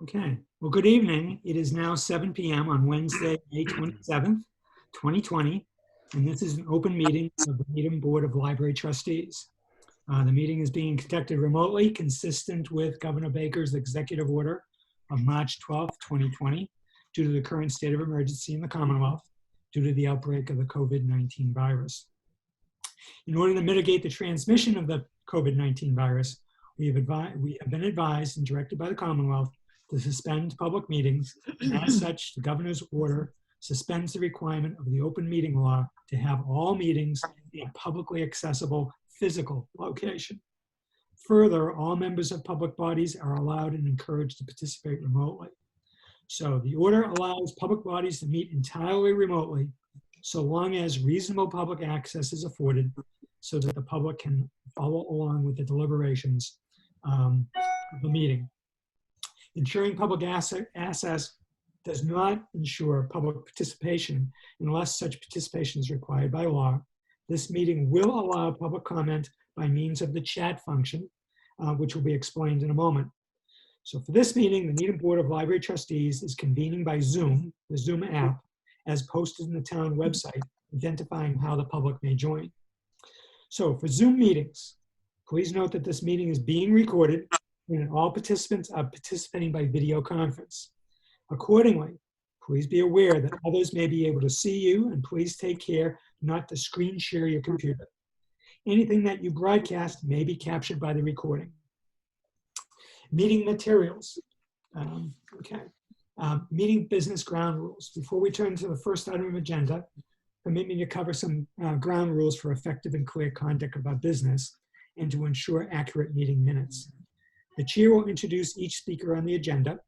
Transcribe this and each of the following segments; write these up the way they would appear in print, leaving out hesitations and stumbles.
Okay, well, good evening. It is now 7 p.m. on Wednesday, May 27th, 2020, and this is an open meeting of the Needham Board of Library Trustees. The meeting is being conducted remotely, consistent with Governor Baker's executive order of March 12th, 2020, due to the current state of emergency in the Commonwealth due to the outbreak of the COVID-19 virus. In order to mitigate the transmission of the COVID-19 virus, we have been advised and directed by the Commonwealth to suspend public meetings, and as such, the governor's order suspends the requirement of the open meeting law to have all meetings in a publicly accessible physical location. Further, all members of public bodies are allowed and encouraged to participate remotely. So the order allows public bodies to meet entirely remotely, so long as reasonable public access is afforded so that the public can follow along with the deliberations of the meeting. Ensuring public access does not ensure public participation unless such participation is required by law. This meeting will allow public comment by means of the chat function, which will be explained in a moment. So for this meeting, the Needham Board of Library Trustees is convening by Zoom, the Zoom app, as posted in the town website, identifying how the public may join. So for Zoom meetings, please note that this meeting is being recorded and all participants are participating by video conference. Accordingly, please be aware that others may be able to see you, and please take care not to screen share your computer. Anything that you broadcast may be captured by the recording. Meeting materials. Meeting business ground rules. Before we turn to the first item of agenda, permit me to cover some ground rules for effective and clear conduct of our business and to ensure accurate meeting minutes. The chair will introduce each speaker on the agenda.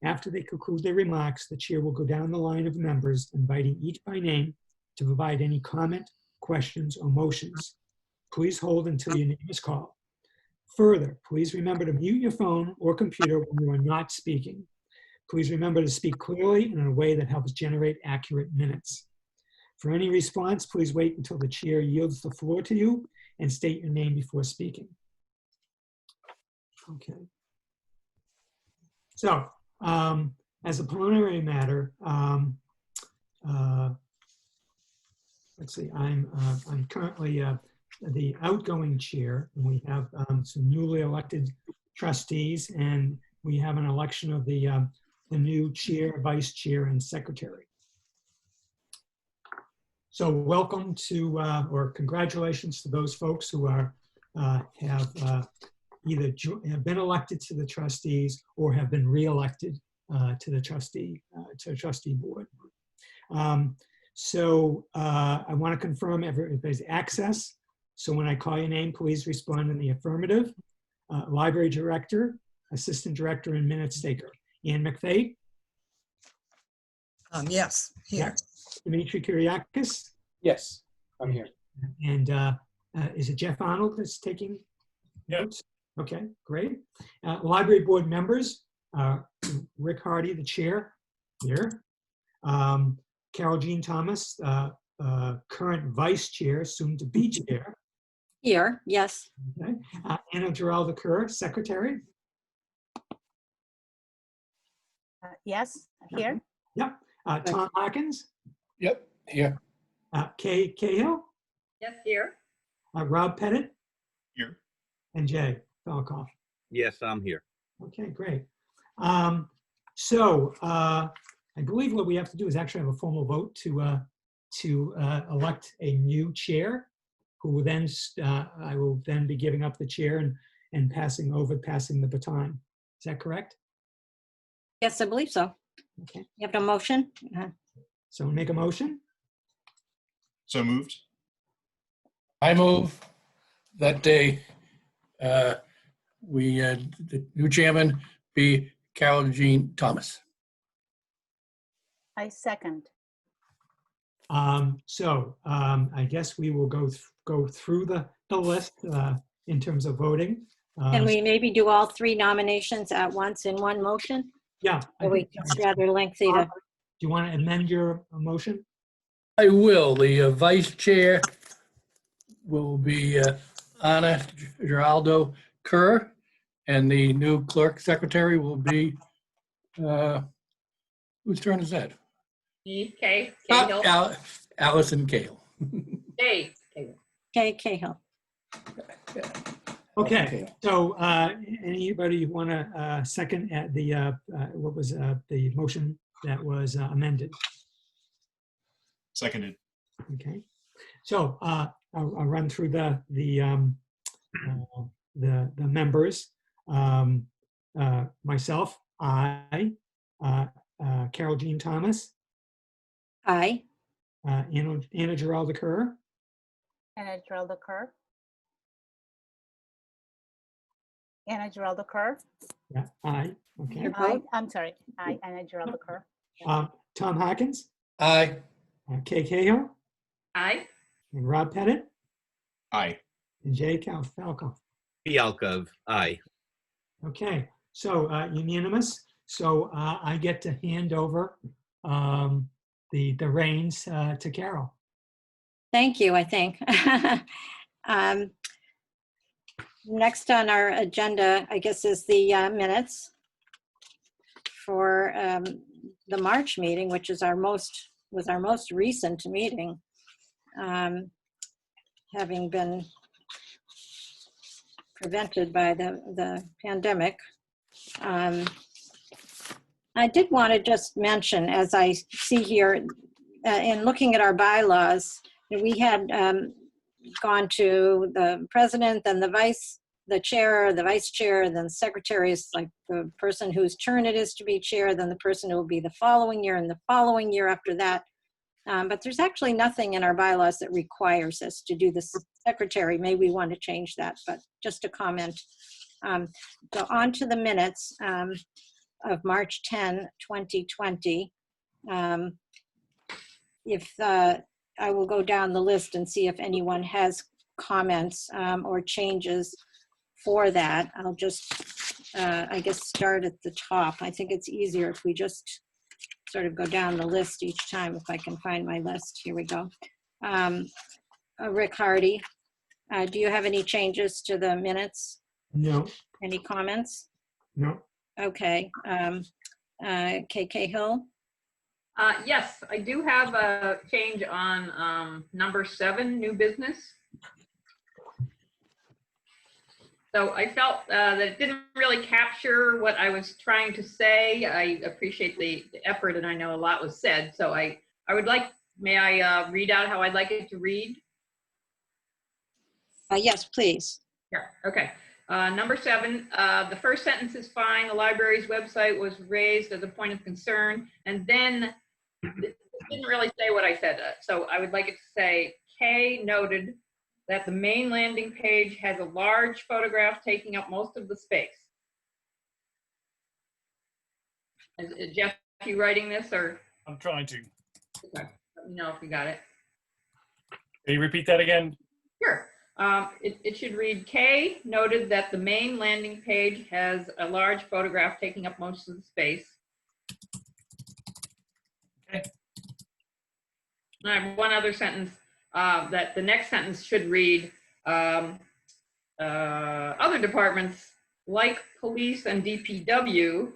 After they conclude their remarks, the chair will go down the line of members, inviting each by name to provide any comment, questions, or motions. Please hold until your name is called. Further, please remember to mute your phone or computer when you are not speaking. Please remember to speak clearly and in a way that helps generate accurate minutes. For any response, please wait until the chair yields the floor to you and state your name before speaking. Okay. So, as a preliminary matter, let's see, I'm currently the outgoing chair, and we have some newly elected trustees, and we have an election of the new chair, vice chair, and secretary. So welcome to, or congratulations to those folks who are have either been elected to the trustees or have been re-elected to the trustee board. I want to confirm everybody's access. So when I call your name, please respond in the affirmative. Library director, assistant director, and minutes taker. Ann McFay? Yes, here. Dimitri Kyriakis? Yes, I'm here. And is it Jeff Arnold that's taking notes? Okay, great. Library board members, Rick Hardy, the chair, here. Carol Jean Thomas, current vice chair, soon to be chair. Here, yes. Okay. Anna Geralda Kerr, secretary. Yes, here. Yep. Tom Hawkins. Yep, here. Kay Cahill. Yes, here. Rob Pettit. Here. And Jay Falkoff. Yes, I'm here. Okay, great. I believe what we have to do is actually have a formal vote to elect a new chair, who will then I will then be giving up the chair and passing the baton. Is that correct? Yes, I believe so. Okay. You have no motion? So make a motion. So moved. I move that the new chairman be Carol Jean Thomas. I second. I guess we will go through the list in terms of voting. Can we maybe do all three nominations at once in one motion? Yeah. It's rather lengthy to. Do you want to amend your motion? I will. The vice chair will be Anna Geraldo Kerr, and the new clerk secretary will be Whose turn is that? E, K, Ah, Cahill. Allison Cahill. K, Cahill. Kay Cahill. Okay, so anybody want to second at the, what was the motion that was amended? Seconded. Okay, so I'll run through the members. Myself, I, Carol Jean Thomas, Aye. Anna Geralda Kerr, Anna Geralda Kerr. Anna Geralda Kerr. yeah, I, okay. Your vote? I'm sorry. I, Anna Geralda Kerr. Tom Hawkins, Aye. Kay Cahill, Aye. and Rob Pettit, Aye. and Jay Falco. Fialkov, aye. Okay, so unanimous. So I get to hand over the reins to Carol. Thank you, I think. Um, Next on our agenda, I guess, is the minutes for the March meeting, which is was our most recent meeting, having been prevented by the pandemic. I did want to just mention, as I see here, in looking at our bylaws, that we had gone to the president, then the chair, the vice chair, then secretary is like the person whose turn it is to be chair, then the person who will be the following year and the following year after that. But there's actually nothing in our bylaws that requires us to do the secretary. Maybe we want to change that, but just a comment. Go on to the minutes of March 10, 2020. I will go down the list and see if anyone has comments or changes for that. I'll just, I guess, start at the top. I think it's easier if we just sort of go down the list each time, if I can find my list. Here we go. Rick Hardy, do you have any changes to the minutes? No, Any comments? no. Okay. Kay Cahill? Yes, I do have a change on number 7, new business. So I felt that it didn't really capture what I was trying to say. I appreciate the effort, and I know a lot was said. So I would like, may I read out how I'd like it to read? Yes, please. Sure, okay. Number 7, the first sentence is fine. The library's website was raised as a point of concern, and then it didn't really say what I said. So I would like it to say, Kay noted that the main landing page has a large photograph taking up most of the space. Is Jeff, you writing this, or? I'm trying to. Okay, let me know if you got it. Can you repeat that again? Sure. It should read, Kay noted that the main landing page has a large photograph taking up most of the space. Okay. I have one other sentence that the next sentence should read, other departments like police and DPW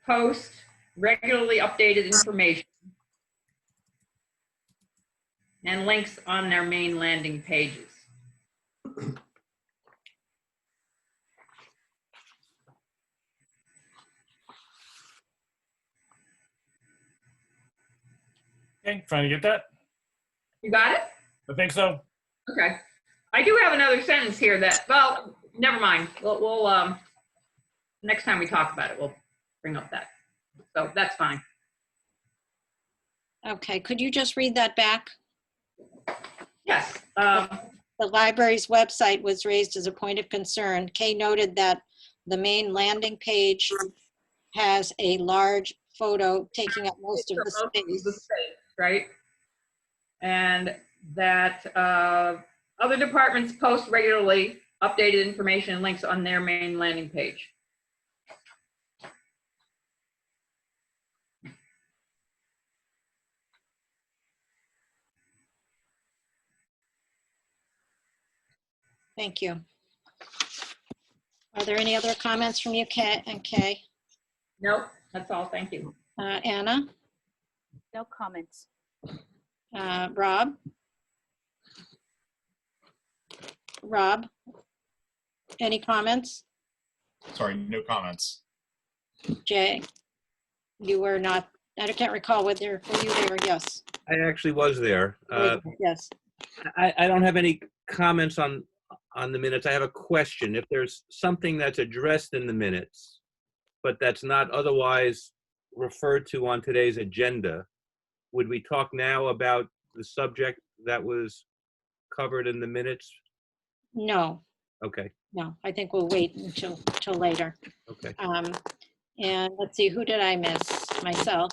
post regularly updated information and links on their main landing pages. Okay, trying to get that. You got it? I think so. Okay. I do have another sentence here that, well, never mind. We'll next time we talk about it, we'll bring up that. So that's fine. Okay, could you just read that back? Yes. The library's website was raised as a point of concern. Kay noted that the main landing page has a large photo taking up most of the space. Right? And that other departments post regularly updated information and links on their main landing page. Thank you. there any other comments from you, Kay and Kay? Nope, that's all. Thank you. Anna, No comments. Rob? Rob, any comments? Sorry, no comments. Jay, you were not, I can't recall whether, were you there? Yes. I actually was there. Yes. I don't have any comments on the minutes. I have a question. If there's something that's addressed in the minutes, but that's not otherwise referred to on today's agenda, would we talk now about the subject that was covered in the minutes? No, Okay, no, I think we'll wait until later. okay. And let's see, who did I miss? Myself.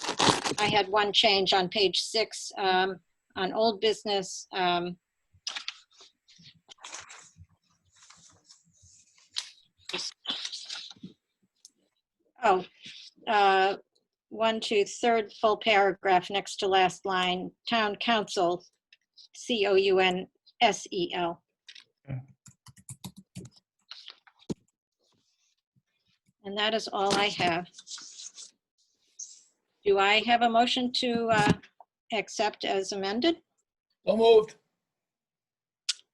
I had one change on page 6 on old business. Oh, 1, 2, third full paragraph next to last line, town council, COUNSEL. And that is all I have. Do I have a motion to accept as amended? So moved.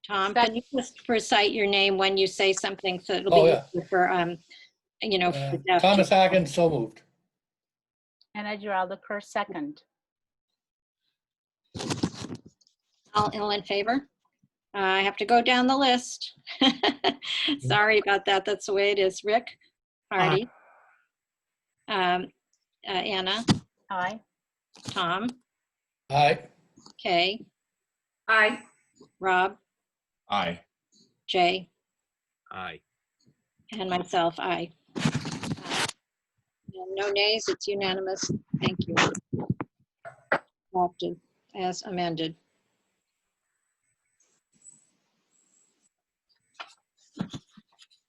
Tom, can you just recite your name when you say something so it'll Oh, be yeah. easier for, for Jeff Thomas to- Hagen, so moved. Anna Geralda, second. All in favor? I have to go down the list. Sorry about that. That's the way it is. Rick, Hardy, Anna, Aye. Tom, Aye. Kay, Aye. Rob, Aye. Jay, Aye. and myself, aye. And no nays, it's unanimous. Thank you. Adopted as amended.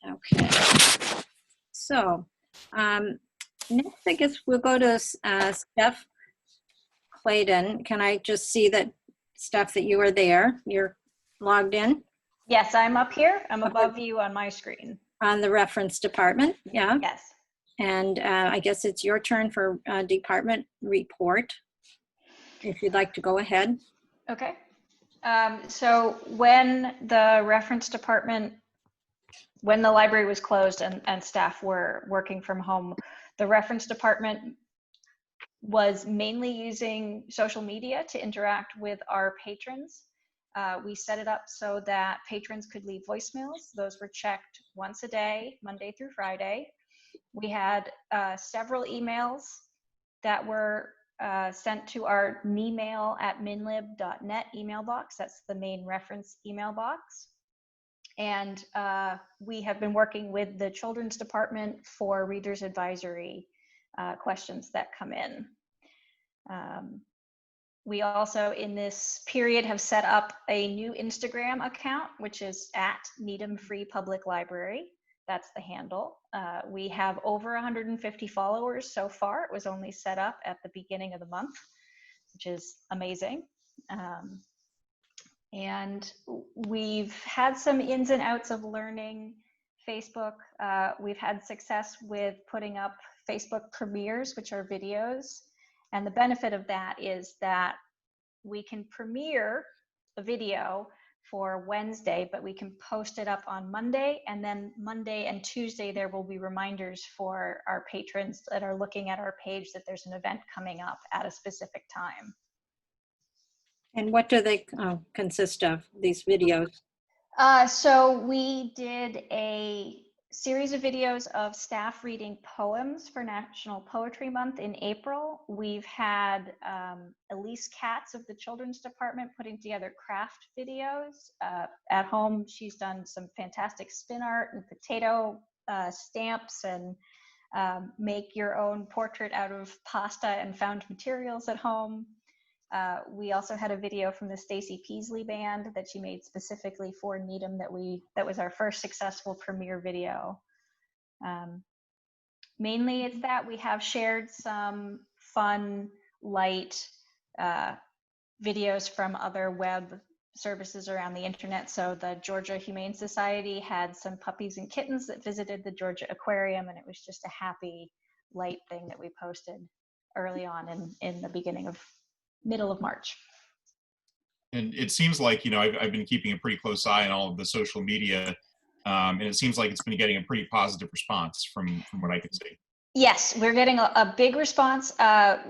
Okay. So next, I guess we'll go to Steph Clayton. Can I just see that, Steph, that you are there? You're logged in Yes, I'm up here. I'm above you on my screen. on the reference department. Yeah. Yes. And I guess it's your turn for department report. If you'd like to go ahead. Okay. So when the reference department, when the library was closed and staff were working from home, the reference department was mainly using social media to interact with our patrons. We set it up so that patrons could leave voicemails. Those were checked once a day, Monday through Friday. We had several emails that were sent to our memail@minlib.net email box. That's the main reference email box. And we have been working with the children's department for readers advisory questions that come in. We also, in this period, have set up a new Instagram account, which is @Needham Free Public Library. That's the handle. We have over 150 followers so far. It was only set up at the beginning of the month, which is amazing. And we've had some ins and outs of learning Facebook. We've had success with putting up Facebook premieres, which are videos. And the benefit of that is that we can premiere a video for Wednesday, but we can post it up on Monday, and then Monday and Tuesday there will be reminders for our patrons that are looking at our page that there's an event coming up at a specific time. And what do they consist of, these videos? So we did a series of videos of staff reading poems for National Poetry Month in April. We've had Elise Katz of the Children's Department putting together craft videos. At home, she's done some fantastic spin art and potato stamps and make your own portrait out of pasta and found materials at home. We also had a video from the Stacy Peasley Band that she made specifically for Needham that was our first successful premiere video. Mainly it's that we have shared some fun, light videos from other web services around the internet. So the Georgia Humane Society had some puppies and kittens that visited the Georgia Aquarium, and it was just a happy, light thing that we posted early on in the middle of March. And it seems like, I've been keeping a pretty close eye on all of the social media, and it seems like it's been getting a pretty positive response from what I can see. Yes, we're getting a big response.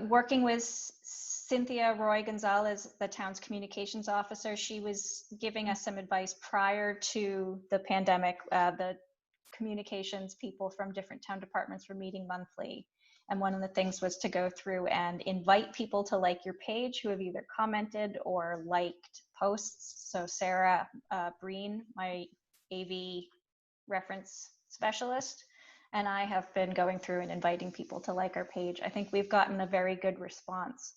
Working with Cynthia Roy Gonzalez, the town's communications officer, she was giving us some advice prior to the pandemic. The communications people from different town departments were meeting monthly. And one of the things was to go through and invite people to like your page who have either commented or liked posts. So Sarah Breen, my AV reference specialist, and I have been going through and inviting people to like our page. I think we've gotten a very good response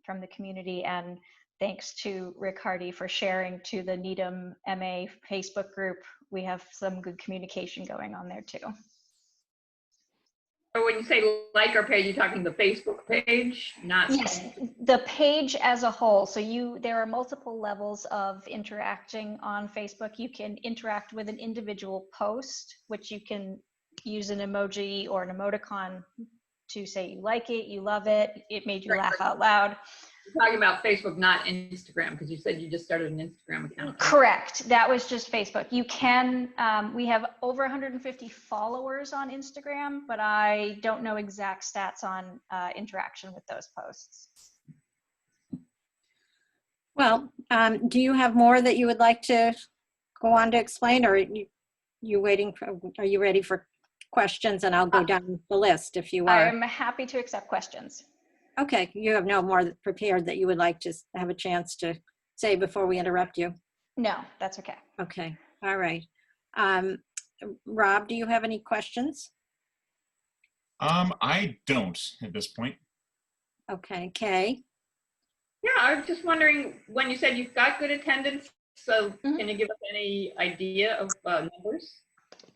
from the community, and thanks to Rick Hardy for sharing to the Needham MA Facebook group. We have some good communication going on there too. So when you say like our page, you're talking the Facebook page, not? Yes, the page as a whole. So there are multiple levels of interacting on Facebook. You can interact with an individual post, which you can use an emoji or an emoticon to say you like it, you love it, it made you laugh out loud. You're talking about Facebook, not Instagram, because you said you just started an Instagram account. Correct. That was just Facebook. You can, we have over 150 followers on Instagram, but I don't know exact stats on interaction with those posts. Well, do you have more that you would like to go on to explain, or are you ready for questions? And I'll go down the list if you are. I'm happy to accept questions. Okay, you have no more prepared that you would like to have a chance to say before we interrupt you? No, that's okay. Okay, all right. Rob, do you have any questions? I don't at this point. Okay, Kay? Yeah, I was just wondering, when you said you've got good attendance, so can you give us any idea of numbers?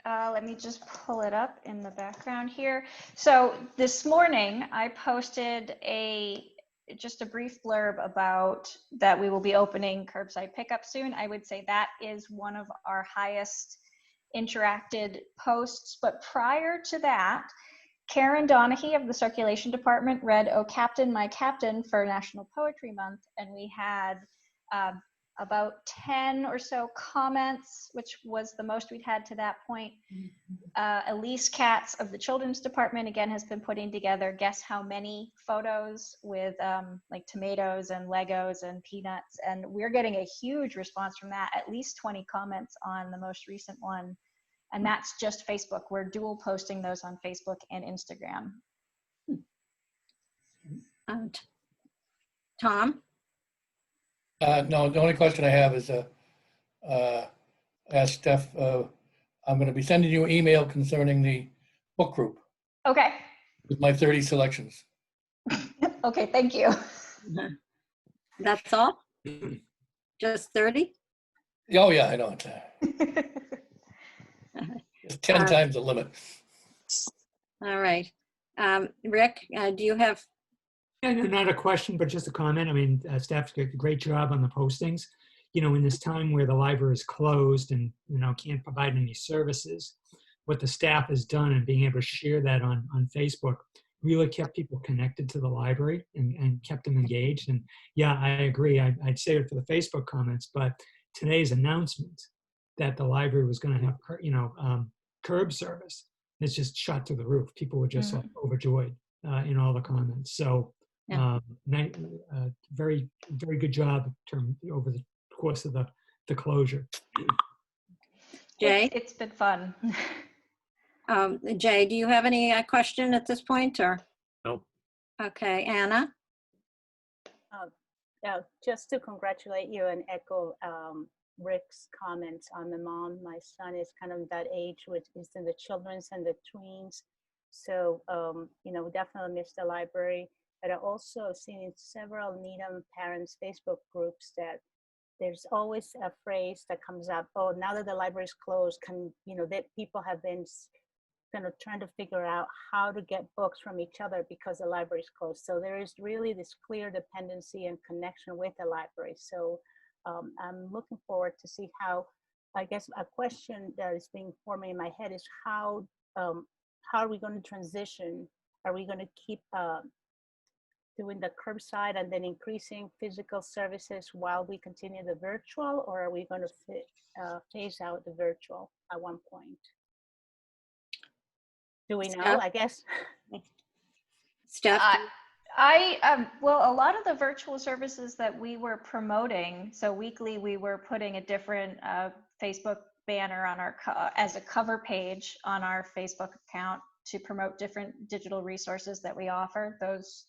Let me just pull it up in the background here. So this morning I posted just a brief blurb about that we will be opening curbside pickup soon. I would say that is one of our highest interacted posts. But prior to that, Karen Donahue of the circulation department read "Oh Captain, My Captain" for National Poetry Month, and we had about 10 or so comments, which was the most we'd had to that point. Elise Katz of the children's department, again, has been putting together guess how many photos with like tomatoes and Legos and peanuts. And we're getting a huge response from that, at least 20 comments on the most recent one. And that's just Facebook. We're dual posting those on Facebook and Instagram. Tom? No, the only question I have is ask Steph, I'm going to be sending you an email concerning the book group Okay. with my 30 selections. Okay, thank you. That's all? Just 30? Oh, yeah, I know. It's 10 times the limit. All right. Rick, do you have? Yeah, no, not a question, but just a comment. I mean, staff's did a great job on the postings. You know, in this time where the library is closed and, can't provide any services, what the staff has done and being able to share that on Facebook really kept people connected to the library and kept them engaged. And yeah, I agree. I'd say it for the Facebook comments, but today's announcement that the library was going to have, curb service, it's just shot through the roof. People were just overjoyed in all the comments. So very, very good job over the course of the closure. Jay? It's been fun. Jay, do you have any question at this point, or? Nope. Okay, Anna? Just to congratulate you and echo Rick's comments on the mom. My son is kind of that age, which is in the children's and the tweens. So, definitely miss the library. But I also have seen in several Needham parents Facebook groups that there's always a phrase that comes up, oh, now that the library is closed, that people have been kind of trying to figure out how to get books from each other because the library is closed. So there is really this clear dependency and connection with the library. So I'm looking forward to see how, I guess a question that is being forming in my head is how are we going to transition? Are we going to keep doing the curbside and then increasing physical services while we continue the virtual, or are we going to phase out the virtual at one point? Do we know? Steph? I guess. Steph? Well, a lot of the virtual services that we were promoting, so weekly we were putting a different Facebook banner on our as a cover page on our Facebook account to promote different digital resources that we offer. Those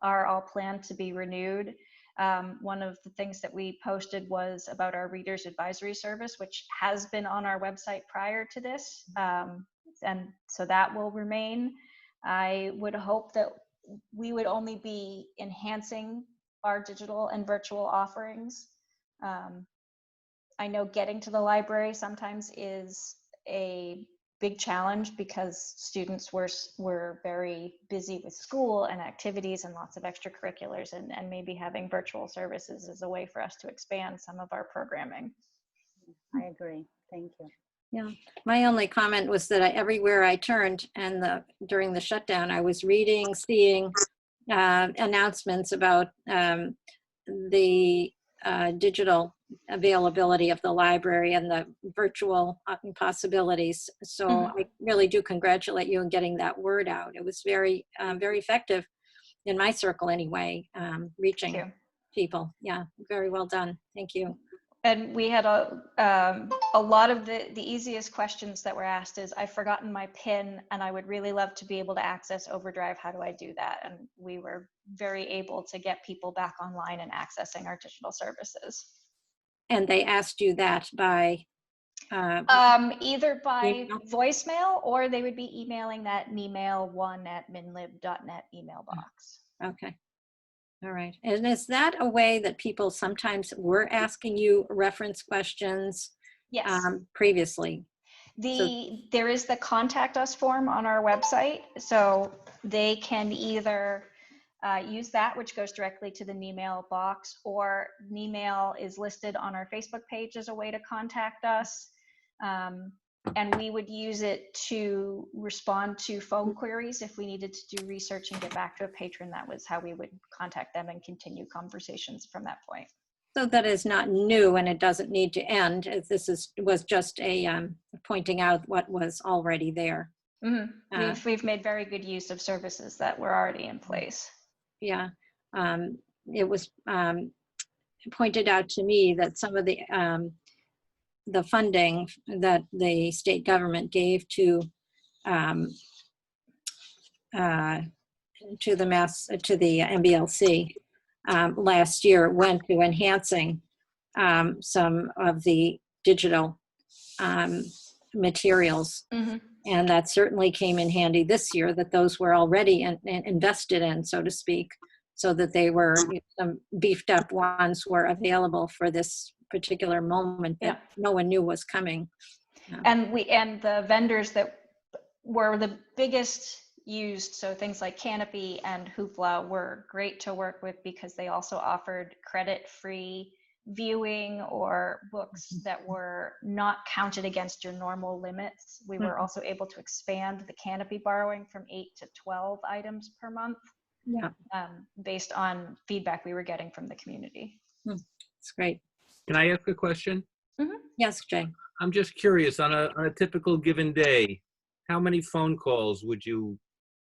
are all planned to be renewed. One of the things that we posted was about our Readers Advisory Service, which has been on our website prior to this. And so that will remain. I would hope that we would only be enhancing our digital and virtual offerings. I know getting to the library sometimes is a big challenge because students were very busy with school and activities and lots of extracurriculars, and maybe having virtual services is a way for us to expand some of our programming. I agree. Thank you. Yeah, my only comment was that everywhere I turned and during the shutdown, I was reading, seeing announcements about the digital availability of the library and the virtual possibilities. So I really do congratulate you on getting that word out. It was very, very effective in my circle anyway, reaching people. Yeah, very well done. Thank you. And we had a lot of the easiest questions that were asked is, I've forgotten my PIN and I would really love to be able to access Overdrive. How do I do that? And we were very able to get people back online and accessing our digital services. And they asked you that by? Either by email? voicemail, or they would be emailing that nemail1@minlib.net email box. Okay. All right. And is that a way that people sometimes were asking you reference questions? Yes. Previously? There is the contact us form on our website, so they can either use that, which goes directly to the email box, or email is listed on our Facebook page as a way to contact us. And we would use it to respond to phone queries if we needed to do research and get back to a patron. That was how we would contact them and continue conversations from that point. So that is not new and it doesn't need to end. This was just a pointing out what was already there. Mm-hmm. We've made very good use of services that were already in place. Yeah, it was pointed out to me that some of the funding that the state government gave to the MBLC last year went to enhancing some of the digital materials. And that certainly came in handy this year, that those were already invested in, so to speak, so that they were, some beefed up ones were available for this particular moment that no one knew was coming. And the vendors that were the biggest used, so things like Canopy and Hoopla, were great to work with because they also offered credit-free viewing or books that were not counted against your normal limits. We were also able to expand the Canopy borrowing from 8 to 12 items per month, based on feedback we were getting from the community. That's great. Can I ask a question? Yes, Jay. I'm just curious, on a typical given day, how many phone calls would you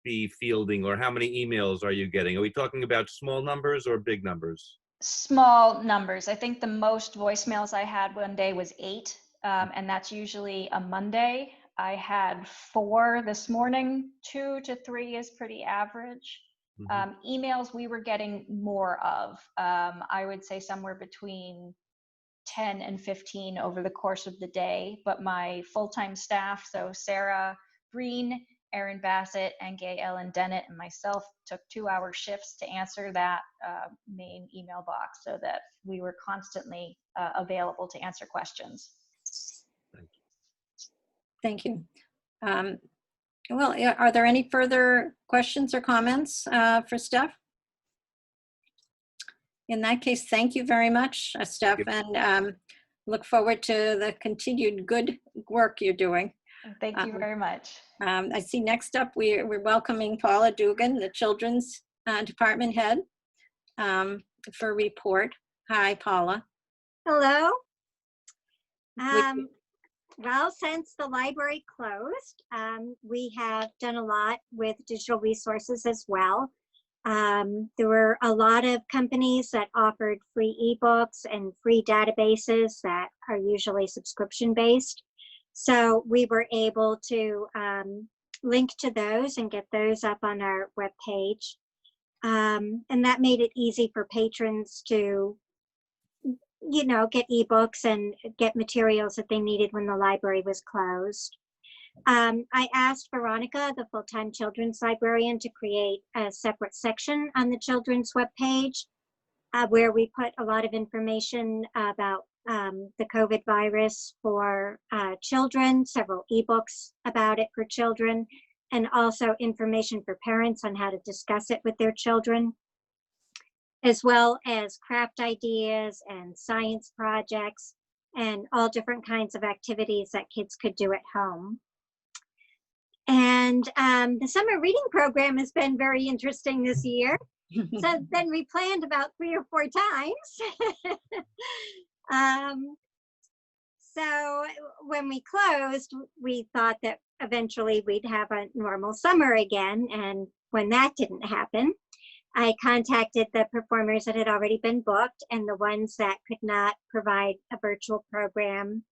be fielding, or how many emails are you getting? Are we talking about small numbers or big numbers? Small numbers. I think the most voicemails I had one day was 8, and that's usually a Monday. I had 4 this morning. 2 to 3 is pretty average. Emails we were getting more of. I would say somewhere between 10 and 15 over the course of the day, but my full-time staff, so Sarah Breen, Erin Bassett, and Gay Ellen Dennett, and myself took 2-hour shifts to answer that main email box so that we were constantly available to answer questions. Thank you. Well, are there any further questions or comments for Steph? In that case, thank you very much, Steph, and look forward to the continued good work you're doing. Thank you very much. I see next up, we're welcoming Paula Dugan, the Children's Department Head, for a report. Hi, Paula. Hello. We- Well, since the library closed, we have done a lot with digital resources as well. There were a lot of companies that offered free ebooks and free databases that are usually subscription based. So we were able to link to those and get those up on our webpage. And that made it easy for patrons to, you know, get ebooks and get materials that they needed when the library was closed. I asked Veronica, the full-time children's librarian, to create a separate section on the children's webpage where we put a lot of information about the COVID virus for children, several ebooks about it for children, and also information for parents on how to discuss it with their children, as well as craft ideas and science projects and all different kinds of activities that kids could do at home. And the summer reading program has been very interesting this year. So then we planned about 3 or 4 times. So when we closed, we thought that eventually we'd have a normal summer again. And when that didn't happen, I contacted the performers that had already been booked, and the ones that could not provide a virtual program,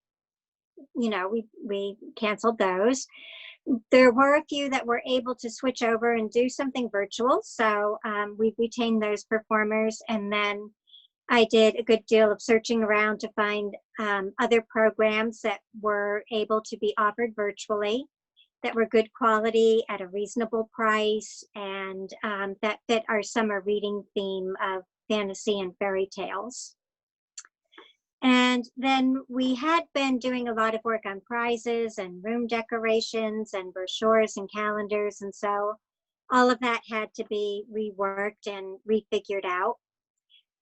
you know, we canceled those. There were a few that were able to switch over and do something virtual. So we retained those performers. And then I did a good deal of searching around to find other programs that were able to be offered virtually, that were good quality at a reasonable price, and that fit our summer reading theme of fantasy and fairy tales. And then we had been doing a lot of work on prizes and room decorations and brochures and calendars. And so all of that had to be reworked and refigured out.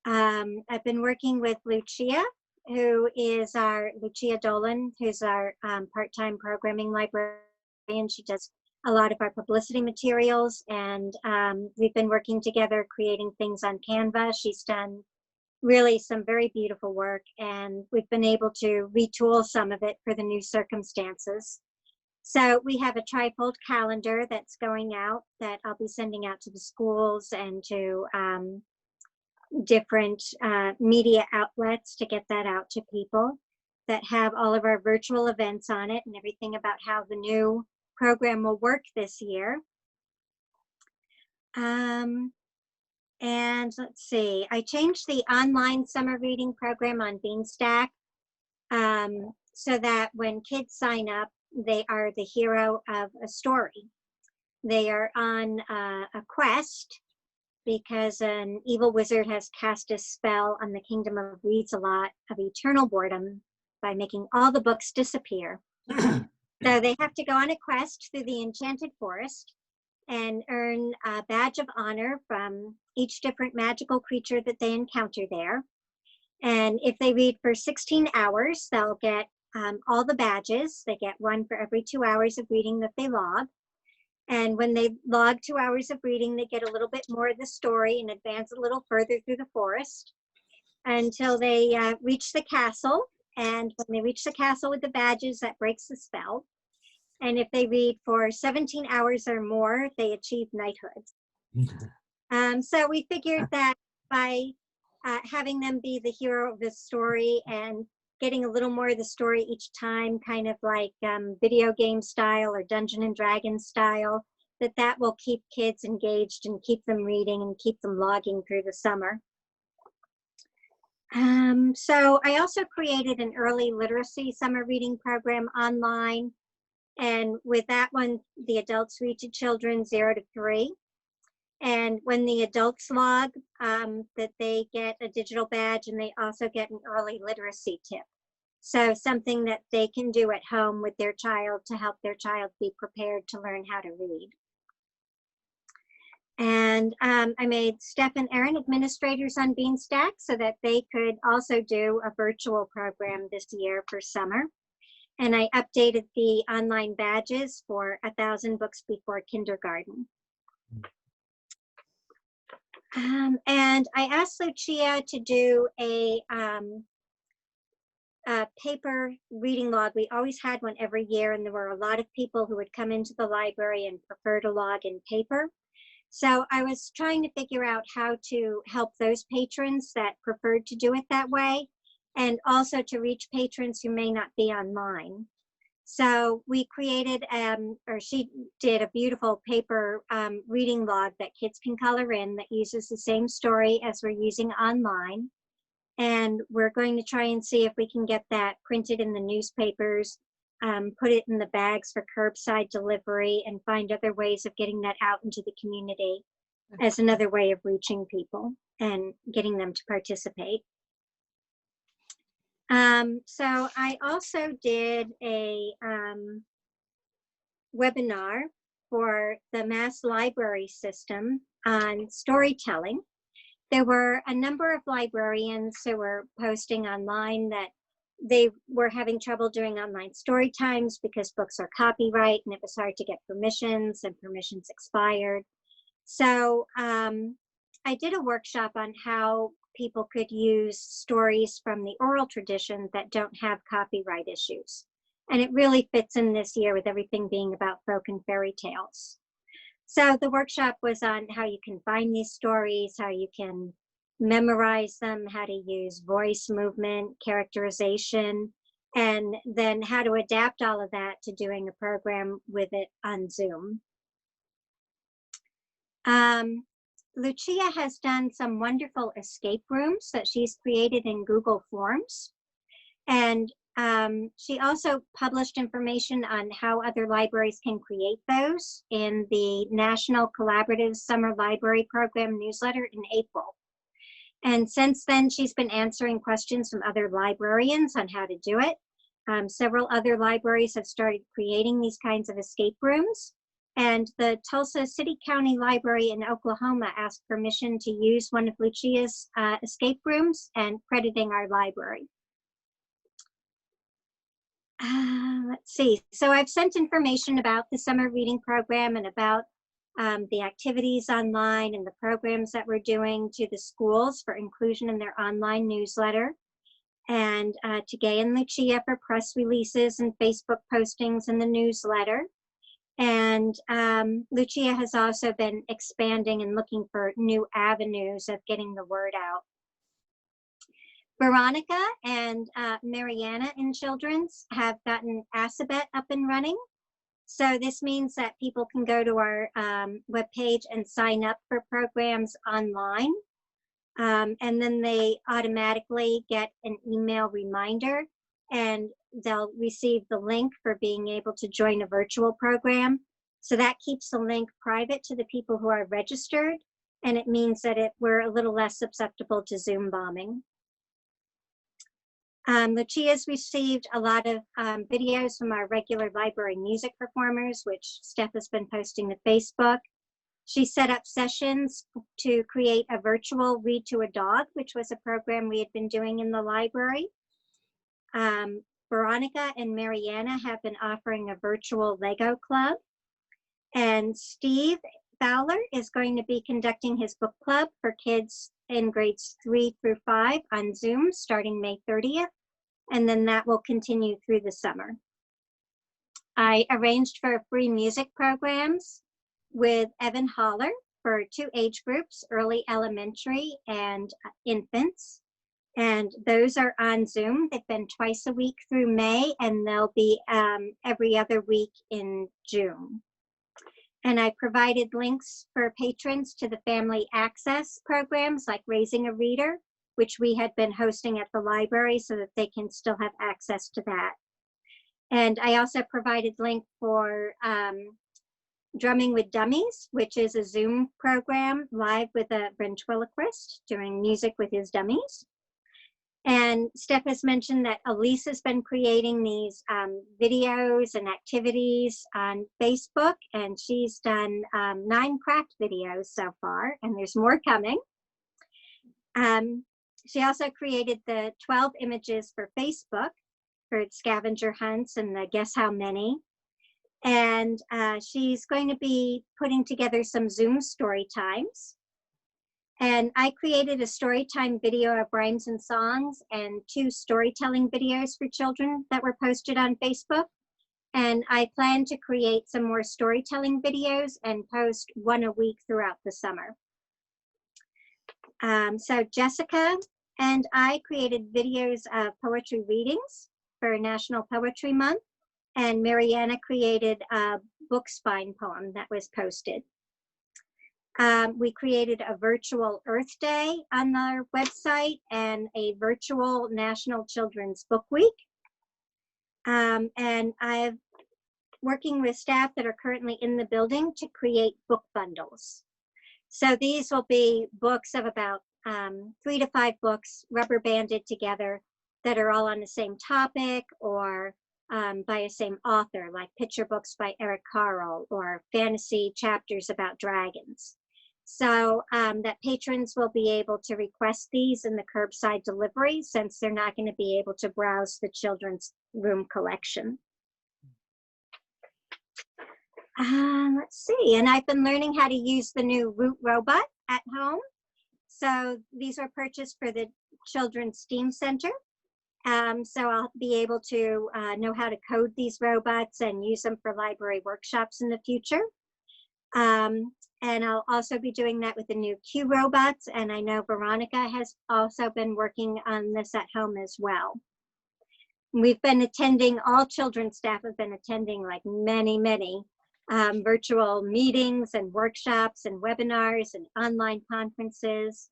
I've been working with Lucia, Lucia Dolan, who's our part-time programming librarian. She does a lot of our publicity materials, and we've been working together creating things on Canva. She's done really some very beautiful work, and we've been able to retool some of it for the new circumstances. So we have a trifold calendar that's going out that I'll be sending out to the schools and to different media outlets to get that out to people, that have all of our virtual events on it and everything about how the new program will work this year. And let's see, I changed the online summer reading program on Beanstack so that when kids sign up, they are the hero of a story. They are on a quest because an evil wizard has cast a spell on the kingdom of Weaselot of eternal boredom by making all the books disappear. So they have to go on a quest through the enchanted forest and earn a badge of honor from each different magical creature that they encounter there. And if they read for 16 hours, they'll get all the badges. They get one for every 2 hours of reading that they log. And when they log 2 hours of reading, they get a little bit more of the story and advance a little further through the forest until they reach the castle. And when they reach the castle with the badges, that breaks the spell. And if they read for 17 hours or more, they achieve knighthood. So we figured that by having them be the hero of the story and getting a little more of the story each time, kind of like video game style or Dungeon and Dragons style, that will keep kids engaged and keep them reading and keep them logging through the summer. So I also created an early literacy summer reading program online. And with that one, the adults read to children 0 to 3. And when the adults log, that they get a digital badge, and they also get an early literacy tip. So something that they can do at home with their child to help their child be prepared to learn how to read. And I made Steph and Erin administrators on Beanstack so that they could also do a virtual program this year for summer. And I updated the online badges for 1,000 books before kindergarten. And I asked Lucia to do a paper reading log. We always had one every year, and there were a lot of people who would come into the library and prefer to log in paper. So I was trying to figure out how to help those patrons that preferred to do it that way, and also to reach patrons who may not be online. So we created, or she did, a beautiful paper reading log that kids can color in that uses the same story as we're using online. And we're going to try and see if we can get that printed in the newspapers, put it in the bags for curbside delivery, and find other ways of getting that out into the community as another way of reaching people and getting them to participate. So I also did a webinar for the Mass Library System on storytelling. There were a number of librarians who were posting online that they were having trouble doing online story times because books are copyright and it was hard to get permissions and permissions expired. So I did a workshop on how people could use stories from the oral tradition that don't have copyright issues. And it really fits in this year with everything being about folk and fairy tales. So the workshop was on how you can find these stories, how you can memorize them, how to use voice movement, characterization, and then how to adapt all of that to doing a program with it on Zoom. Lucia has done some wonderful escape rooms that she's created in Google Forms. And she also published information on how other libraries can create those in the National Collaborative Summer Library Program newsletter in April. And since then, she's been answering questions from other librarians on how to do it. Several other libraries have started creating these kinds of escape rooms. And the Tulsa City County Library in Oklahoma asked permission to use one of Lucia's escape rooms and crediting our library. Let's see. So I've sent information about the summer reading program and about the activities online and the programs that we're doing to the schools for inclusion in their online newsletter, and to Gay and Lucia for press releases and Facebook postings in the newsletter. And Lucia has also been expanding and looking for new avenues of getting the word out. Veronica and Mariana in Children's have gotten Assabet up and running. So this means that people can go to our webpage and sign up for programs online. And then they automatically get an email reminder and they'll receive the link for being able to join a virtual program. So that keeps the link private to the people who are registered. And it means that we're a little less susceptible to Zoom bombing. Lucia's received a lot of videos from our regular library music performers, which Steph has been posting to Facebook. She set up sessions to create a virtual Read to a Dog, which was a program we had been doing in the library. Veronica and Mariana have been offering a virtual Lego club. And Steve Fowler is going to be conducting his book club for kids in grades 3 through 5 on Zoom starting May 30th. And then that will continue through the summer. I arranged for free music programs with Evan Holler for 2 age groups, early elementary and infants. And those are on Zoom. They've been twice a week through May, and they'll be every other week in June. And I provided links for patrons to the family access programs like Raising a Reader, which we had been hosting at the library so that they can still have access to that. And I also provided link for Drumming with Dummies, which is a Zoom program live with a ventriloquist doing music with his dummies. And Steph has mentioned that Elise has been creating these videos and activities on Facebook, and she's done 9 craft videos so far, and there's more coming. She also created the 12 images for Facebook for scavenger hunts and the guess how many. And she's going to be putting together some Zoom story times. And I created a story time video of rhymes and songs and 2 storytelling videos for children that were posted on Facebook. And I plan to create some more storytelling videos and post 1 a week throughout the summer. So Jessica and I created videos of poetry readings for National Poetry Month, and Mariana created a book spine poem that was posted. We created a virtual Earth Day on our website and a virtual National Children's Book Week. And I'm working with staff that are currently in the building to create book bundles. So these will be books of about 3 to 5 books rubber banded together that are all on the same topic or by a same author, like picture books by Eric Carle or fantasy chapters about dragons. So that patrons will be able to request these in the curbside delivery, since they're not going to be able to browse the children's room collection. Let's see, and I've been learning how to use the new Root robot at home. So these were purchased for the Children's STEAM Center. So I'll be able to know how to code these robots and use them for library workshops in the future. And I'll also be doing that with the new Q robots. And I know Veronica has also been working on this at home as well. We've been attending, all children's staff have been attending like many virtual meetings and workshops and webinars and online conferences.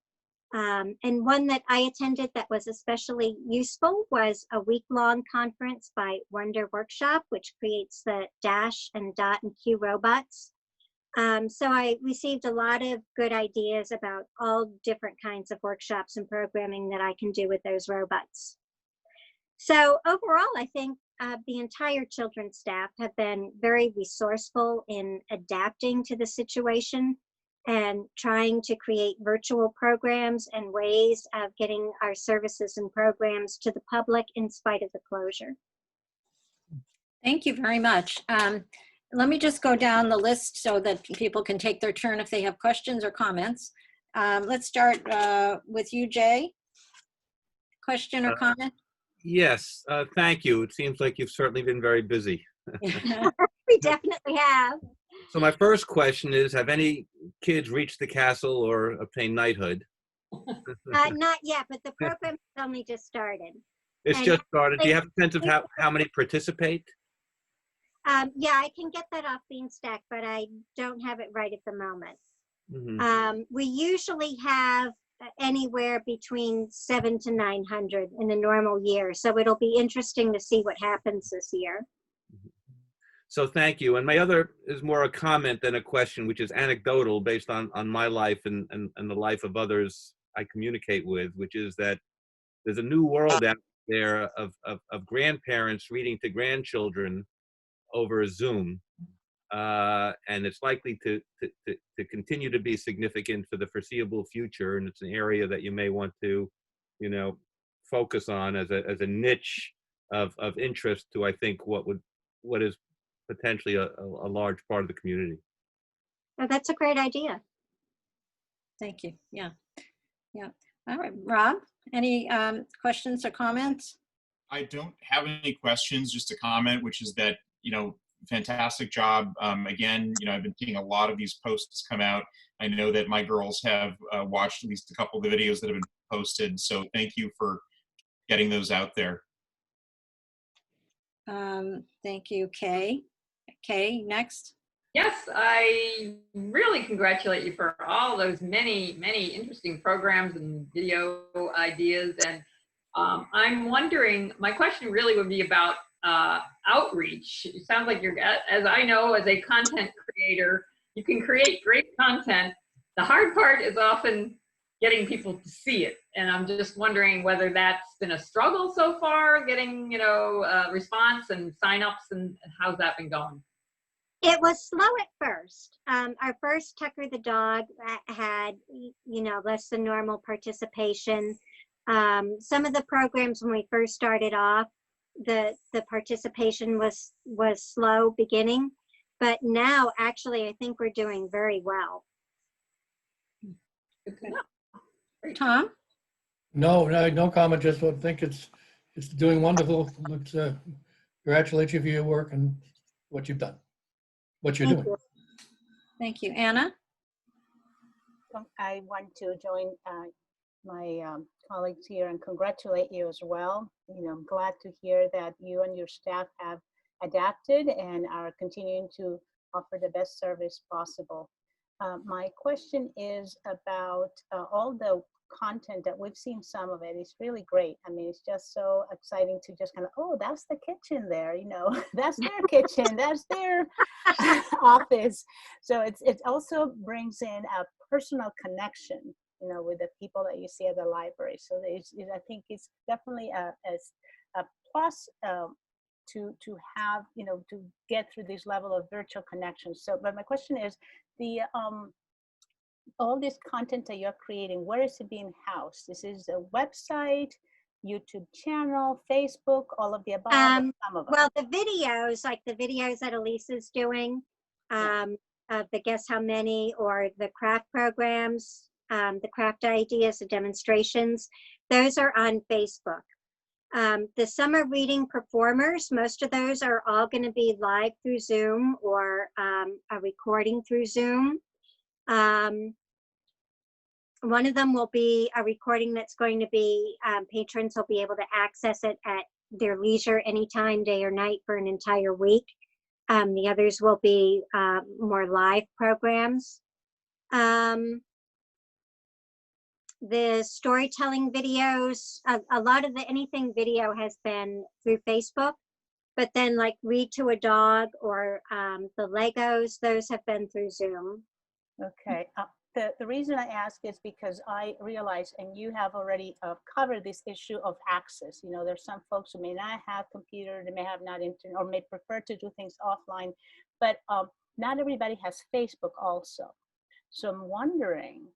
And one that I attended that was especially useful was a week-long conference by Wonder Workshop, which creates the Dash and Dot and Q robots. So I received a lot of good ideas about all different kinds of workshops and programming that I can do with those robots. So overall, I think the entire children's staff have been very resourceful in adapting to the situation and trying to create virtual programs and ways of getting our services and programs to the public in spite of the closure. Thank you very much. Let me just go down the list so that people can take their turn if they have questions or comments. Let's start with you, Jay. Question or comment? Yes, thank you. It seems like you've certainly been very busy. We definitely have. So my first question is, have any kids reached the castle or obtained knighthood? Not yet, but the program has only just started. It's And just started. Do you have a sense of how many participate? Yeah, I can get that off Beanstack, but I don't have it right at the moment. Mm-hmm. We usually have anywhere between 700 to 900 in a normal year. So it'll be interesting to see what happens this year. So thank you. And my other is more a comment than a question, which is anecdotal based on my life and the life of others I communicate with, which is that there's a new world out there of grandparents reading to grandchildren over Zoom. And it's likely to continue to be significant for the foreseeable future. And it's an area that you may want to, focus on as a niche of interest to, I think, what is potentially a large part of the community. Oh, that's a great idea. Thank you. Yeah. All right, Rob, any questions or comments? I don't have any questions, just a comment, which is that, fantastic job. Again, I've been seeing a lot of these posts come out. I know that my girls have watched at least a couple of the videos that have been posted. So thank you for getting those out there. Thank you, Kay. Kay, next. Yes, I really congratulate you for all those many interesting programs and video ideas. And I'm wondering, my question really would be about outreach. It sounds like you're, as I know, as a content creator, you can create great content. The hard part is often getting people to see it. And I'm just wondering whether that's been a struggle so far, getting, response and signups, and how's that been going? It was slow at first. Our first Tucker the Dog had, less than normal participation. Some of the programs when we first started off, the participation was slow beginning, but now actually I think we're doing very well. Good to know. Tom? No comment. Just think it's doing wonderful. Let's congratulate you for your work and what you've done, what you're Thank doing. you. Thank you. Anna? I want to join my colleagues here and congratulate you as well. I'm glad to hear that you and your staff have adapted and are continuing to offer the best service possible. My question is about all the content that we've seen. Some of it is really great. I mean, it's just so exciting to just kind of, oh, that's the kitchen there, that's their kitchen, that's their office. So it also brings in a personal connection, with the people that you see at the library. So I think it's definitely a plus to have, to get through this level of virtual connections. So, but my question is, the all this content that you're creating, where is it being housed? This is a website, YouTube channel, Facebook, all of the above, some of them? Well, the videos that Elise is doing, of the Guess How Many, or the craft programs, the craft ideas, the demonstrations, those are on Facebook. The summer reading performers, most of those are all going to be live through Zoom or a recording through Zoom. One of them will be a recording that's going to be, patrons will be able to access it at their leisure anytime, day or night, for an entire week. The others will be more live programs. The storytelling videos, a lot of the anything video has been through Facebook, but then like Read to a Dog or the Legos, those have been through Zoom. Okay. The reason I ask is because I realize, and you have already covered this issue of access. There's some folks who may not have computer, they may have not internet, or may prefer to do things offline, but not everybody has Facebook also. So I'm wondering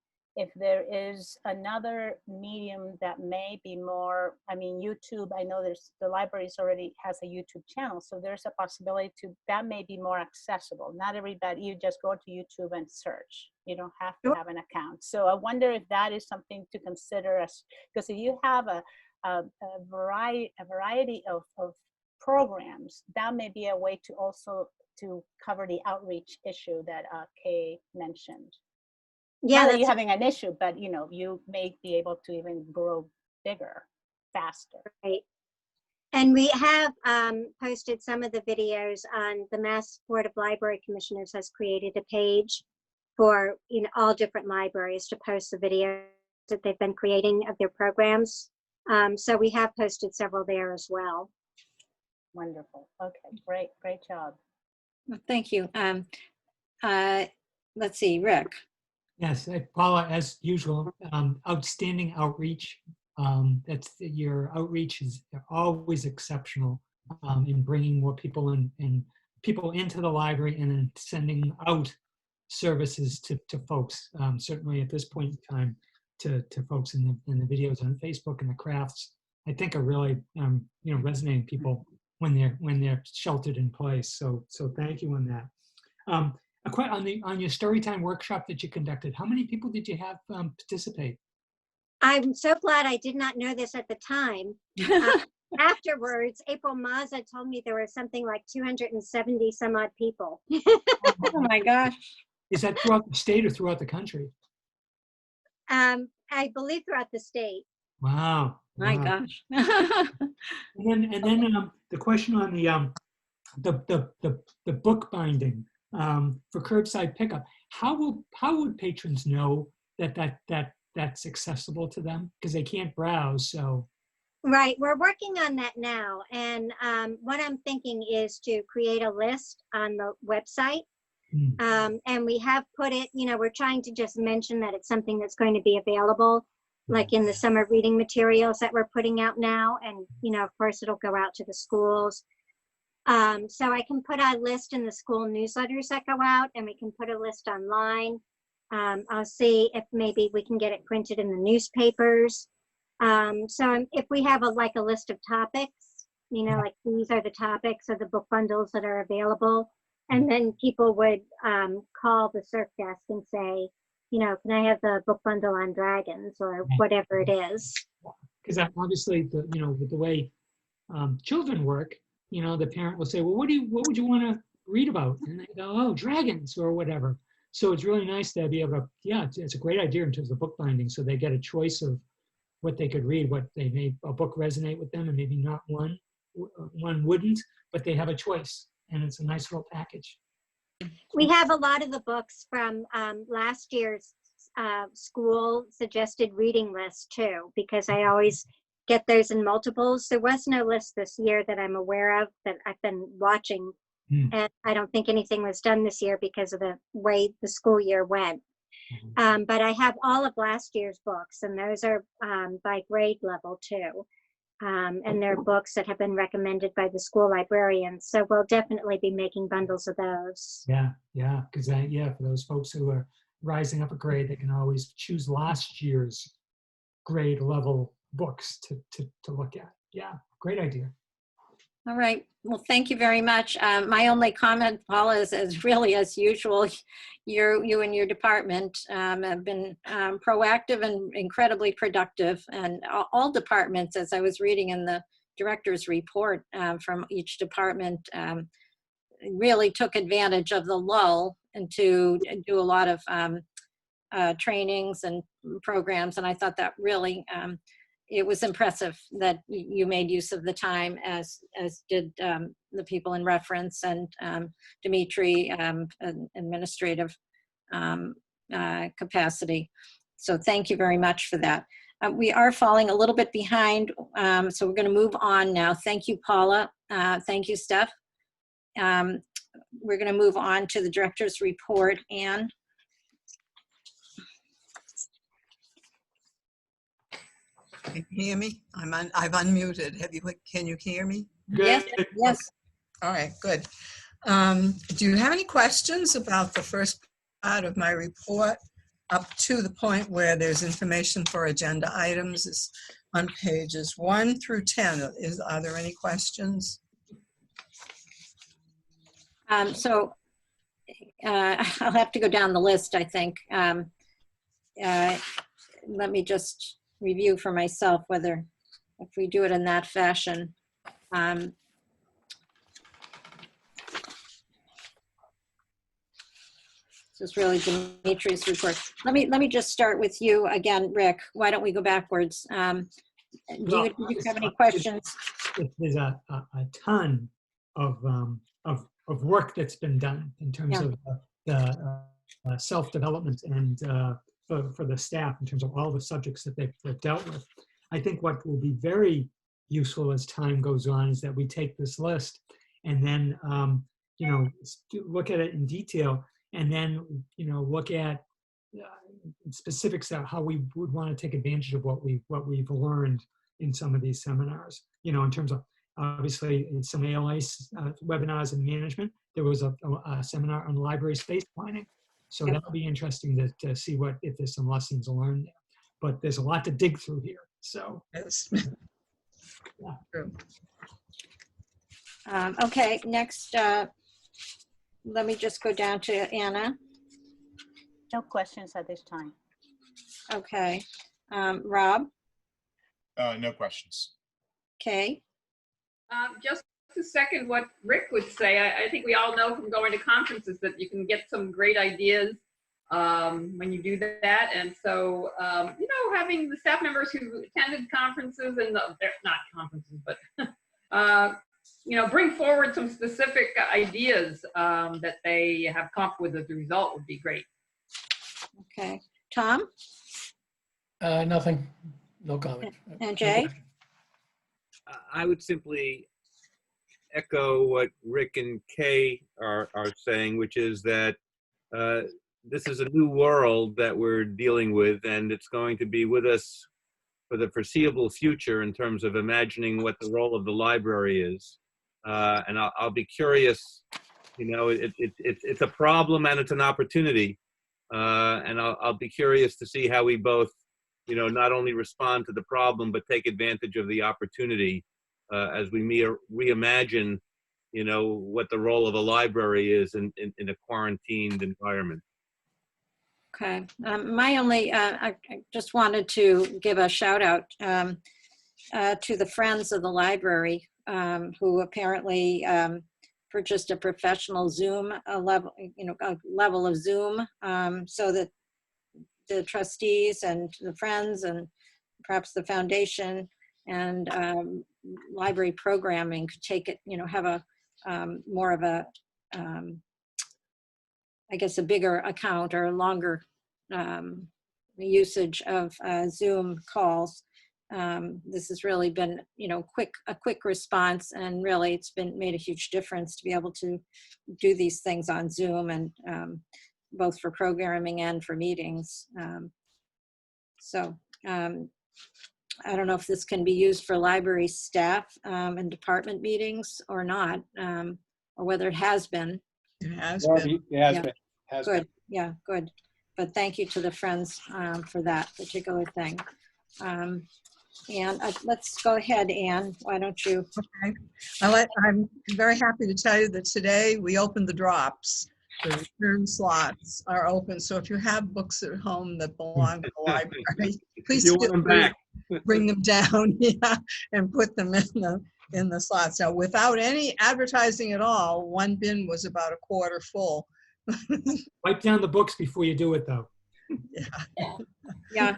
if there is another medium that may be more, YouTube, I know the libraries already has a YouTube channel, so there's a possibility that may be more accessible. Not everybody, you just go to YouTube and search. You don't have to have an account. So I wonder if that is something to consider, because if you have a variety of programs, that may be a way to also to cover the outreach issue that Kay mentioned. Yeah, not that you're having an issue, but you may be able to even grow bigger, faster. Right. And we have posted some of the videos on the Mass Board of Library Commissioners has created a page for all different libraries to post the videos that they've been creating of their programs. So we have posted several there as well. Wonderful. Okay, great job. Well, thank you. Let's see, Rick. Yes, Paula, as usual, outstanding outreach. Your outreach is always exceptional in bringing more people and people into the library and then sending out services to folks. Certainly at this point in time, to folks in the videos on Facebook and the crafts, I think are really resonating people when they're sheltered in place. So thank you on that. On your Storytime workshop that you conducted, how many people did you have participate? I'm so glad I did not know this at the time. Afterwards, April Mazza told me there were something like 270 some odd people. Oh my gosh. Is that throughout the state or throughout the country? I believe throughout the state. Wow. My wow. gosh. And then the question on the book binding for curbside pickup. How would patrons know that's accessible to them, because they can't browse? So Right, we're working on that now, and what I'm thinking is to create a list on the website And we have put it, we're trying to just mention that it's something that's going to be available, like in the summer reading materials that we're putting out now. And, of course, it'll go out to the schools. So I can put a list in the school newsletters that go out, and we can put a list online. I'll see if maybe we can get it printed in the newspapers. So if we have a list of topics, like these are the topics of the book bundles that are available. And then people would call the CERC desk and say, can I have the book bundle on dragons or whatever it is? Because obviously, with the way children work, the parent will say, well, what would you want to read about? And they go, oh, dragons or whatever. So it's really nice to be able to, it's a great idea in terms of book binding. So they get a choice of what they could read, what they may, a book resonate with them, and maybe not one wouldn't, but they have a choice. And it's a nice little package. We have a lot of the books from last year's school suggested reading list too, because I always get those in multiples. There was no list this year that I'm aware of that I've been watching. And I don't think anything was done this year because of the way the school year went. But I have all of last year's books, and those are by grade level too. And they're books that have been recommended by the school librarians. So we'll definitely be making bundles of those. Yeah, because for those folks who are rising up a grade, they can always choose last year's grade level books to look at. Yeah, great idea. All right. Well, thank you very much. My only comment, Paula, is really as usual, you and your department have been proactive and incredibly productive, and all departments, as I was reading in the director's report from each department, really took advantage of the lull and to do a lot of trainings and programs. And I thought that really, it was impressive that you made use of the time, as did the people in reference and Dimitri, administrative capacity. So thank you very much for that. We are falling a little bit behind, so we're going to move on now. Thank you, Paula. Thank you, Steph. We're going to move on to the director's report. Anne. Can you hear me? I've unmuted. Can you hear me? Yes. Yes. All right, good. Do you have any questions about the first part of my report up to the point where there's information for agenda items? It's on pages 1 through 10. Are there any questions? So I'll have to go down the list, I think. Let me just review for myself whether, if we do it in that fashion. This is really Dimitri's report. Let me just start with you again, Rick. Why don't we go backwards? Do you have any questions? There's a ton of work that's been done in terms of the self-development and for the staff in terms of all the subjects that they've dealt with. I think what will be very useful as time goes on is that we take this list and then look at it in detail, and then look at specifics of how we would want to take advantage of what we've learned in some of these seminars. In terms of obviously in some ALA webinars and management, there was a seminar on library space planning. So that'll be interesting to see if there's some lessons learned there. But there's a lot to dig through here. So. Yes. Yeah. True. Okay, next, let me just go down to Anna. No questions at this time. Okay. Rob? No questions. Okay. Just to second what Rick would say, I think we all know from going to conferences that you can get some great ideas when you do that. And so, having the staff members who attended conferences and they're not conferences, but, bring forward some specific ideas that they have come up with as a result would be great. Okay. Tom? Nothing. No comment. And Jay? I would simply echo what Rick and Kay are saying, which is that this is a new world that we're dealing with, and it's going to be with us for the foreseeable future in terms of imagining what the role of the library is. And I'll be curious, you know, it's a problem and it's an opportunity. And I'll be curious to see how we both, you know, not only respond to the problem, but take advantage of the opportunity as we reimagine, you know, what the role of a library is in a quarantined environment. Okay. I just wanted to give a shout out to the Friends of the Library who apparently purchased a professional Zoom level of Zoom so that the trustees and the Friends and perhaps the foundation and library programming could take it, you know, have a more of a I guess a bigger account or a longer usage of Zoom calls. This has really been, you know, a quick response, and really it's made a huge difference to be able to do these things on Zoom, and both for programming and for meetings. I don't know if this can be used for library staff and department meetings or not, or whether it has been. It has Well, been. it has Yeah. been. Has Good, been. yeah, good. But thank you to the Friends for that particular thing. And let's go ahead, Anne. Why don't you? Okay. I'm very happy to tell you that today we opened the drops. The return slots are open. So if you have books at home that belong to the library, please You feel want them free back. to bring them down, yeah, and put them in the slots. Now, without any advertising at all, one bin was about a quarter full. Wipe down the books before you do it, though. Yeah.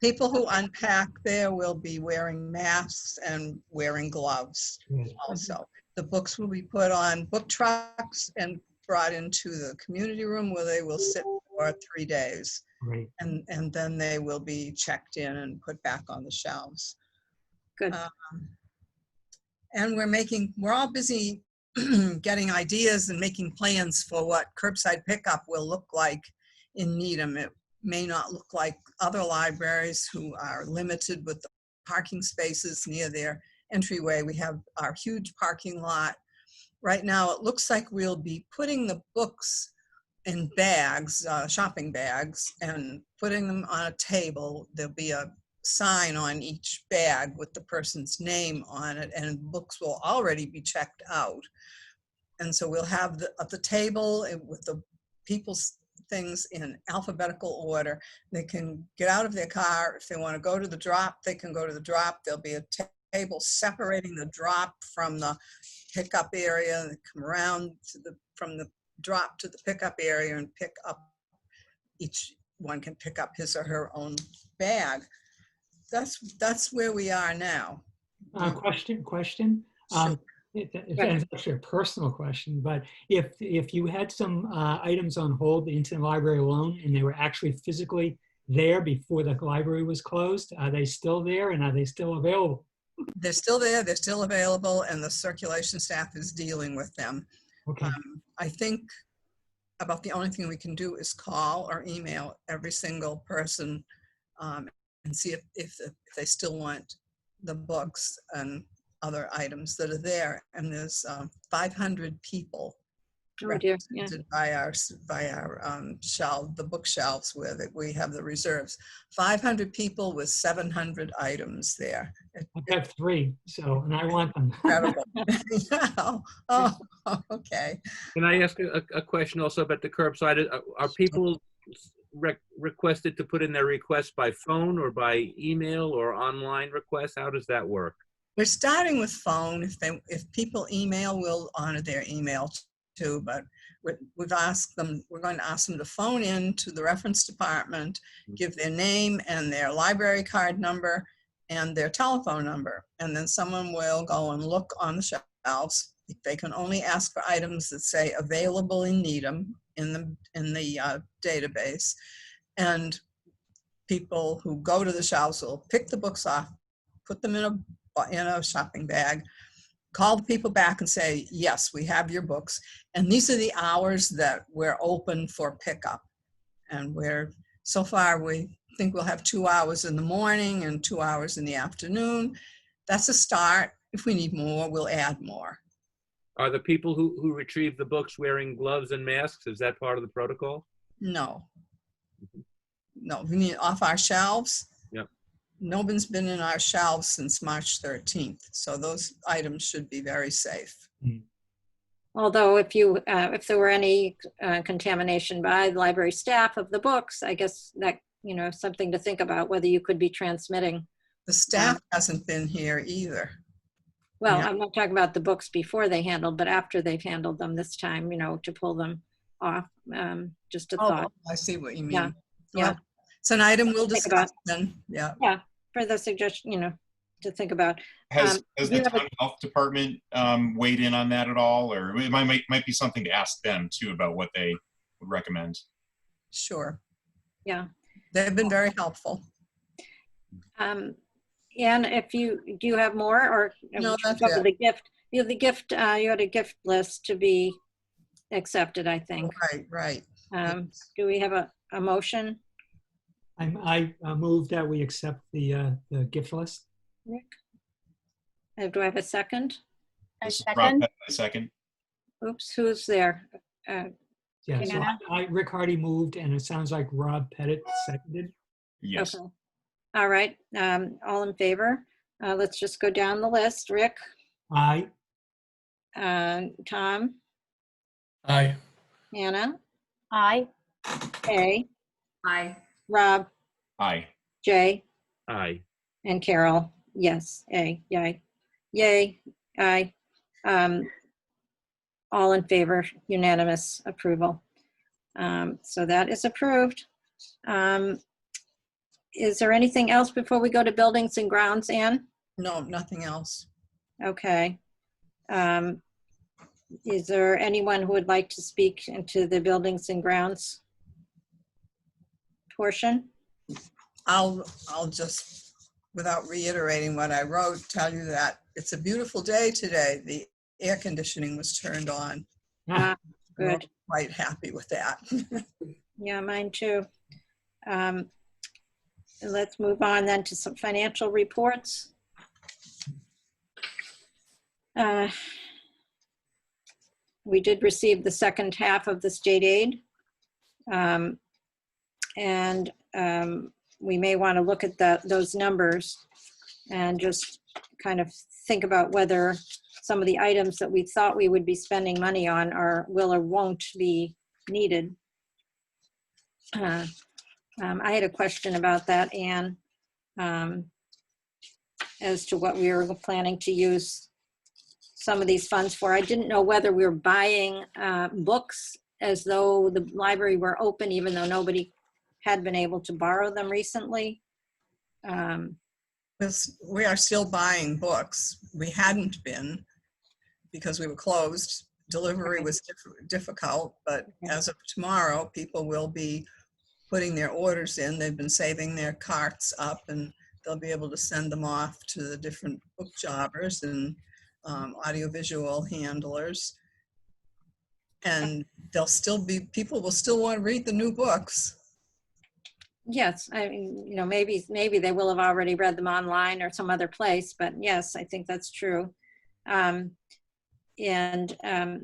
People who unpack there will be wearing masks and wearing gloves also. The books will be put on book trucks and brought into the community room where they will sit for 3 days. Great. And then they will be checked in and put back on the shelves. Good. And we're all busy getting ideas and making plans for what curbside pickup will look like in Needham. It may not look like other libraries who are limited with the parking spaces near their entryway. We have our huge parking lot. Right now, it looks like we'll be putting the books in bags, shopping bags, and putting them on a table. There'll be a sign on each bag with the person's name on it, and books will already be checked out. And so we'll have the table with the people's things in alphabetical order. They can get out of their car. If they want to go to the drop, they can go to the drop. There'll be a table separating the drop from the pickup area, and come around from the drop to the pickup area and pick up. Each one can pick up his or her own bag. That's where we are now. Question. Sure. It's actually a personal question, but if you had some items on hold into the library alone and they were actually physically there before the library was closed, are they still there and are they still available? They're still there, they're still available, and the circulation staff is dealing with them. Okay. I think about the only thing we can do is call or email every single person and see if they still want the books and other items that are there. And there's 500 people Oh dear. Yeah. represented by our the bookshelves where we have the reserves. 500 people with 700 items there. I've got 3, and I want them. Incredible. Oh, okay. Can I ask a question also about the curbside? Are people requested to put in their requests by phone or by email or online requests? How does that work? We're starting with phone. If people email, we'll honor their email too, but we're going to ask them to phone in to the reference department, give their name and their library card number and their telephone number. And then someone will go and look on the shelves. They can only ask for items that say available in Needham in the database. And people who go to the shelves will pick the books off, put them in a shopping bag, call the people back and say, yes, we have your books. And these are the hours that we're open for pickup. And so far, we think we'll have 2 hours in the morning and 2 hours in the afternoon. That's a start. If we need more, we'll add more. Are the people who retrieve the books wearing gloves and masks? Is that part of the protocol? No. No, we need off our shelves. Yep. Nobody's been in our shelves since March 13th. So those items should be very safe. Although if there were any contamination by the library staff of the books, I guess that, something to think about, whether you could be transmitting. The staff hasn't been here either. Well, Yeah. I'm not talking about the books before they handled, but after they've handled them this time, to pull them off. Just a thought. I see what you mean. Yeah. Well, it's an item we'll Think discuss about. then. Yeah. Yeah, for the suggestion, to think about. Has do the you have a- town health department weighed in on that at all? Or it might be something to ask them too about what they would recommend. Sure. Yeah. They've been very helpful. Anne, do you have more, or No, that's cover it. the gift? You have the gift. You had a gift list to be accepted, I think. Right. Do we have a motion, I move that we accept the gift list. Rick? Do I have a second? A This is Rob second. Pettit, a second. Oops, who's there? Yeah, so Deanna? Rick Hardy moved, and it sounds like Rob Pettit seconded. Yes. Okay. All right. All in favor? Let's just go down the list. Rick, Aye. Tom, Aye. Hannah, Aye. Kay, Aye. Rob, Aye. Jay, Aye. and Carol. Yes. Yay. Aye. All in favor, unanimous approval. So that is approved. Is there anything else before we go to buildings and grounds, Anne? No, nothing else. Okay. Is there anyone who would like to speak into the buildings and grounds portion? I'll just, without reiterating what I wrote, tell you that it's a beautiful day today. The air conditioning was turned on. We're Good. quite happy with that. Yeah, mine too. Let's move on then to some financial reports. We did receive the second half of the state aid. And we may want to look at those numbers and just kind of think about whether some of the items that we thought we would be spending money on will or won't be needed. I had a question about that, Anne, as to what we were planning to use some of these funds for. I didn't know whether we were buying books as though the library were open, even though nobody had been able to borrow them recently. We are still buying books. We hadn't been because we were closed. Delivery was difficult, but as of tomorrow, people will be putting their orders in. They've been saving their carts up, and they'll be able to send them off to the different book jobbers and audiovisual handlers. And people will still want to read the new books. Yes, I mean, maybe they will have already read them online or some other place, but yes, I think that's true. That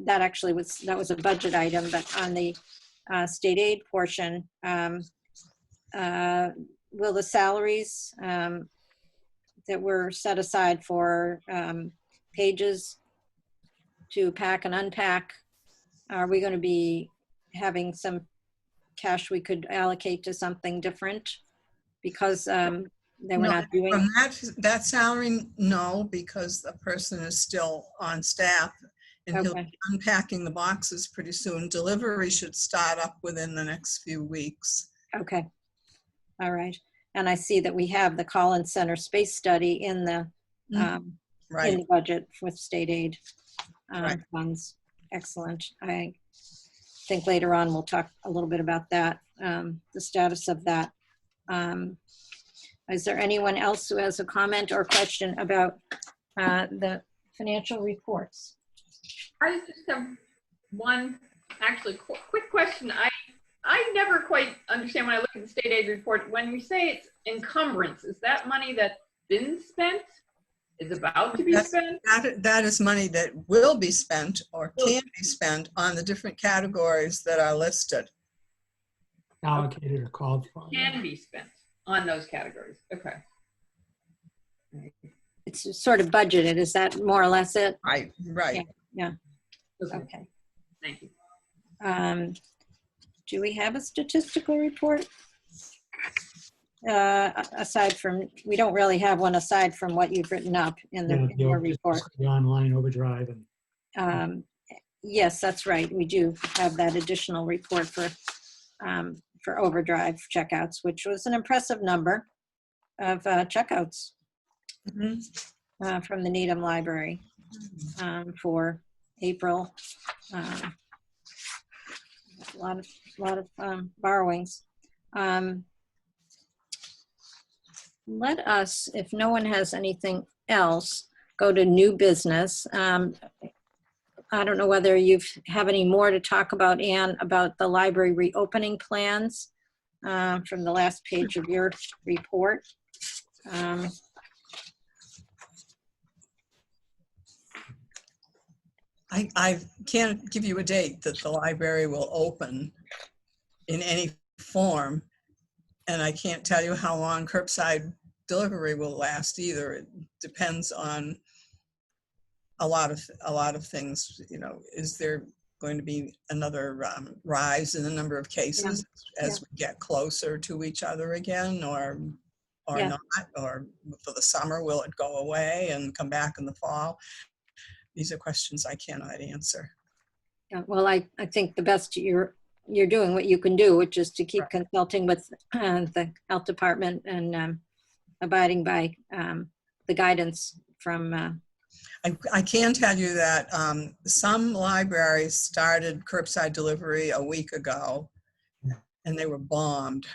actually was a budget item, but on the state aid portion, will the salaries that were set aside for pages to pack and unpack, are we going to be having some cash we could allocate to something different because they were not doing? From that salary, no, because the person is still on staff and he'll be unpacking the boxes pretty soon. Delivery should start up within the next few weeks. Okay. All right. And I see that we have the Collins Center space study in the in the budget with state aid funds. Excellent. I think later on we'll talk a little bit about that, the status of that. Is there anyone else who has a comment or question about the financial reports. I just have one, actually, quick question. I never quite understand when I look at the state aid report, when we say it's encumbrance, is that money that's been spent? Is about to be spent? That is money that will be spent or can be spent on the different categories that are listed. Allocated or called for. Can be spent on those categories. Okay. It's sort of budgeted. Is that more or less it? Right. Yeah. Okay. Okay. Thank you. Do we have a statistical report? Aside from, we don't really have one aside from what you've written up in your report. The online overdrive. Yes, that's right. We do have that additional report for overdrive checkouts, which was an impressive number of checkouts from the Needham Library for April. A lot of borrowings. Let us, if no one has anything else, go to new business. I don't know whether you have any more to talk about, Anne, about the library reopening plans from the last page of your report. I can't give you a date that the library will open in any form, and I can't tell you how long curbside delivery will last either. It depends on a lot of things. You know, is there going to be another rise in the number of cases as we get closer to each other again, or not? Or for the summer, will it go away and come back in the fall? These are questions I cannot answer. Yeah, well, I think the best you're doing what you can do, which is to keep consulting with the health department and abiding by the guidance from. I can tell you that some libraries started curbside delivery a week ago, and they were bombed,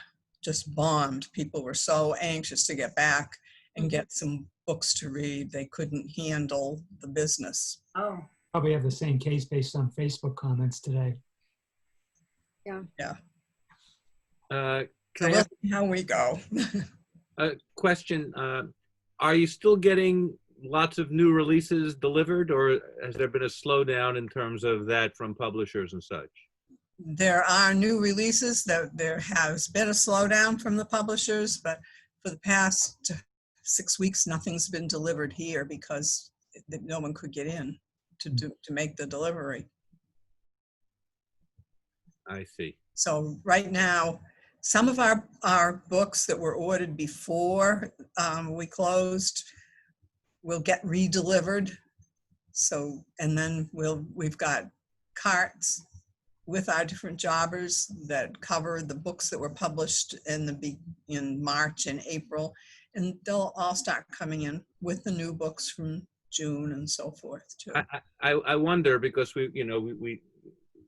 just bombed. People were so anxious to get back and get some books to read. They couldn't handle the business. Oh. Probably have the same case based on Facebook comments today. Yeah. Can So I we'll ask see how we go. a question? Are you still getting lots of new releases delivered, or has there been a slowdown in terms of that from publishers and such? There are new releases. There has been a slowdown from the publishers, but for the past 6 weeks, nothing's been delivered here because no one could get in to make the delivery. I see. So right now, some of our books that were ordered before we closed will get re-delivered. So, and then we've got carts with our different jobbers that cover the books that were published in March and April, and they'll all start coming in with the new books from June and so forth too. I wonder, because we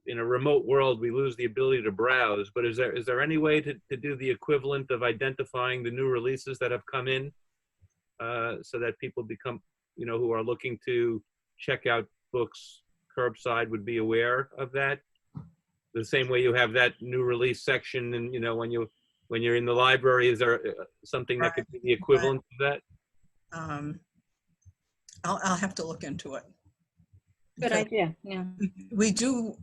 in a remote world, we lose the ability to browse, but is there any way to do the equivalent of identifying the new releases that have come in so that people become, who are looking to check out books curbside would be aware of that? The same way you have that new release section, and when you're in the library, is there something that could be the equivalent of that? I'll have to look into it. Good idea. Yeah. We do.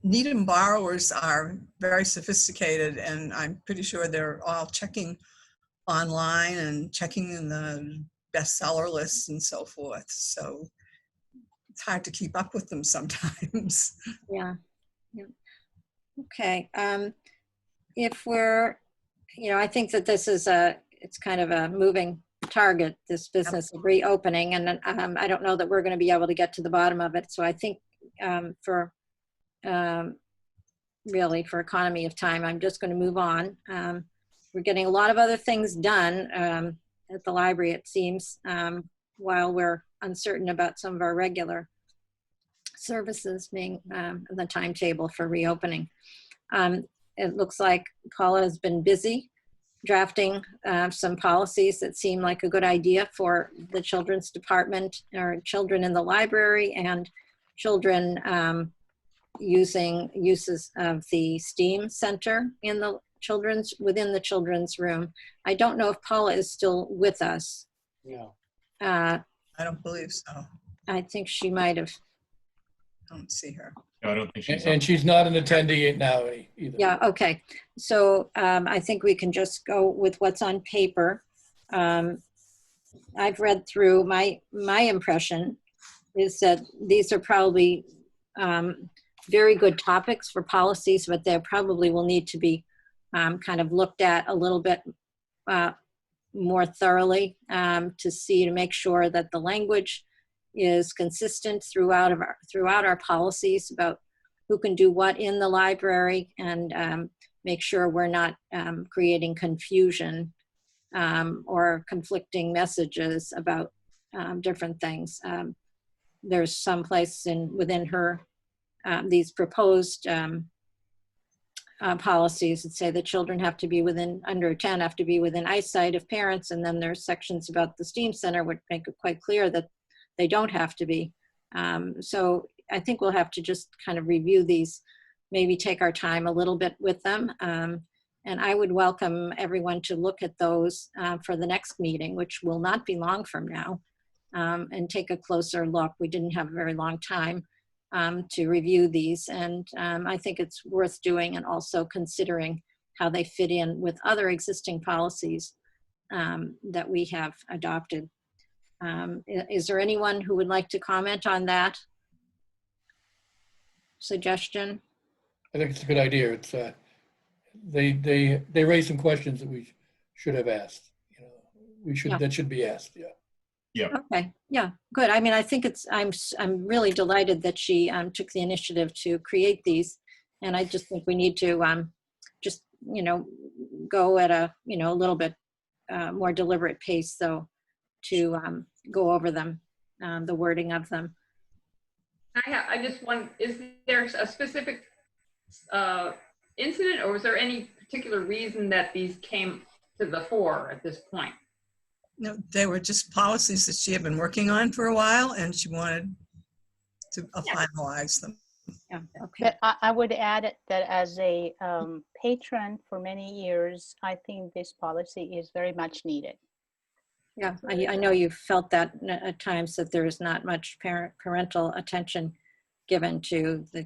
Needham borrowers are very sophisticated, and I'm pretty sure they're all checking online and checking in the bestseller lists and so forth. So it's hard to keep up with them sometimes. Yeah. Okay. If we're, I think that this is it's kind of a moving target, this business of reopening, and I don't know that we're going to be able to get to the bottom of it. So I think really for economy of time, I'm just going to move on. We're getting a lot of other things done at the library, it seems, while we're uncertain about some of our regular services being the timetable for reopening. It looks like Paula has been busy drafting some policies that seem like a good idea for the children's department, or children in the library, and children uses of the STEAM center in the within the children's room. I don't know if Paula is still with us. No. I don't believe so. I think she might have. I don't see her. No, I don't think she's. And she's not an attendee now either. Yeah, okay. So I think we can just go with what's on paper. I've read through, my impression is that these are probably very good topics for policies, but they probably will need to be kind of looked at a little bit more thoroughly to make sure that the language is consistent throughout our policies about who can do what in the library, and make sure we're not creating confusion or conflicting messages about different things. There's some place within her, these proposed policies that say that children have to be under 10 have to be within eyesight of parents, and then there's sections about the STEAM Center which make it quite clear that they don't have to be. So I think we'll have to just kind of review these, maybe take our time a little bit with them. And I would welcome everyone to look at those for the next meeting, which will not be long from now, and take a closer look. We didn't have a very long time to review these, and I think it's worth doing, and also considering how they fit in with other existing policies that we have adopted. Is there anyone who would like to comment on that suggestion? I think it's a good idea. It's they raise some questions that we should have asked. That should be asked. Yeah. Yeah. Okay. Yeah. Good. I mean, I think I'm really delighted that she took the initiative to create these, and I just think we need to just go at a a little bit more deliberate pace, so to go over them, the wording of them. I just want, is there a specific incident, or was there any particular reason that these came to the fore at this point? No, they were just policies that she had been working on for a while, and she wanted to finalize them. Yeah. Okay. But I would add that as a patron for many years, I think this policy is very much needed. Yeah, I know you've felt that at times, that there is not much parental attention given to their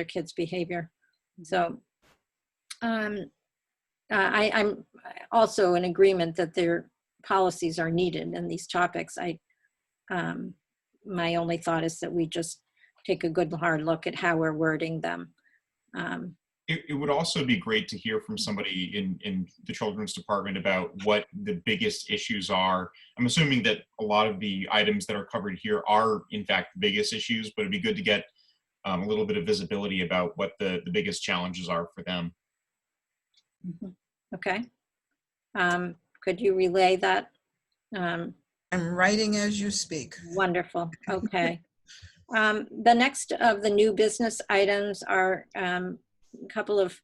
kids' behavior. So I'm also in agreement that their policies are needed in these topics. My only thought is that we just take a good hard look at how we're wording them. It would also be great to hear from somebody in the children's department about what the biggest issues are. I'm assuming that a lot of the items that are covered here are in fact the biggest issues, but it'd be good to get a little bit of visibility about what the biggest challenges are for them. Okay. Could you relay that? I'm writing as you speak. Wonderful. Okay. The next of the new business items are a couple of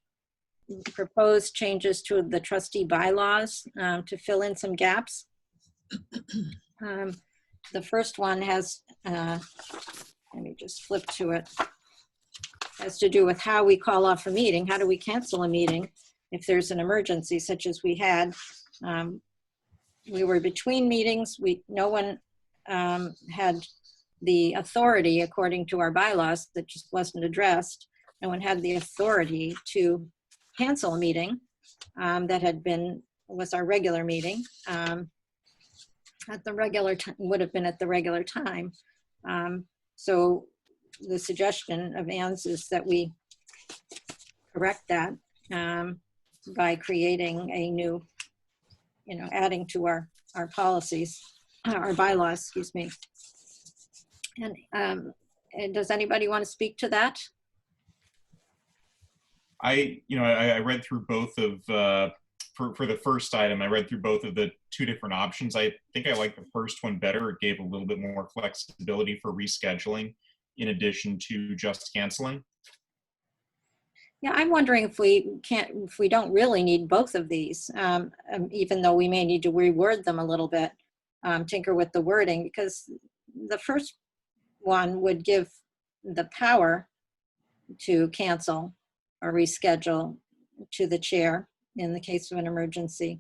proposed changes to the trustee bylaws to fill in some gaps. The first one has, let me just flip to it, has to do with how we call off a meeting. How do we cancel a meeting if there's an emergency such as we had? We were between meetings. No one had the authority, according to our bylaws, that just wasn't addressed. No one had the authority to cancel a meeting that was our regular meeting at the regular time, would have been at the regular time. So the suggestion of Ann's is that we correct that by creating a new, adding to our policies, our bylaws, excuse me. And does anybody want to speak to that? I read through both of, for the first item, I read through both of the two different options. I think I like the first one better. It gave a little bit more flexibility for rescheduling in addition to just canceling. Yeah, I'm wondering if we don't really need both of these, even though we may need to reword them a little bit, tinker with the wording, because the first one would give the power to cancel or reschedule to the chair in the case of an emergency.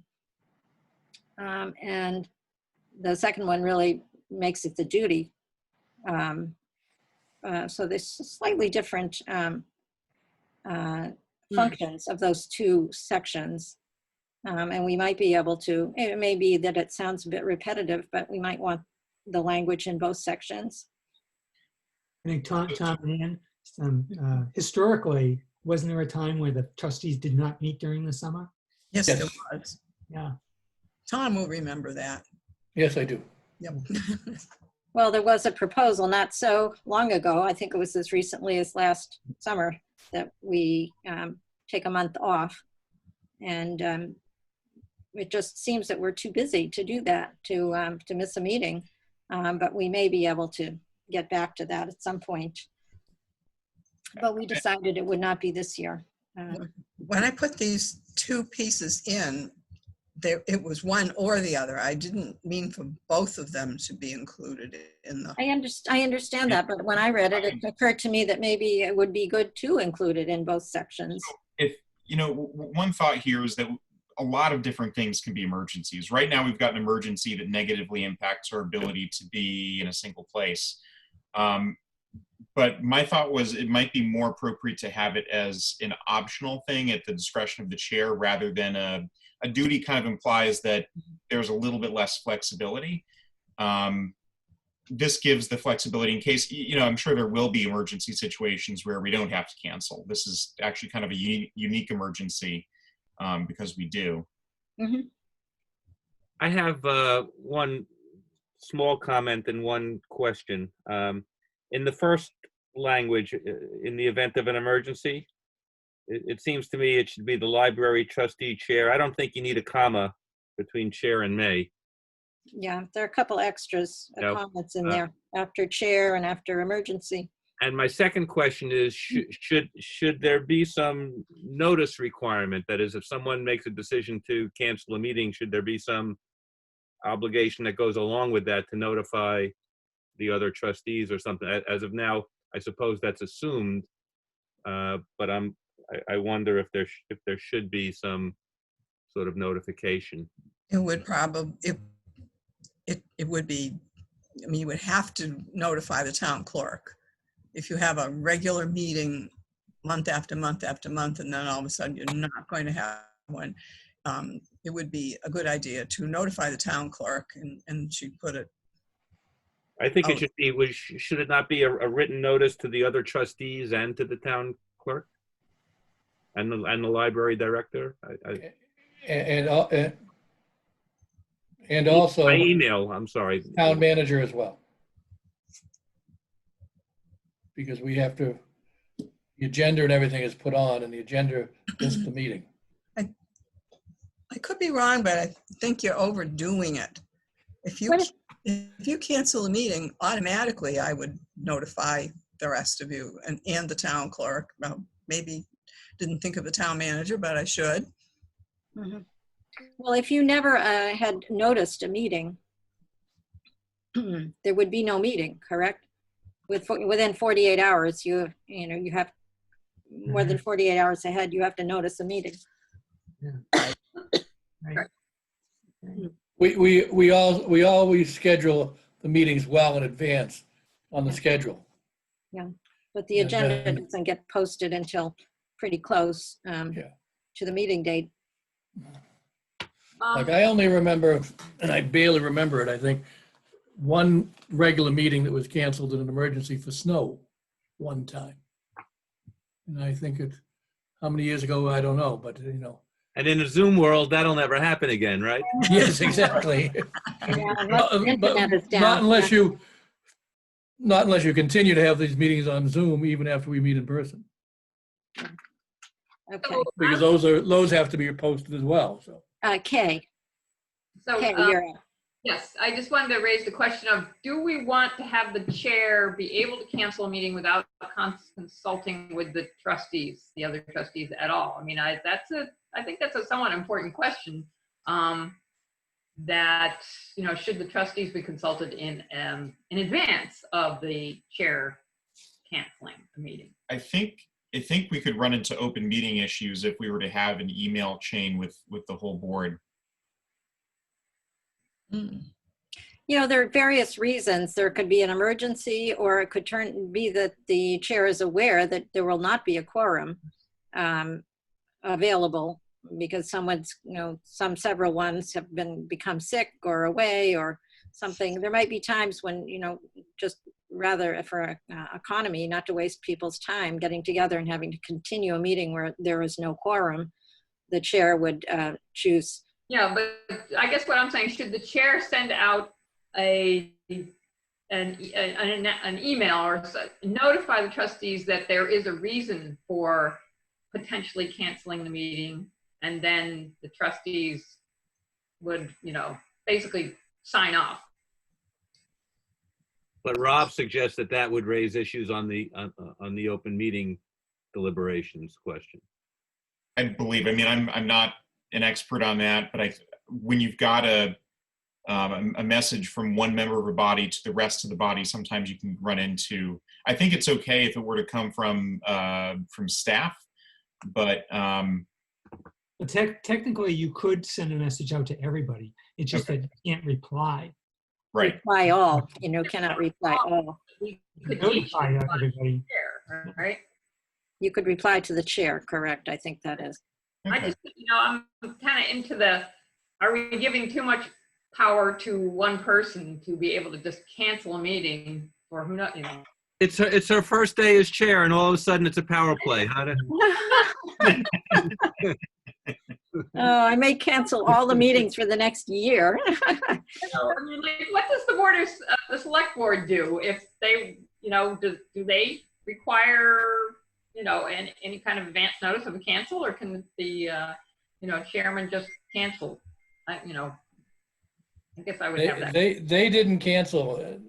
And the second one really makes it the duty. So there's slightly different functions of those two sections. And we might be able to, it may be that it sounds a bit repetitive, but we might want the language in both sections. I think Tom and Ann, historically, wasn't there a time where the trustees did not meet during the summer? Yes, Yes. there was. Yeah. Tom will remember that. Yes, I do. Yep. Well, there was a proposal not so long ago, I think it was as recently as last summer, that we take a month off. And it just seems that we're too busy to do that, to miss a meeting. But we may be able to get back to that at some point. But we decided it would not be this year. When I put these two pieces in, it was one or the other. I didn't mean for both of them to be included in the. I understand that, but when I read it, it occurred to me that maybe it would be good to include it in both sections. If, one thought here is that a lot of different things can be emergencies. Right now, we've got an emergency that negatively impacts our ability to be in a single place. But my thought was it might be more appropriate to have it as an optional thing at the discretion of the chair rather than a duty. Kind of implies that there's a little bit less flexibility. This gives the flexibility in case, I'm sure there will be emergency situations where we don't have to cancel. This is actually kind of a unique emergency because we do. Mm-hmm. I have one small comment and one question. In the first language, in the event of an emergency, it seems to me it should be the library trustee chair. I don't think you need a comma between chair and may. Yeah, there are a couple extras, Yep. comments in there, after chair and after emergency. And my second question is, should there be some notice requirement? That is, if someone makes a decision to cancel a meeting, should there be some obligation that goes along with that to notify the other trustees or something? As of now, I suppose that's assumed, but I wonder if there should be some sort of notification. It would probably, it would be, you would have to notify the town clerk. If you have a regular meeting month after month after month, and then all of a sudden you're not going to have one, it would be a good idea to notify the town clerk, and she'd put it. I think it should be, should it not be a written notice to the other trustees and to the town clerk and the library director? And also by email, I'm sorry. Town manager as well. Because we have to, the agenda and everything is put on, and the agenda is the meeting. I could be wrong, but I think you're overdoing it. If you cancel a meeting, automatically I would notify the rest of you and the town clerk. Well, maybe didn't think of the town manager, but I should. Mm-hmm. Well, if you never had noticed a meeting, there would be no meeting, correct? Within 48 hours, you have more than 48 hours ahead, you have to notice a meeting. Yeah. Right. We always schedule the meetings well in advance on the schedule. Yeah, but the agenda doesn't get posted until pretty close to the meeting date. Like I only remember, and I barely remember it, I think, one regular meeting that was canceled in an emergency for snow one time. And I think how many years ago, I don't know, but And in a Zoom world, that'll never happen again, right? Yes, exactly. Yeah, unless the internet is down. Not unless you continue to have these meetings on Zoom, even after we meet in person. Okay. Because those have to be posted as well, so. Kay. So, Kay, you're up. Yes, I just wanted to raise the question of, do we want to have the chair be able to cancel a meeting without consulting with the trustees, the other trustees at all? I mean, I think that's a somewhat important question. That, should the trustees be consulted in advance of the chair canceling the meeting? I think we could run into open meeting issues if we were to have an email chain with the whole board. Mm. There are various reasons. There could be an emergency, or it could be that the chair is aware that there will not be a quorum available because several ones have become sick or away or something. There might be times when, just rather for economy, not to waste people's time getting together and having to continue a meeting where there is no quorum, the chair would choose. Yeah, but I guess what I'm saying, should the chair send out an email or notify the trustees that there is a reason for potentially canceling the meeting, and then the trustees would, basically sign off? But Rob suggests that would raise issues on the open meeting deliberations question. I believe. I mean, I'm not an expert on that, but when you've got a message from one member of a body to the rest of the body, sometimes you can run into. I think it's okay if it were to come from staff, but technically you could send a message out to everybody. It's just that you can't reply. Right. Reply all. Cannot reply all. You could Notify everybody. chair, right? You could reply to the chair. Correct. I think that is. I just, I'm kind of into are we giving too much power to one person to be able to just cancel a meeting, or who knows, It's her first day as chair, and all of a sudden it's a power play. I may cancel all the meetings for the next year. What does the select board do if they, do they require, any kind of advance notice of a cancel, or can the, chairman just cancel? I guess I would have that. They didn't cancel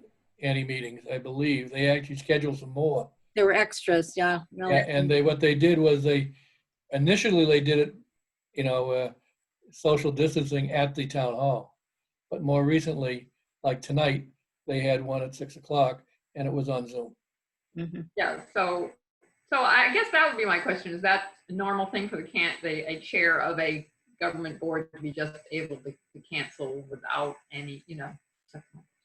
any meetings, I believe. They actually scheduled some more. There were extras, yeah. No. Yeah, and what they did was initially they did it, social distancing at the town hall. But more recently, like tonight, they had one at 6 o'clock and it was on Zoom. Mm-hmm. Yeah, so I guess that would be my question. Is that a normal thing for a chair of a government board to be just able to cancel without any, Yeah,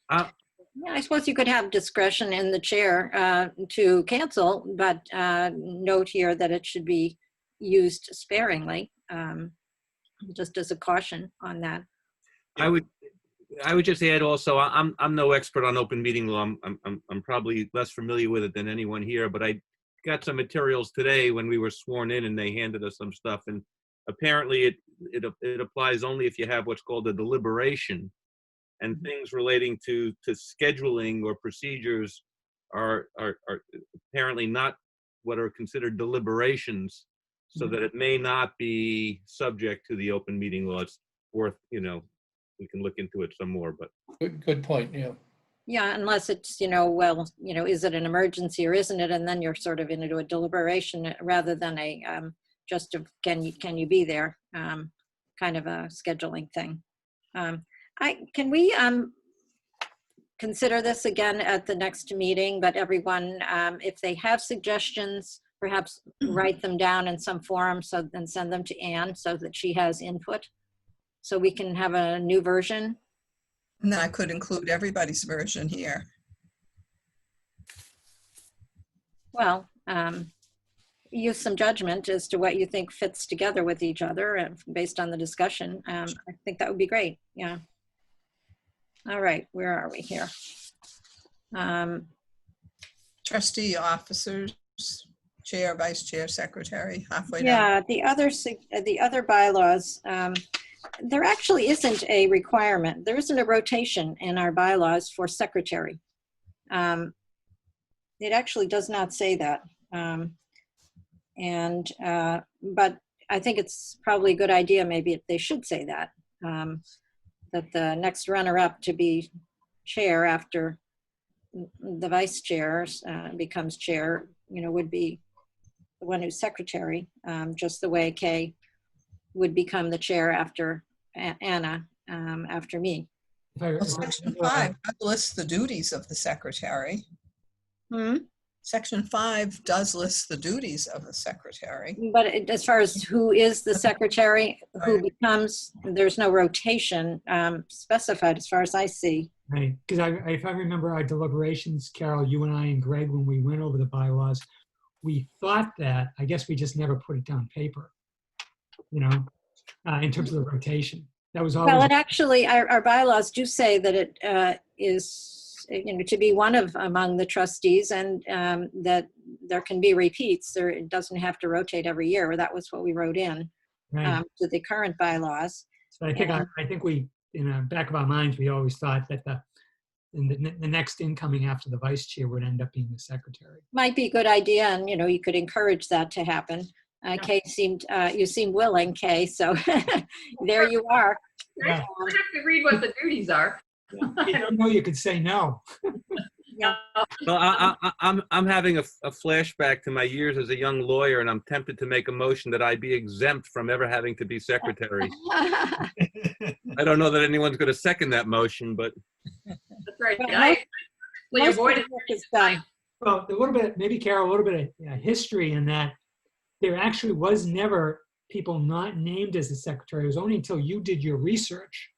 I suppose you could have discretion in the chair to cancel, but note here that it should be used sparingly, just as a caution on that. I would just add also, I'm no expert on open meeting law. I'm probably less familiar with it than anyone here, but I got some materials today when we were sworn in, and they handed us some stuff, and apparently it applies only if you have what's called a deliberation, and things relating to scheduling or procedures are apparently not what are considered deliberations, so that it may not be subject to the open meeting law. It's worth, we can look into it some more, but. Good point, yeah. Yeah, unless it's, is it an emergency or isn't it? And then you're sort of into a deliberation rather than a just a can you be there kind of a scheduling thing. Can we consider this again at the next meeting, but everyone, if they have suggestions, perhaps write them down in some form and send them to Anne so that she has input, so we can have a new version. And I could include everybody's version here. Well, use some judgment as to what you think fits together with each other based on the discussion. I think that would be great. Yeah. All right, where are we here? Trustee officers, chair, vice chair, secretary, halfway down. Yeah, the other bylaws, there actually isn't a requirement. There isn't a rotation in our bylaws for secretary. It actually does not say that. But I think it's probably a good idea maybe if they should say that. that the next runner-up to be chair after the vice chair becomes chair, would be the one who's secretary, just the way Kay would become the chair after Anna, after me. Well, Section 5 lists the duties of the secretary. Section 5 does list the duties of the secretary. But as far as who is the secretary, who becomes, there's no rotation specified as far as I see. Right, because if I remember our deliberations, Carol, you and I and Greg, when we went over the bylaws, we thought that, I guess we just never put it down paper, in terms of the rotation. That was always. Well, it actually, our bylaws do say that it is, to be one of among the trustees, and that there can be repeats. It doesn't have to rotate every year. That was what we wrote in Right. to the current bylaws. So I think we, in the back of our minds, we always thought that the next incoming after the vice chair would end up being the secretary. Might be a good idea, and you could encourage that to happen. Kay you seem willing, Kay, so there you are. I have to read what the duties are. You don't know you could say no. Yeah. Well, I'm having a flashback to my years as a young lawyer, and I'm tempted to make a motion that I be exempt from ever having to be secretary. I don't know that anyone's going to second that motion, but. That's right. Most of the work is done. Well, a little bit, maybe Carol, a little bit of history in that there actually was never people not named as the secretary. It was only until you did your research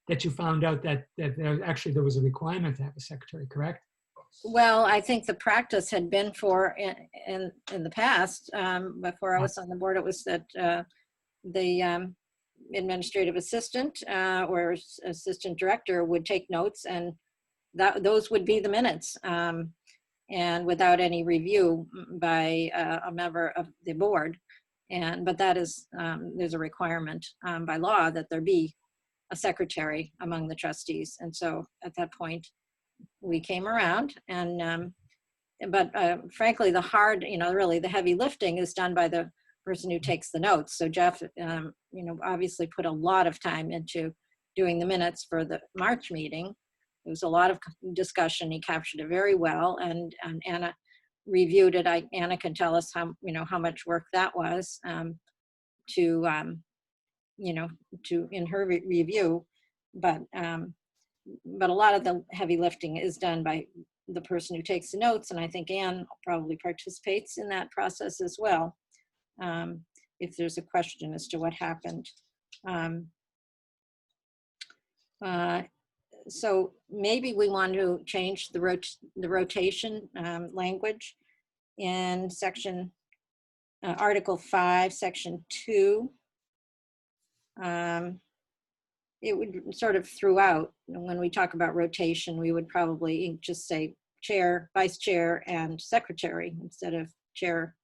that you found out that there was a requirement to have a secretary, correct? Well, I think the practice had been for in the past, before I was on the board, it was that the administrative assistant or assistant director would take notes, and those would be the minutes, and without any review by a member of the board. But that is, there's a requirement by law that there be a secretary among the trustees. And so at that point, we came around, and but frankly, the hard, really the heavy lifting is done by the person who takes the notes. So Jeff, obviously put a lot of time into doing the minutes for the March meeting. There was a lot of discussion. He captured it very well, and Anna reviewed it. Anna can tell us how much work that was to in her review, but a lot of the heavy lifting is done by the person who takes the notes, and I think Anne probably participates in that process as well. If there's a question as to what happened. So maybe we want to change the rotation language in section Article 5, Section 2. It would sort of throughout, when we talk about rotation, we would probably just say chair, vice chair, and secretary instead of chair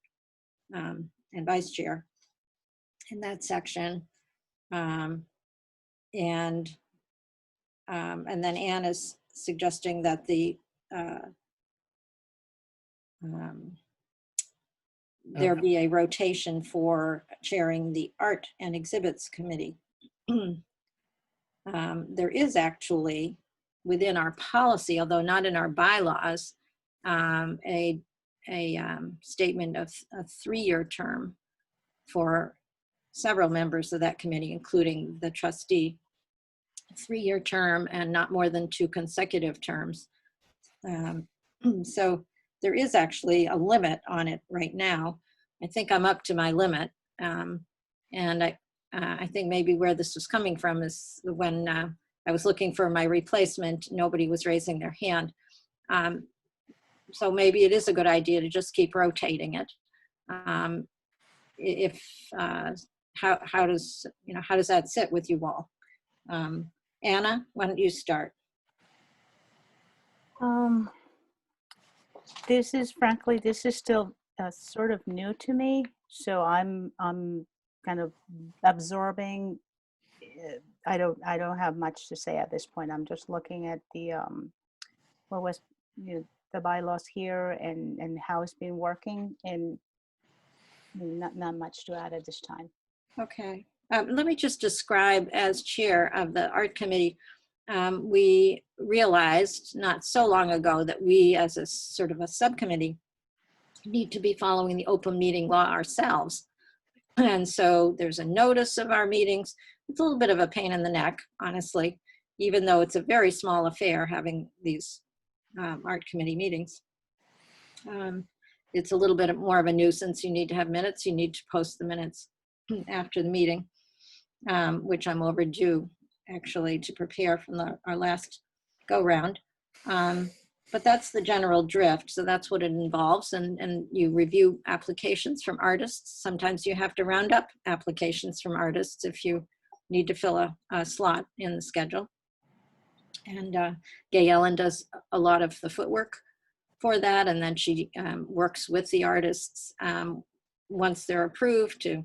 and vice chair in that section. And then Anne is suggesting that there be a rotation for chairing the Art and Exhibits Committee. There is actually, within our policy, although not in our bylaws, a statement of a 3-year term for several members of that committee, including the trustee. 3-year term and not more than 2 consecutive terms. So there is actually a limit on it right now. I think I'm up to my limit. And I think maybe where this was coming from is when I was looking for my replacement, nobody was raising their hand. So maybe it is a good idea to just keep rotating it. How does that sit with you all? Anna, why don't you start? This is still sort of new to me, so I'm kind of absorbing. I don't have much to say at this point. I'm just looking at the the bylaws here and how it's been working, and not much to add at this time. Okay. Let me just describe as chair of the art committee. We realized not so long ago that we, as a sort of a subcommittee, need to be following the open meeting law ourselves. And so there's a notice of our meetings. It's a little bit of a pain in the neck, honestly, even though it's a very small affair having these art committee meetings. It's a little bit more of a nuisance. You need to have minutes. You need to post the minutes after the meeting, which I'm overdue actually to prepare from our last go round. But that's the general drift. So that's what it involves. And you review applications from artists. Sometimes you have to round up applications from artists if you need to fill a slot in the schedule. And Gay Ellen does a lot of the footwork for that. And then she works with the artists once they're approved to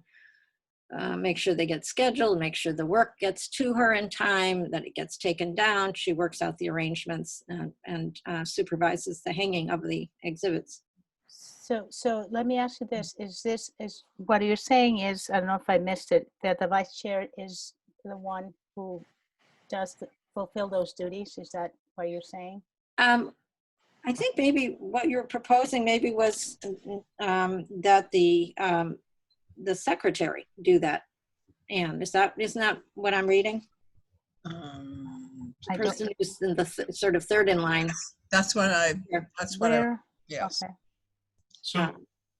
make sure they get scheduled, make sure the work gets to her in time, that it gets taken down. She works out the arrangements and supervises the hanging of the exhibits. So let me ask you this, is what you're saying is, I don't know if I missed it, that the vice chair is the one who does fulfill those duties? Is that what you're saying? I think maybe what you're proposing maybe was that the secretary do that. Anne, isn't that what I'm reading? The person who's in the sort of third in line. That's what I, yes. Okay. So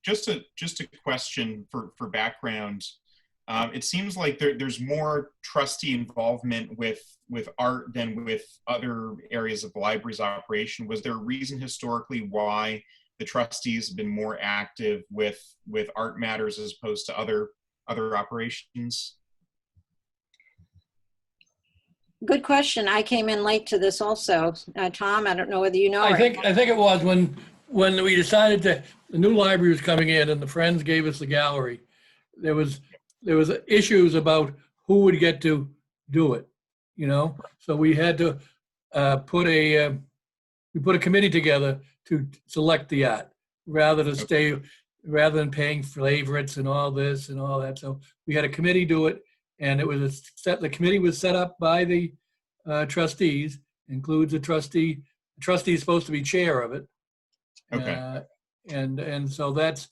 just a question for background. It seems like there's more trustee involvement with art than with other areas of the library's operation. Was there a reason historically why the trustees have been more active with art matters as opposed to other operations? Good question. I came in late to this also. Tom, I don't know whether you know. I think it was when we decided that the new library was coming in and the Friends gave us the gallery. There was issues about who would get to do it, you know. So we had to put a committee together to select the art rather than paying favorites and all this and all that. So we had a committee do it, and it was the committee was set up by the trustees, includes a trustee. The trustee is supposed to be chair of it. Okay. And so that's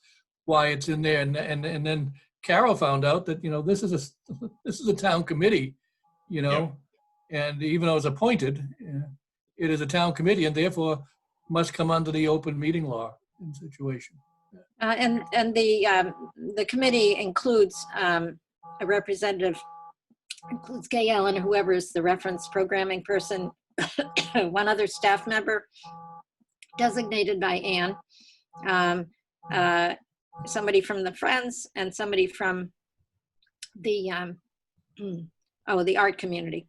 why it's in there. And then Carol found out that, you know, this is a town committee, you know, and even though it's appointed, it is a town committee and therefore must come under the open meeting law situation. And the committee includes a representative, includes Gay Ellen, whoever is the reference programming person, one other staff member designated by Anne, somebody from the Friends, and somebody from the the art community.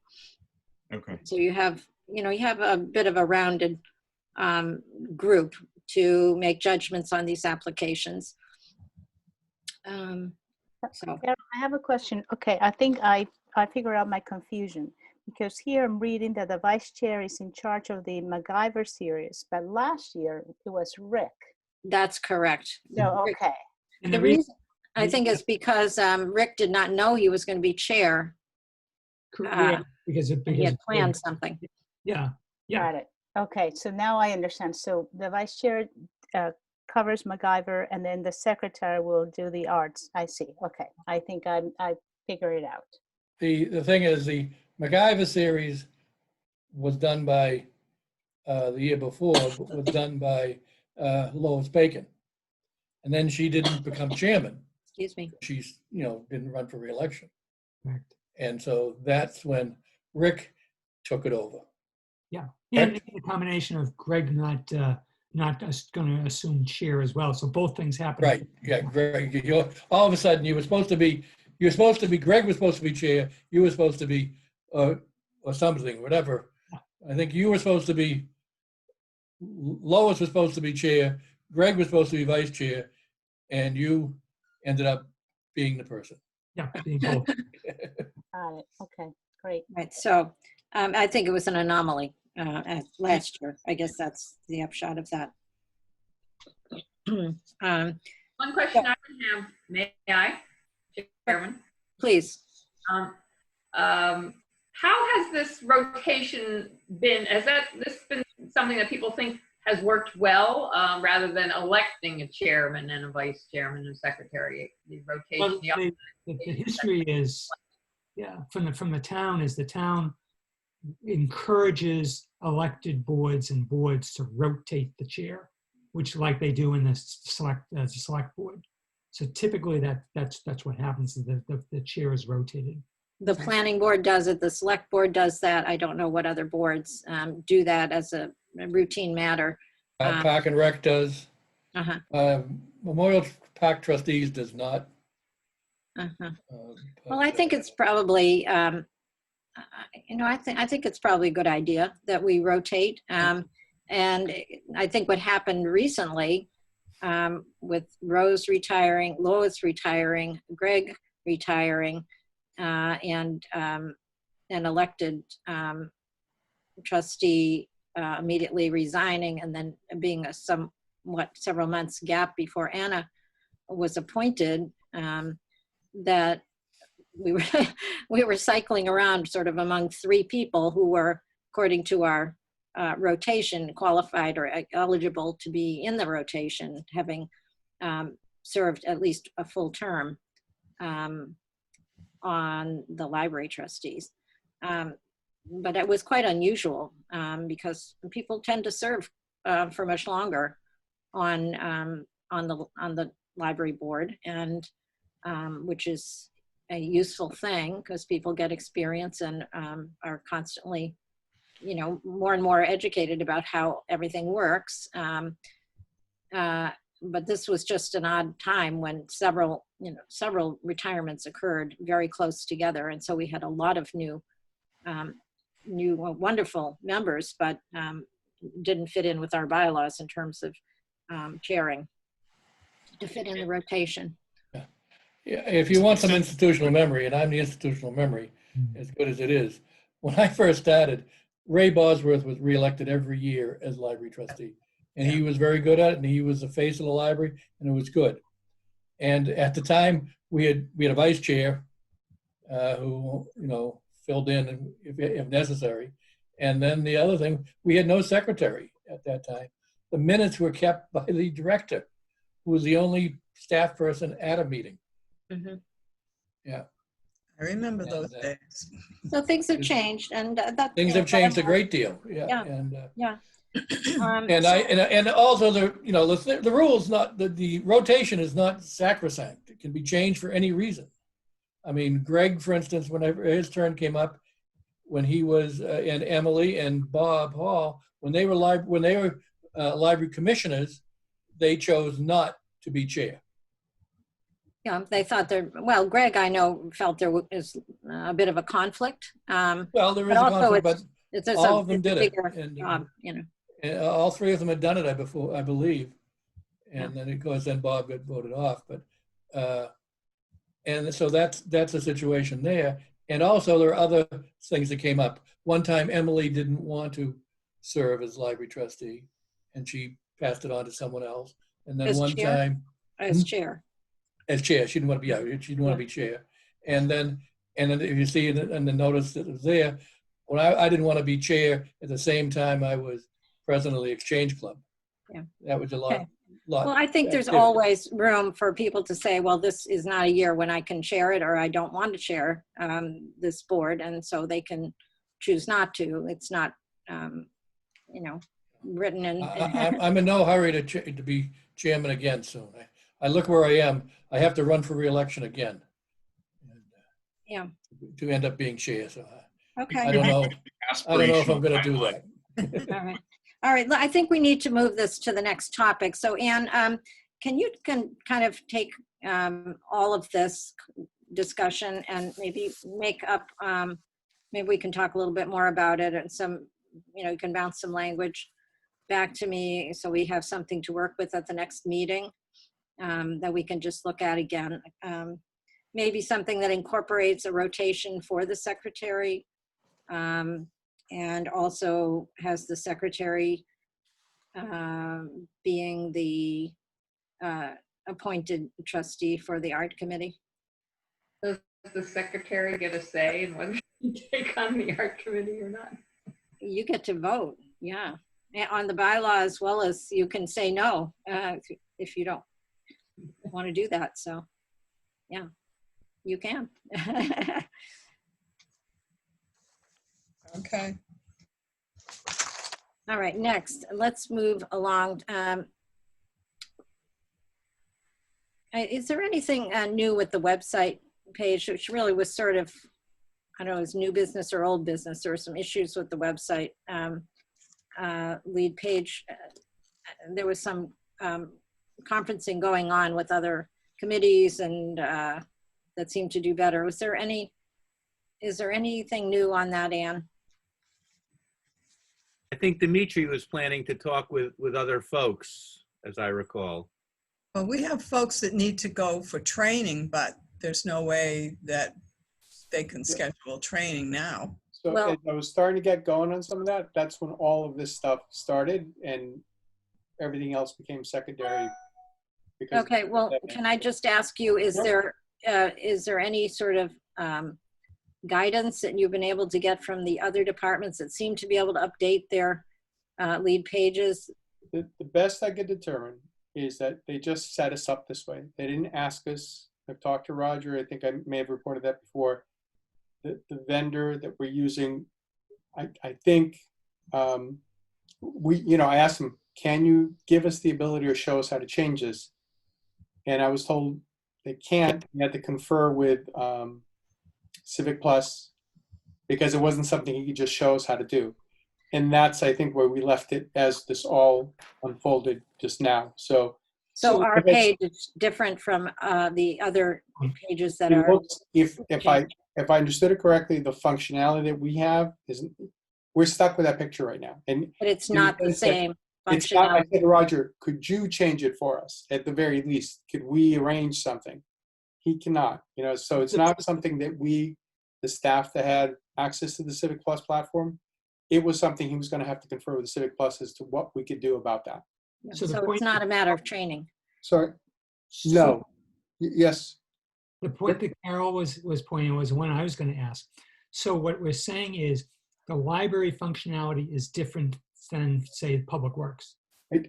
Okay. So you have a bit of a rounded group to make judgments on these applications. So I have a question. Okay, I think I figured out my confusion, because here I'm reading that the vice chair is in charge of the MacGyver series, but last year it was Rick. that's correct. So, okay. And The reason I think is because Rick did not know he was going to be chair. because He had planned something. Yeah. Got it. Okay, so now I understand. So the vice chair covers MacGyver, and then the secretary will do the arts. I see. Okay, I think I figured it out. The thing is, the MacGyver series was done by the year before, but was done by Lois Bacon, and then she didn't become chairman. Excuse me. She's didn't run for re-election, Correct. and so that's when Rick took it over. Yeah, and the combination of Greg not going to assume chair as well. So both things happen. Right. Yeah. Greg, all of a sudden Greg was supposed to be chair. You were supposed to be, or something, whatever. I think you were supposed to be, Lois was supposed to be chair. Greg was supposed to be vice chair, and you ended up being the person. Yeah. Being both. Got it. Okay, great. Right. So I think it was an anomaly last year. I guess that's the upshot of that. One question I have, may I, Chairman? Please. How has this rotation been? This been something that people think has worked well, rather than electing a chairman and a vice chairman and secretary? The rotation. Well, the history is, yeah, from the town is the town encourages elected boards and boards to rotate the chair, which like they do in the select board. So typically that's what happens. The chair is rotated. The planning board does it, the select board does that. I don't know what other boards do that as a routine matter. Park and Rec does. Uh-huh. Memorial Park Trustees does not. Uh-huh. Well, I think it's probably, I think it's probably a good idea that we rotate. And I think what happened recently with Rose retiring, Lois retiring, Greg retiring, and an elected trustee immediately resigning, and then being a somewhat several months gap before Anna was appointed, that we were cycling around sort of among three people who were, according to our rotation, qualified or eligible to be in the rotation, having served at least a full term on the library trustees. But it was quite unusual because people tend to serve for much longer on the library board, and which is a useful thing because people get experience and are constantly, more and more educated about how everything works. But this was just an odd time when several retirements occurred very close together, and so we had a lot of new wonderful members, but didn't fit in with our bylaws in terms of chairing to fit in the rotation. Yeah, if you want some institutional memory, and I'm the institutional memory, as good as it is, when I first started, Ray Bosworth was reelected every year as library trustee. And he was very good at it, and he was the face of the library, and it was good. And at the time, we had a vice chair who, filled in if necessary. And then the other thing, we had no secretary at that time. The minutes were kept by the director, who was the only staff person at a meeting. Mm-hmm. Yeah. I remember those days. So things have changed, and things have changed a great deal. Yeah. Yeah. And yeah. And also the rules, not the rotation is not sacrosanct. It can be changed for any reason. I mean, Greg, for instance, whenever his turn came up, when he was and Emily and Bob Hall, when they were library commissioners, they chose not to be chair. Yeah, they thought Greg, I know, felt there was a bit of a conflict. Well, there is a conflict, but all of them did it. And all three of them had done it before, I believe. And then, of course, Bob got voted off. But and so that's the situation there. And also there are other things that came up. One time, Emily didn't want to serve as library trustee, and she passed it on to someone else. And then as chair. As chair, she didn't want to be she didn't want to be chair. And then if you see in the notice that was there, when I didn't want to be chair, at the same time I was president of the Exchange Club. Yeah, that was a lot. Okay. Well, I think there's always room for people to say, well, this is not a year when I can chair it, or I don't want to chair this board, and so they can choose not to. It's not, written in. I'm in no hurry to be chairman again soon. I look where I am. I have to run for re-election again. Yeah. To end up being chair. So okay. I don't know if I'm going to do that. All right. All right. I think we need to move this to the next topic. So, Anne, can you kind of take all of this discussion and maybe make up, maybe we can talk a little bit more about it, and you can bounce some language back to me so we have something to work with at the next meeting that we can just look at again. Maybe something that incorporates a rotation for the secretary, and also has the secretary being the appointed trustee for the art committee. Does the secretary get a say in whether you take on the art committee or not? You get to vote, yeah. On the bylaw, as well as you can say no if you don't want to do that. So, yeah, you can. Okay. All right, next, let's move along. Is there anything new with the website page, which really was sort of, I don't know, is new business or old business? There were some issues with the website lead page. There was some conferencing going on with other committees and that seemed to do better. Is there anything new on that, Anne? I think Dimitri was planning to talk with other folks, as I recall. Well, we have folks that need to go for training, but there's no way that they can schedule training now. So Well- as I was starting to get going on some of that, that's when all of this stuff started and everything else became secondary. Because Okay, well, can I just ask you, is Sure. there any sort of guidance that you've been able to get from the other departments that seem to be able to update their lead pages? The best I could determine is that they just set us up this way. They didn't ask us. I've talked to Roger. I think I may have reported that before. The vendor that we're using, I think I asked him, can you give us the ability or show us how to change this? And I was told they can't. We had to confer with Civic Plus because it wasn't something he could just show us how to do. And that's, I think, where we left it as this all unfolded just now. So Our page is different from the other pages that it are. looks, if I understood it correctly, the functionality that we have isn't. We're stuck with that picture right now, But it's not the same it's not. I functionality. said to Roger, could you change it for us at the very least? Could we arrange something? He cannot. So it's not something that we, the staff that had access to the Civic Plus platform, it was something he was going to have to confer with the Civic Plus as to what we could do about that. So the So point- it's not a matter of training. Sorry. No. Yes. The point that Carol was pointing was one I was going to ask. So what we're saying is the library functionality is different than, say, Public Works.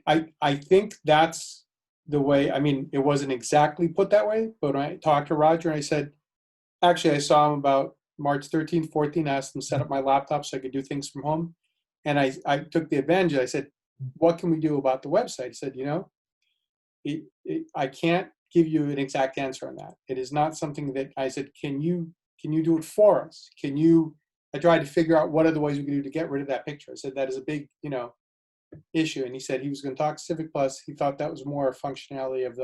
I think that's the way. I mean, it wasn't exactly put that way, but when I talked to Roger and I said, actually, I saw him about March 13th, 14th, asked him to set up my laptop so I could do things from home. And I took the advantage. I said, what can we do about the website? He said, I can't give you an exact answer on that. It is not something that I said, can you do it for us? I tried to figure out what other ways we could do to get rid of that picture. I said, that is a big, issue. And he said he was going to talk to Civic Plus. He thought that was more a functionality of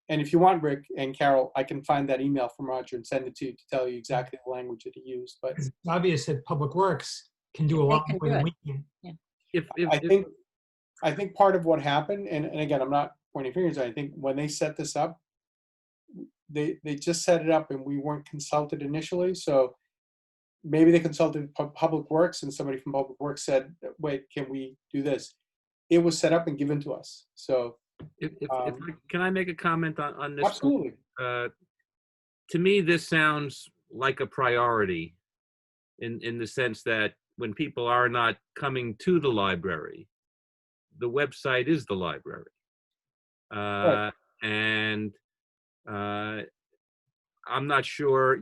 and if you want, Rick and Carol, I can find that email from Roger and send it to you to tell you exactly the language that he used. But It's obvious that Public Works can do a lot can more do than it. we can. I think part of what happened, and again, I'm not pointing fingers. I think when they set this up, they just set it up and we weren't consulted initially. So maybe they consulted Public Works and somebody from Public Works said, wait, can we do this? It was set up and given to us. So Can I make a comment on this? absolutely. To me, this sounds like a priority in the sense that when people are not coming to the library, the website is the library. Right. And I'm not sure,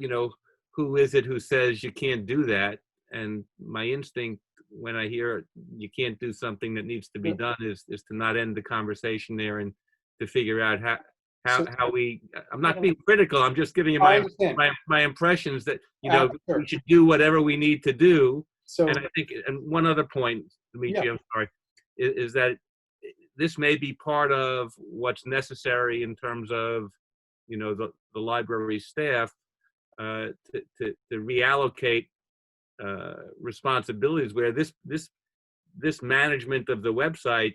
who is it who says you can't do that? And my instinct when I hear you can't do something that needs to be done is to not end the conversation there and to figure out how we, I'm not being critical, I'm just giving you my impressions that, Sure. we should do whatever we need to do. So And I think, and one other point, Dimitri, I'm sorry, is that this may be part of what's necessary in terms of, the library staff to reallocate responsibilities where this management of the website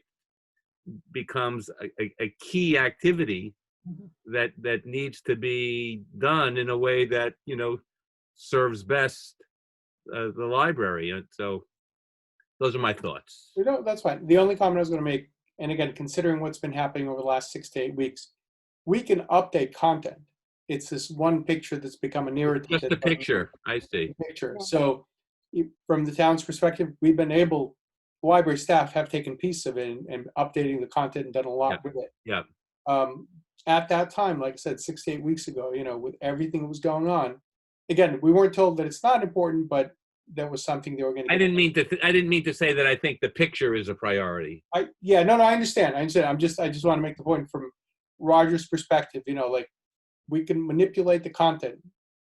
becomes a key activity that needs to be done in a way that serves best the library. And so those are my thoughts. That's fine. The only comment I was going to make, and again, considering what's been happening over the last 6 to 8 weeks, we can update content. it's this one picture that's become an irritant. Just that the doesn't- picture, I see. Picture. So from the town's perspective, we've been able, library staff have taken pieces of it and updating the content and done a lot with it. Yeah. At that time, like I said, 6 to 8 weeks ago, with everything that was going on, again, we weren't told that it's not important, but that was something they were going to. I didn't mean to say that I think the picture is a priority. I understand. I just want to make the point from Roger's perspective. Like we can manipulate the content.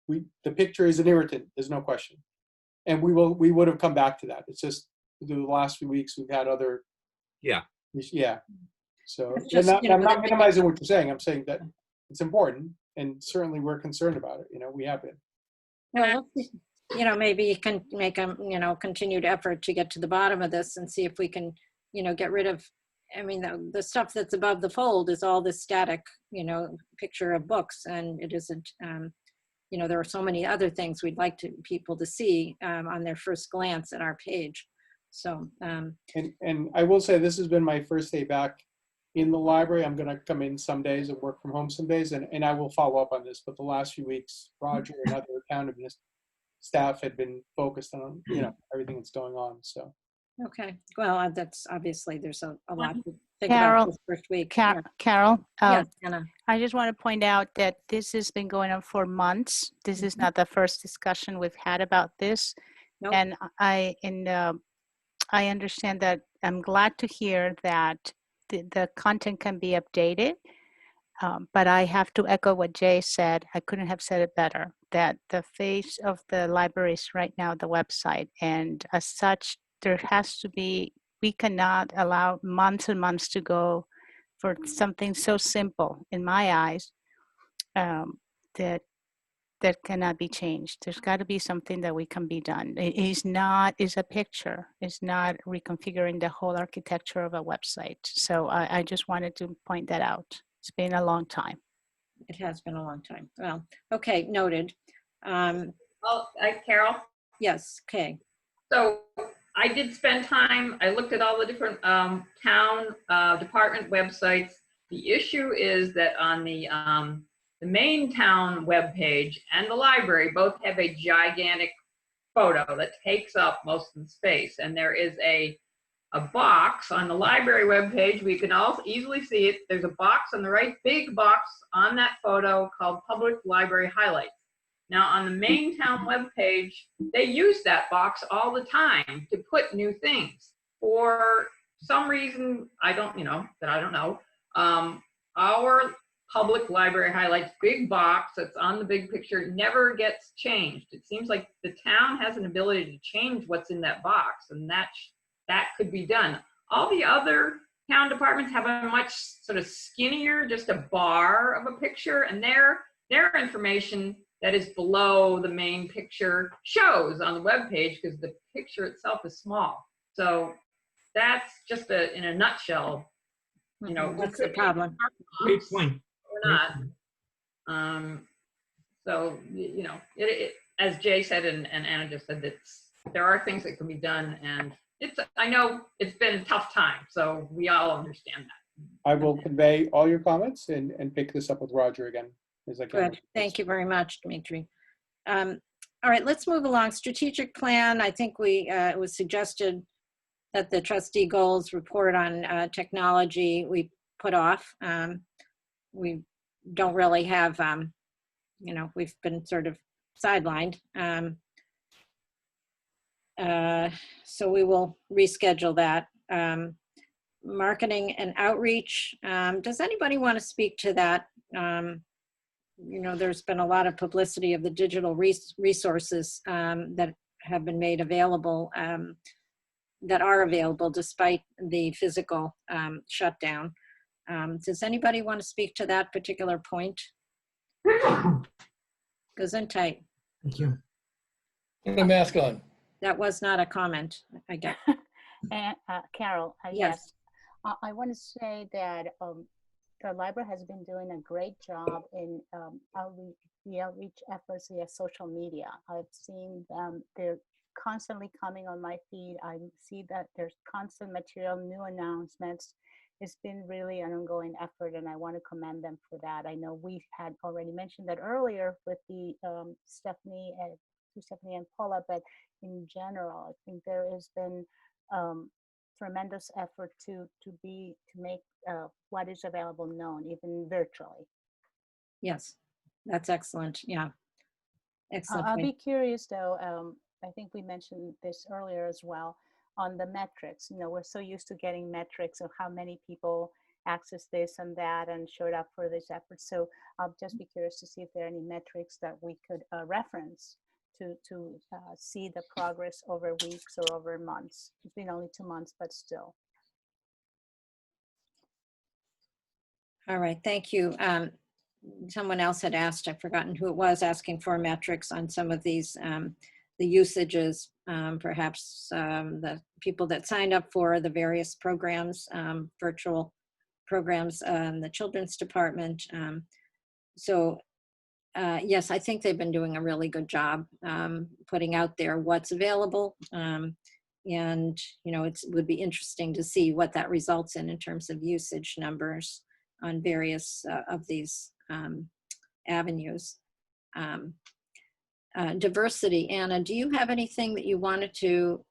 The picture is an irritant. There's no question, and we would have come back to that. It's just the last few weeks we've had other. Yeah. Yeah. So It's just, I'm not minimizing what you're saying. I'm saying that it's important, and certainly we're concerned about it. We have been. Well, maybe you can make a, continued effort to get to the bottom of this and see if we can, get rid of, the stuff that's above the fold is all this static, picture of books. And it isn't, there are so many other things we'd like people to see on their first glance at our page. So. And I will say this has been my first day back in the library. I'm going to come in some days and work from home some days, and I will follow up on this. But the last few weeks, Roger and other town staff had been focused on everything that's going on. So Okay, well, that's obviously there's a lot to think Carol, about this first week. Carol, Yes, Anna. I just want to point out that this has been going on for months. This is not the first discussion we've had about this. Nope. And I understand that. I'm glad to hear that the content can be updated. But I have to echo what Jay said. I couldn't have said it better, that the face of the library is right now the website. And as such, there has to be, we cannot allow months and months to go for something so simple, in my eyes, that cannot be changed. There's got to be something that we can be done. It is a picture. It's not reconfiguring the whole architecture of a website. So I just wanted to point that out. It's been a long time. It has been a long time. Well, okay, noted. Carol? Yes, okay. So I did spend time, I looked at all the different town department websites. The issue is that on the main town webpage and the library both have a gigantic photo that takes up most of the space. And there is a box on the library webpage. We can all easily see it. There's a box on the right, big box on that photo called Public Library Highlights. Now on the main town webpage, they use that box all the time to put new things. For some reason, I don't know, our Public Library Highlights big box that's on the big picture never gets changed. It seems like the town has an ability to change what's in that box, and that could be done. All the other town departments have a much sort of skinnier, just a bar of a picture, and their information that is below the main picture shows on the web page because the picture itself is small. So that's just in a nutshell, What's the problem? Great point. Or not. So, as Jay said and Anna just said, there are things that can be done, and I know it's been a tough time, so we all understand that. I will convey all your comments and pick this up with Roger again as I can. Good. Thank you very much, Dimitri. All right, let's move along. Strategic plan. I think it was suggested that the trustee goals report on technology we put off. We don't really have, we've been sort of sidelined. So we will reschedule that. Marketing and outreach. Does anybody want to speak to that? There's been a lot of publicity of the digital resources that have been made available, that are available despite the physical shutdown. Does anybody want to speak to that particular point? Gesundheit. Thank you. Put a mask on. That was not a comment, I guess. And Carol, Yes. I want to say that the library has been doing a great job in the outreach efforts via social media. I've seen they're constantly coming on my feed. I see that there's constant material, new announcements. it's been really an ongoing effort, and I want to commend them for that. I know we had already mentioned that earlier with the Stephanie and Paula, but in general, I think there has been tremendous effort to make what is available known, even virtually. Yes, that's excellent. Yeah, excellent I'll point. be curious though. I think we mentioned this earlier as well on the metrics. We're so used to getting metrics of how many people access this and that and showed up for this effort. So I'll just be curious to see if there are any metrics that we could reference to see the progress over weeks or over months. It's been only 2 months, but still. All right, thank you. Someone else had asked, I've forgotten who it was, asking for metrics on some of these, the usages, perhaps the people that signed up for the various programs, virtual programs, the children's department. Yes, I think they've been doing a really good job putting out there what's available. And, it would be interesting to see what that results in terms of usage numbers on various of these avenues. Diversity, Anna, do you have anything that you wanted to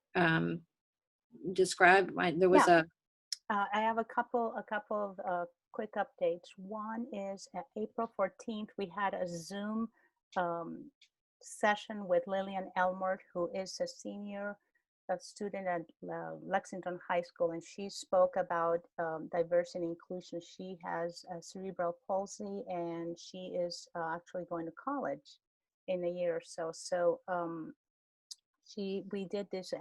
describe? There was I have a couple of quick updates. One is at April 14th, we had a Zoom session with Lillian Elmore, who is a senior student at Lexington High School, and she spoke about diversity and inclusion. She has cerebral palsy, and she is actually going to college in a year or so. So we did this,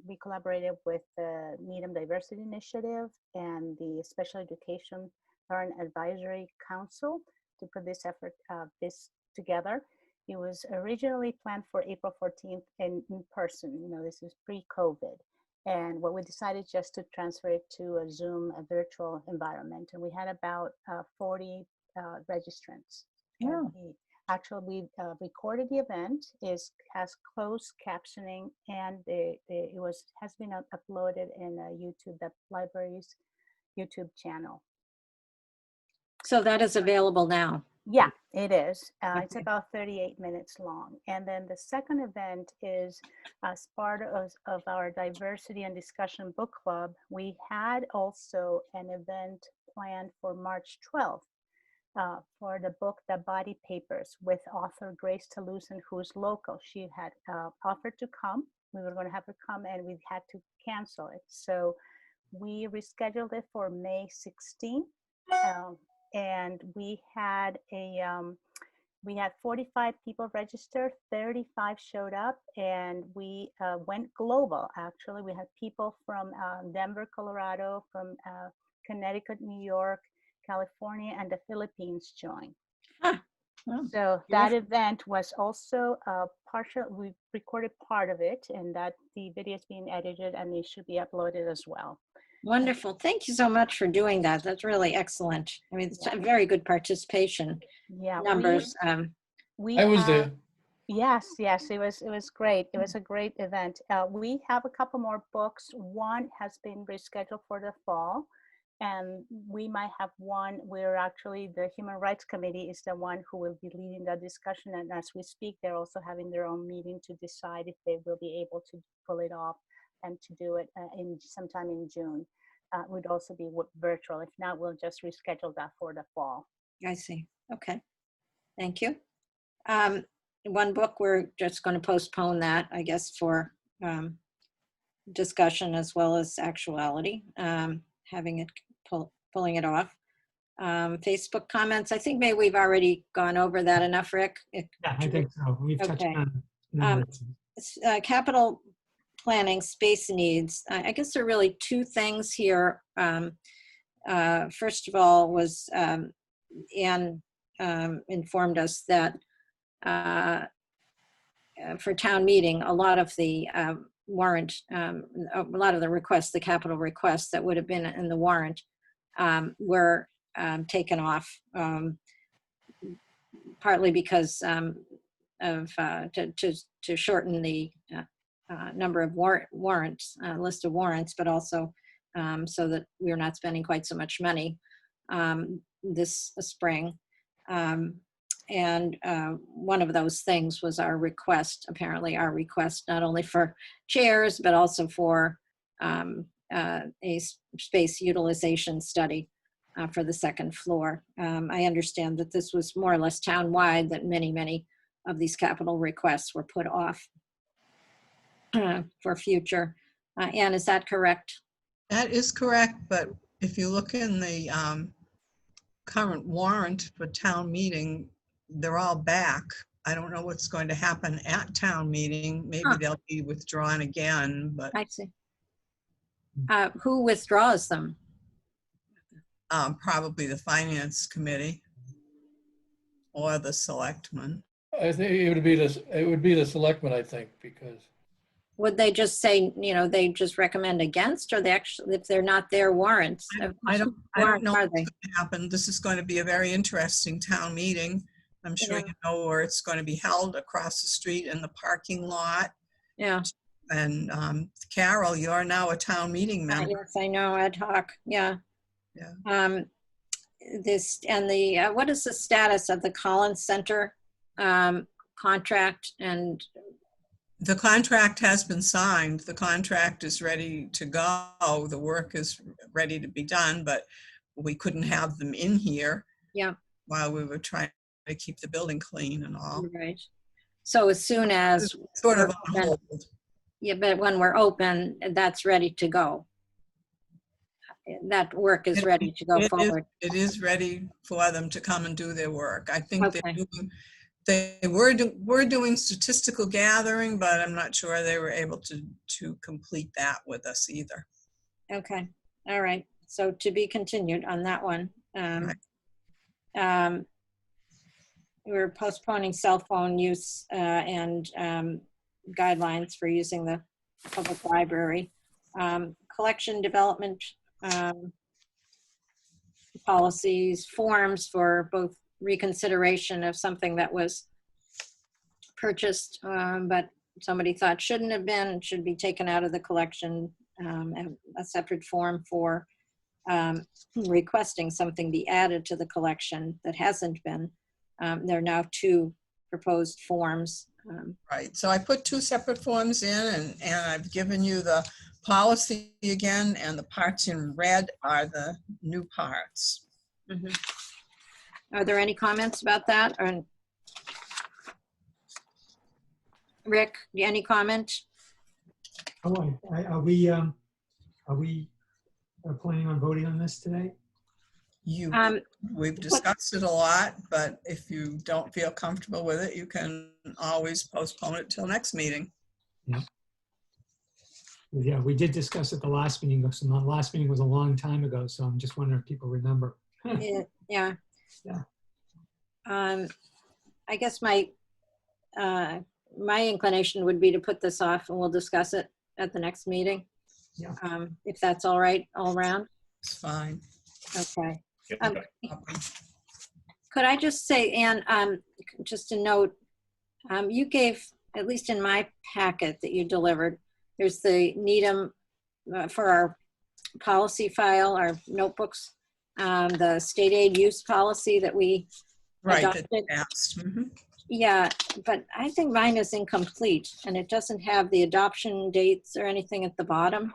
we collaborated with the Needham Diversity Initiative and the Special Education Parent Advisory Council to put this effort, this together. It was originally planned for April 14th in person. This is pre-COVID. And what we decided just to transfer it to a Zoom, a virtual environment. And we had about 40 registrants. Yeah. Actually, we recorded the event. Has closed captioning, and has been uploaded in YouTube, the library's YouTube channel. So that is available now. Yeah, it is. Okay. It's about 38 minutes long. And then the second event is as part of our diversity and discussion book club. We had also an event planned for March 12th. For the book, The Body Papers, with author Grace Toulousan, who's local. She had offered to come. We were going to have her come, and we had to cancel it. So we rescheduled it for May 16th. And we had 45 people registered, 35 showed up, and we went global. Actually, we had people from Denver, Colorado, from Connecticut, New York, California, and the Philippines join. Huh. Oh, So that event was also partial. We recorded part of it, and that the video is being edited, and it should be uploaded as well. wonderful. Thank you so much for doing that. That's really excellent. I mean, it's a very good participation numbers. I was there. Yes, it was great. It was a great event. We have a couple more books. One has been rescheduled for the fall, and we might have one where actually the Human Rights Committee is the one who will be leading that discussion. And as we speak, they're also having their own meeting to decide if they will be able to pull it off and to do it sometime in June. Would also be virtual. If not, we'll just reschedule that for the fall. I see. Okay. Thank you. One book, we're just going to postpone that, I guess, for discussion as well as actuality, having it pulling it off. Facebook comments, I think maybe we've already gone over that enough, Rick. Yeah, I think so. We've touched on capital planning, space needs. I guess there are really two things here. First of all was Anne informed us that for town meeting, a lot of the warrant, a lot of the requests, the capital requests that would have been in the warrant were taken off, partly because to shorten the number of warrants, list of warrants, but also so that we're not spending quite so much money this spring. And one of those things was our request, apparently our request, not only for chairs, but also for a space utilization study for the second floor. I understand that this was more or less town-wide, that many of these capital requests were put off for future. Anne, is that correct? That is correct, but if you look in the current warrant for town meeting, they're all back. I don't know what's going to happen at town meeting. Maybe Huh. they'll be withdrawn again, but I see. Who withdraws them? probably the finance committee or the selectmen. I think it would be the selectmen, I think, because Would they just say, they just recommend against, or they actually, if they're not their warrants? I don't warrants know are what's they? going to happen. This is going to be a very interesting town meeting. I'm sure Yeah. you know where it's going to be held, across the street in the parking lot. Yeah. And Carol, you're now a town meeting member. Yes, I know, ad hoc, yeah. Yeah. This, and what is the status of the Collins Center contract? And The contract has been signed. The contract is ready to go. The work is ready to be done, but we couldn't have them in here. Yeah. While we were trying to keep the building clean and all. Right. So as soon as Sort of we're on open- hold. Yeah, but when we're open, that's ready to go. That work is ready to go forward. It is ready for them to come and do their work. I think Okay. they were doing statistical gathering, but I'm not sure they were able to complete that with us either. Okay, all right. So to be continued on that one. We're postponing cell phone use and guidelines for using the public library. Collection development policies, forms for both reconsideration of something that was purchased, but somebody thought shouldn't have been, should be taken out of the collection, and a separate form for requesting something be added to the collection that hasn't been. There are now 2 proposed forms. Right, so I put 2 separate forms in, and I've given you the policy again, and the parts in red are the new parts. Mhm. Are there any comments about that? Or Rick, any comment? Oh, are we planning on voting on this today? We've discussed it a lot, but if you don't feel comfortable with it, you can always postpone it till next meeting. Yeah, we did discuss it the last meeting. So the last meeting was a long time ago, so I'm just wondering if people remember. Yeah. Yeah. I guess my inclination would be to put this off, and we'll discuss it at the next meeting. Yeah. If that's all right, all around. It's fine. Okay. Okay. Could I just say, Anne, just a note, you gave, at least in my packet that you delivered, there's the Needham for our policy file, our notebooks, the state aid use policy that we Right, adopted. that passed. Mhm. Yeah, but I think mine is incomplete, and it doesn't have the adoption dates or anything at the bottom.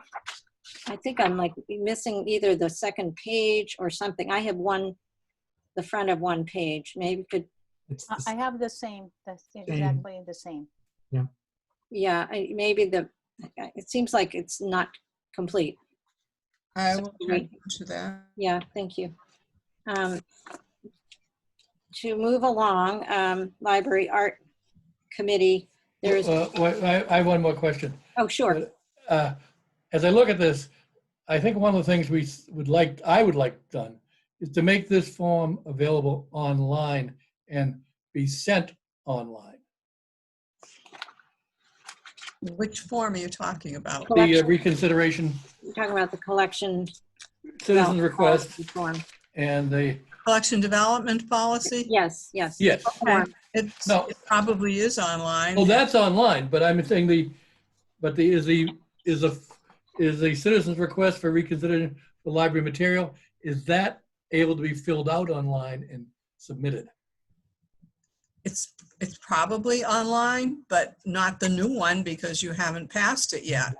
I think I'm like missing either the second page or something. I have the front of one page. Maybe could. I have the same. That's exactly the same. Yeah. Yeah, maybe it seems like it's not complete. I will turn to that. Yeah, thank you. To move along, Library Art Committee, there's, wait, I have one more question. oh, sure. As I look at this, I think one of the things I would like done is to make this form available online and be sent online. Which form are you talking about? The reconsideration, You're talking about the collection. citizen's request, Form. and the, Collection development policy? Yes. yes. Form. It probably is online. Well, that's online, but I'm saying is is a citizen's request for reconsideration for library material, is that able to be filled out online and submitted? It's probably online, but not the new one because you haven't passed it yet.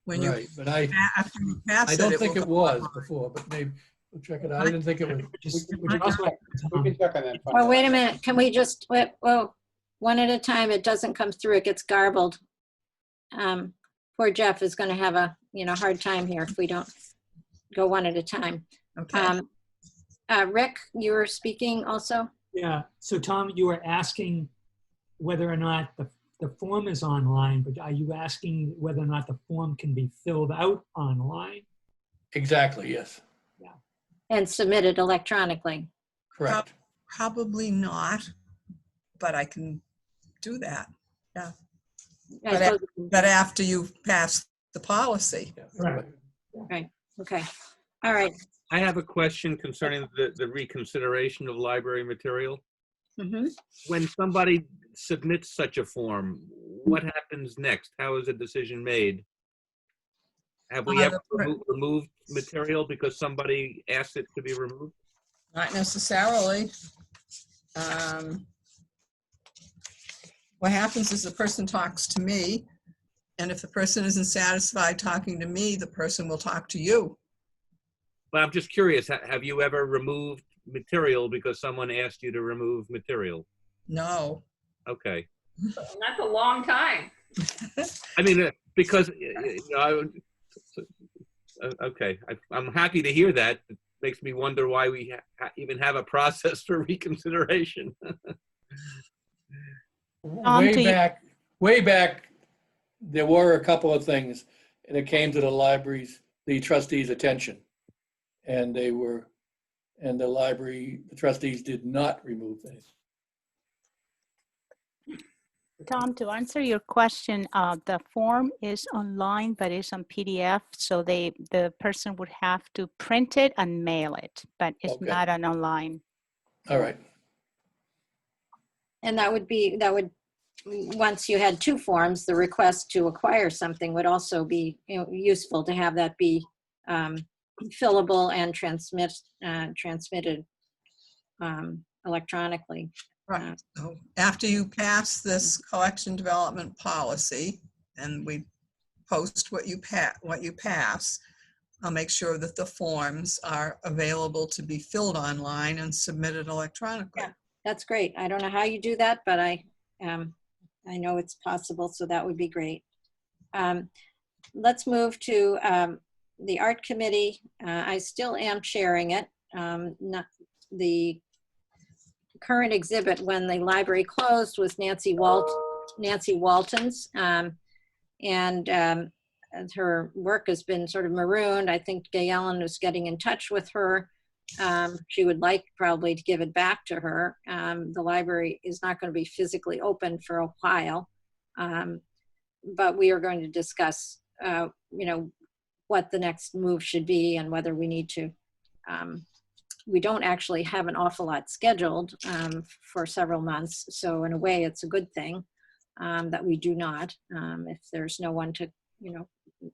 When you, Right, but after you pass I it, don't it think will it go was online. before, but maybe we'll check it out. I didn't think it was. Would you also, We can check on that. Well, wait a minute. Can we just, well, one at a time? It doesn't come through. It gets garbled. Poor Jeff is going to have a, hard time here if we don't go one at a time. Okay. Rick, you were speaking also? yeah, so Tom, you were asking whether or not the form is online, but are you asking whether or not the form can be filled out online? Exactly, yes, And submitted electronically. correct. Probably not, but I can do that. I But suppose- But after you pass the policy. Yeah, Right. Right, okay. All right. I have a question concerning the reconsideration of library material. Mhm. When somebody submits such a form, what happens next? How is a decision made? Have we ever removed material because somebody asked it to be removed? Not necessarily. What happens is the person talks to me, and if the person isn't satisfied talking to me, the person will talk to you. But I'm just curious, have you ever removed material because someone asked you to remove material? No. Okay. And that's a long time. I mean, because, okay, I'm happy to hear that. It makes me wonder why we even have a process for reconsideration. Way back, there were a couple of things, and it came to the trustees' attention. And the trustees did not remove things. Tom, to answer your question, the form is online, but it's on PDF. So the person would have to print it and mail it, but it's Okay. not an online. All right. And that would, once you had two forms, the request to acquire something would also be useful to have that be fillable and transmitted electronically. Right. So after you pass this collection development policy and we post what you pass, I'll make sure that the forms are available to be filled online and submitted electronically. Yeah, that's great. I don't know how you do that, but I know it's possible, so that would be great. Let's move to the art committee. I still am chairing it. Not the current exhibit when the library closed was Nancy Walton's, and her work has been sort of marooned. I think Gay Ellen was getting in touch with her. She would like probably to give it back to her. The library is not going to be physically open for a while, but we are going to discuss, what the next move should be and whether we need to. We don't actually have an awful lot scheduled for several months. So in a way, it's a good thing that we do not. If there's no one to,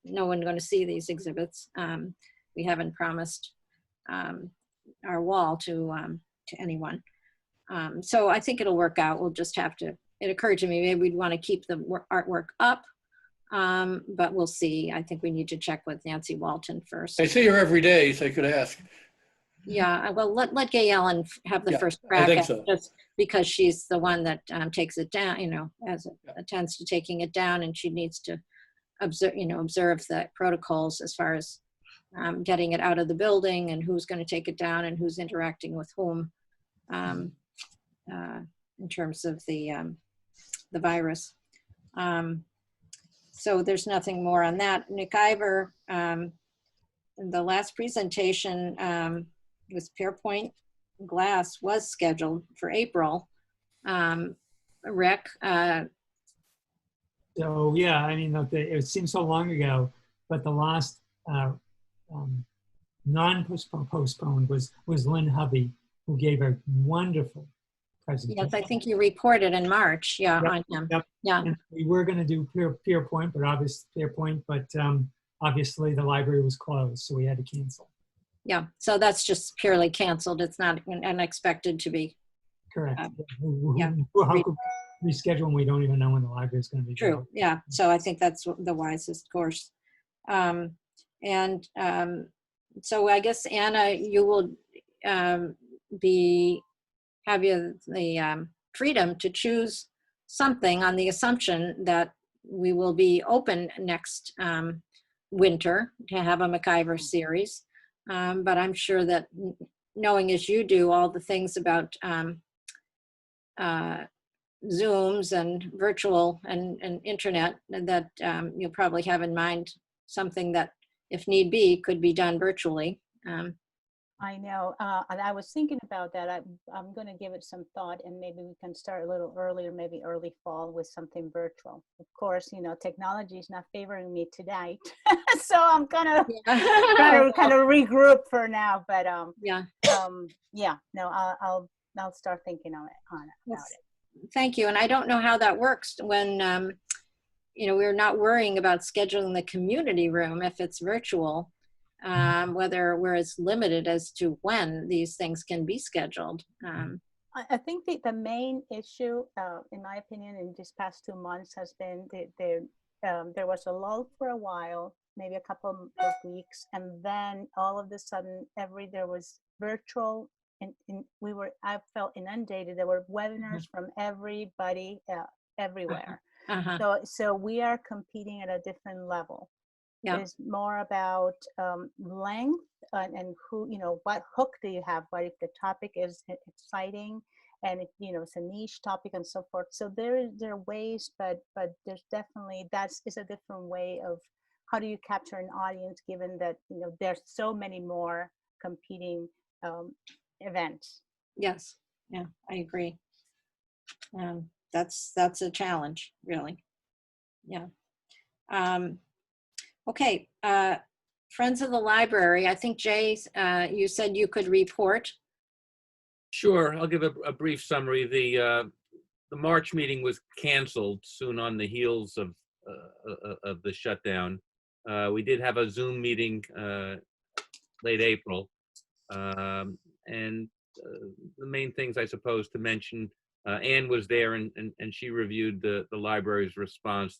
no one going to see these exhibits. We haven't promised our wall to anyone. So I think it'll work out. We'll just have to, it occurred to me, maybe we'd want to keep the artwork up, but we'll see. I think we need to check with Nancy Walton first. I see her every day, so I could ask. Yeah, well, let Gay Ellen have the Yeah, first I crack think at so. it, just because she's the one that takes it down, attends to taking it down, and she needs to observe the protocols as far as getting it out of the building and who's going to take it down and who's interacting with whom in terms of the virus. So there's nothing more on that. Nick Iver, the last presentation with Pearpoint Glass was scheduled for April. Rick? So yeah, I mean, it seems so long ago, but the last non-postponed was Lynn Hovey, who gave a wonderful presentation. Yes, I think you reported in March, yeah, Yep, on him. yep. Yeah. And we were going to do Pearpoint, but obviously Pearpoint, but obviously the library was closed, so we had to cancel. Yeah, so that's just purely canceled. It's not unexpected to be Correct. yeah. How could we reschedule when we don't even know when the library is going to be true. open? Yeah, so I think that's the wisest course. So I guess, Anna, you will have the freedom to choose something on the assumption that we will be open next winter to have a MacIver series. But I'm sure that knowing as you do all the things about Zooms and virtual and internet, that you'll probably have in mind something that, if need be, could be done virtually. I know, and I was thinking about that. I'm going to give it some thought, and maybe we can start a little earlier, maybe early fall, with something virtual. Of course, you know, technology is not favoring me tonight, so I'm gonna kind of regroup for now. But yeah, no, I'll start thinking on it about it. Thank you. And I don't know how that works when you know, we're not worrying about scheduling the community room if it's virtual. Where it's limited as to when these things can be scheduled. I think the main issue, in my opinion, in these past 2 months has been there was a lull for a while, maybe a couple of weeks, and then all of a sudden there was virtual, and I felt inundated. There were webinars from everybody everywhere. So we are competing at a different level. Yeah. It's more about length and who, you know, what hook do you have? What if the topic is exciting and you know, it's a niche topic and so forth. So there are ways, but there's definitely, is a different way of how do you capture an audience, given that, you know, there's so many more competing events. Yes, yeah, I agree. That's a challenge, really. Yeah. Okay, Friends of the Library, I think Jay, you said you could report. Sure, I'll give a brief summary. The March meeting was canceled soon on the heels of the shutdown. We did have a Zoom meeting late April, and the main things I suppose to mention, Anne was there and she reviewed the library's response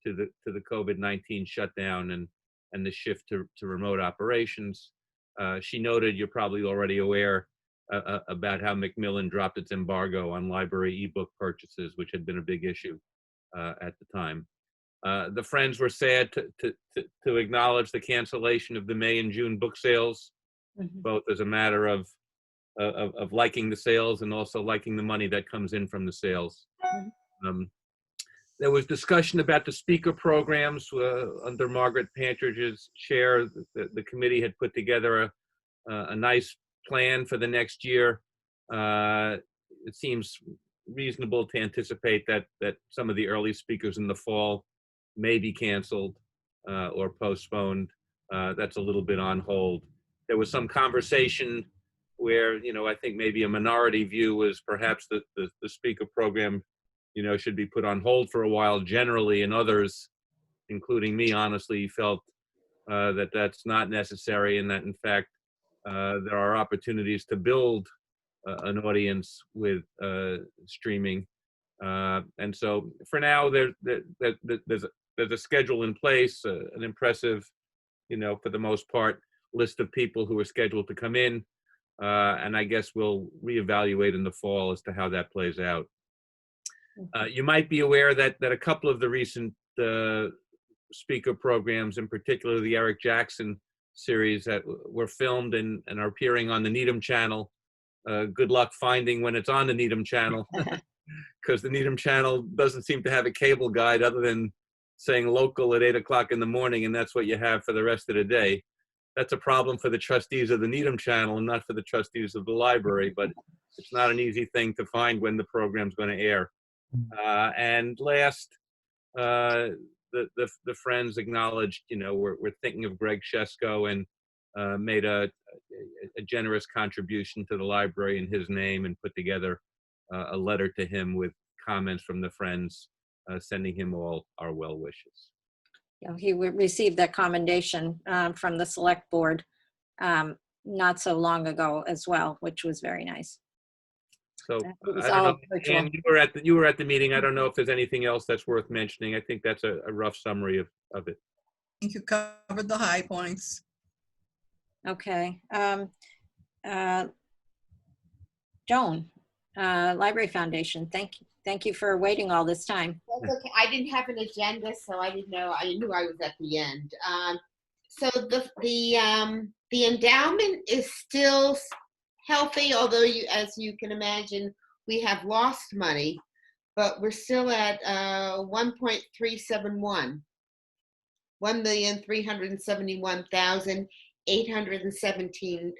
to the COVID-19 shutdown and the shift to remote operations. She noted, you're probably already aware, about how Macmillan dropped its embargo on library ebook purchases, which had been a big issue at the time. The Friends were sad to acknowledge the cancellation of the May and June book sales, both as a matter of liking the sales and also liking the money that comes in from the sales. There was discussion about the speaker programs under Margaret Pantridge's chair. The committee had put together a nice plan for the next year. It seems reasonable to anticipate that some of the early speakers in the fall may be canceled or postponed. That's a little bit on hold. There was some conversation where, you know, I think maybe a minority view was perhaps the speaker program, you know, should be put on hold for a while generally, and others, including me, honestly, felt that that's not necessary, and that in fact there are opportunities to build an audience with streaming. And so for now, there's a schedule in place, an impressive, you know, for the most part, list of people who are scheduled to come in. And I guess we'll reevaluate in the fall as to how that plays out. You might be aware that a couple of the recent speaker programs, in particular the Eric Jackson series that were filmed and are appearing on the Needham channel. Good luck finding when it's on the Needham channel, because the Needham channel doesn't seem to have a cable guide other than saying local at 8 o'clock in the morning, and that's what you have for the rest of the day. That's a problem for the trustees of the Needham channel and not for the trustees of the library, but it's not an easy thing to find when the program's going to air. And last, the Friends acknowledged, you know, we're thinking of Greg Shesko and made a generous contribution to the library in his name and put together a letter to him with comments from the Friends, sending him all our well wishes. he received that commendation from the select board not so long ago as well, which was very nice. So It was I don't all know, virtual. and you were at the meeting. I don't know if there's anything else that's worth mentioning. I think that's a rough summary of it. I think you covered the high points. Okay. Joan, Library Foundation, thank you for waiting all this time. That's okay. I didn't have an agenda, so I didn't know. I knew I was at the end. So the endowment is still healthy, although as you can imagine, we have lost money, but we're still at 1.371, $1,371,817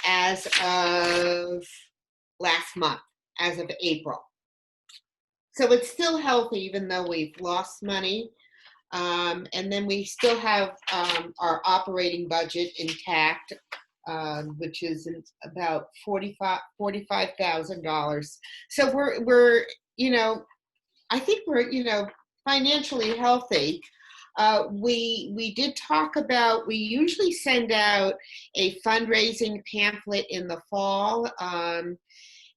as of last month, as of April. So it's still healthy, even though we've lost money. And then we still have our operating budget intact, which is about $45,000. So we're I think we're financially healthy. We did talk about, we usually send out a fundraising pamphlet in the fall.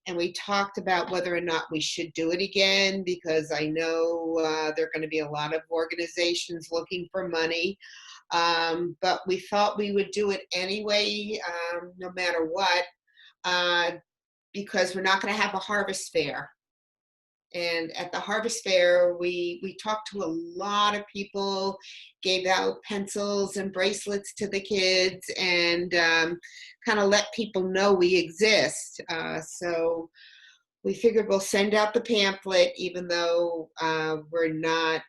And we talked about whether or not we should do it again, because I know there are going to be a lot of organizations looking for money. But we thought we would do it anyway, no matter what, because we're not going to have a harvest fair. And at the harvest fair, we talked to a lot of people, gave out pencils and bracelets to the kids, and kind of let people know we exist. So we figured we'll send out the pamphlet, even though we're not,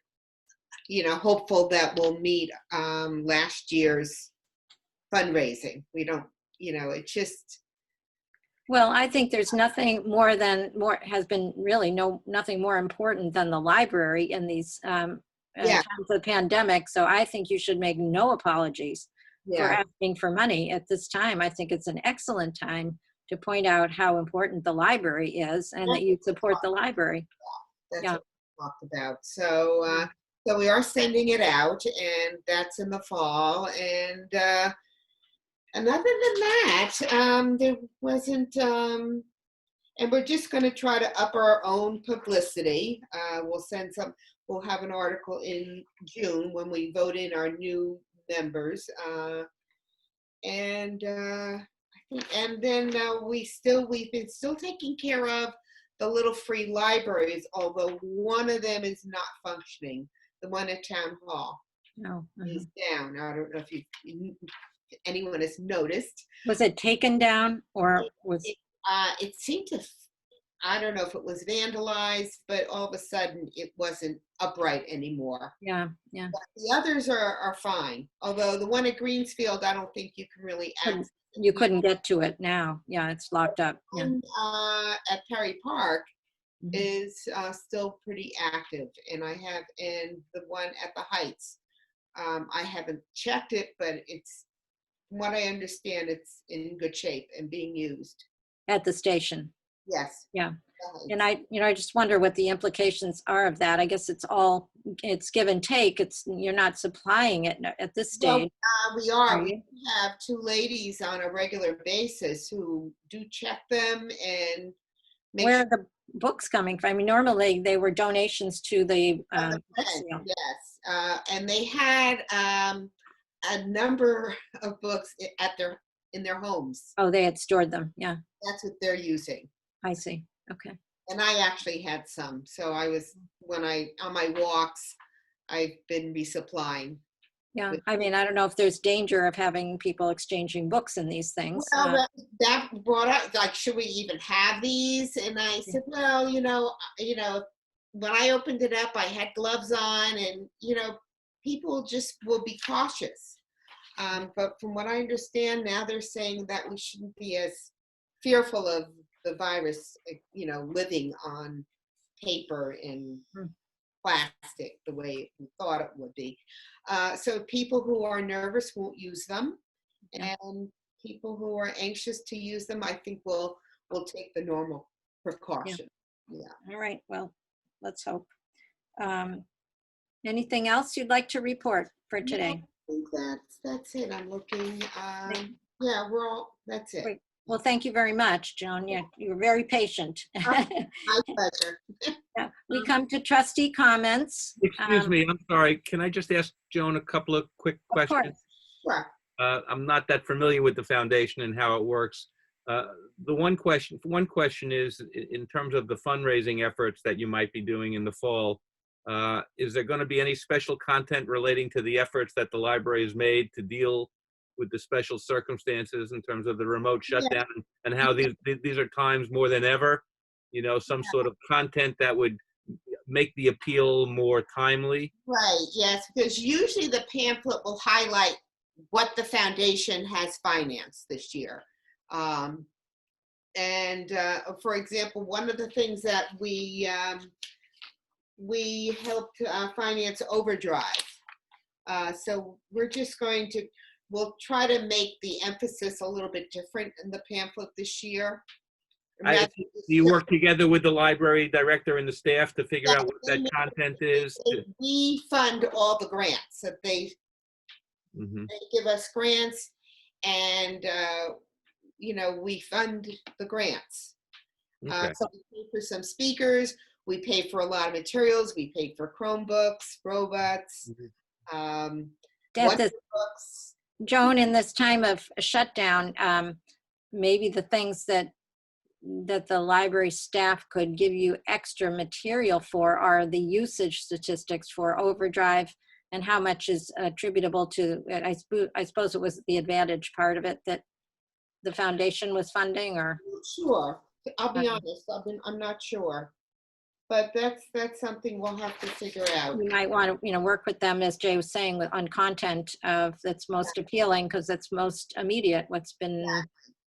hopeful that we'll meet last year's fundraising. We don't, it's just. Well, I think there's nothing has been really nothing more important than the library in these times of the pandemic. So I think you should make no apologies for asking for money at this time. I think it's an excellent time to point out how important the library is and that you support the library. That's what we talked about. So, so we are sending it out, and that's in the fall. And other than that, there wasn't, and we're just going to try to up our own publicity. We'll have an article in June when we vote in our new members. And then we've been still taking care of the little free libraries, although one of them is not functioning. The one at Town Hall is down. I don't know if anyone has noticed. Was it taken down, or was it seemed to, I don't know if it was vandalized, but all of a sudden it wasn't upright anymore. Yeah. But the others are fine. Although the one at Greensfield, I don't think you can really access. You couldn't get to it now. Yeah, it's locked up. Yeah. And, at Perry Park is still pretty active, and the one at the Heights, I haven't checked it, but it's, from what I understand, it's in good shape and being used. At the station. Yes. Yeah. And I just wonder what the implications are of that. I guess it's give and take. You're not supplying it at this stage. Well, we are. We have two ladies on a regular basis who do check them and make Where are the books coming from? I mean, normally they were donations to the book sale. Yes. And they had a number of books in their homes. Oh, they had stored them. Yeah. That's what they're using. I see. Okay. And I actually had some. So on my walks, I've been resupplying. Yeah. I mean, I don't know if there's danger of having people exchanging books in these things. Well, that brought up, like, should we even have these? And I said, well, when I opened it up, I had gloves on, and, people just will be cautious. But from what I understand now, they're saying that we shouldn't be as fearful of the virus, living on paper and plastic the way we thought it would be. So people who are nervous won't use them, and people who are anxious to use them, I think will take the normal precaution. Yeah. All right. Well, let's hope. Anything else you'd like to report for today? I think that's it. I'm looking. Yeah, that's it. Great. Well, thank you very much, Joan. You were very patient. My pleasure. Yeah, we come to trustee comments. Excuse me, I'm sorry. Can I just ask Joan a couple of quick Of course. questions? Sure. I'm not that familiar with the foundation and how it works. The one question is, in terms of the fundraising efforts that you might be doing in the fall, is there going to be any special content relating to the efforts that the library has made to deal with the special circumstances in terms of the remote shutdown, and how these are times more than ever? You know, some sort of content that would make the appeal more timely. Right, yes, because usually the pamphlet will highlight what the foundation has financed this year. For example, one of the things that we helped finance Overdrive. So we'll try to make the emphasis a little bit different in the pamphlet this year. Do you work together with the library director and the staff to figure out what that content is? We fund all the grants. So they give us grants, and we fund the grants. Okay. So we pay for some speakers. We pay for a lot of materials. We paid for Chromebooks, robots, books. Joan, in this time of shutdown, maybe the things that the library staff could give you extra material for are the usage statistics for Overdrive and how much is attributable to, I suppose it was the Advantage part of it that the foundation was funding, or? Sure, I'll be honest, I'm not sure. But that's something we'll have to figure out. You might want to, work with them, as Jay was saying, on content that's most appealing, because that's most immediate. What's been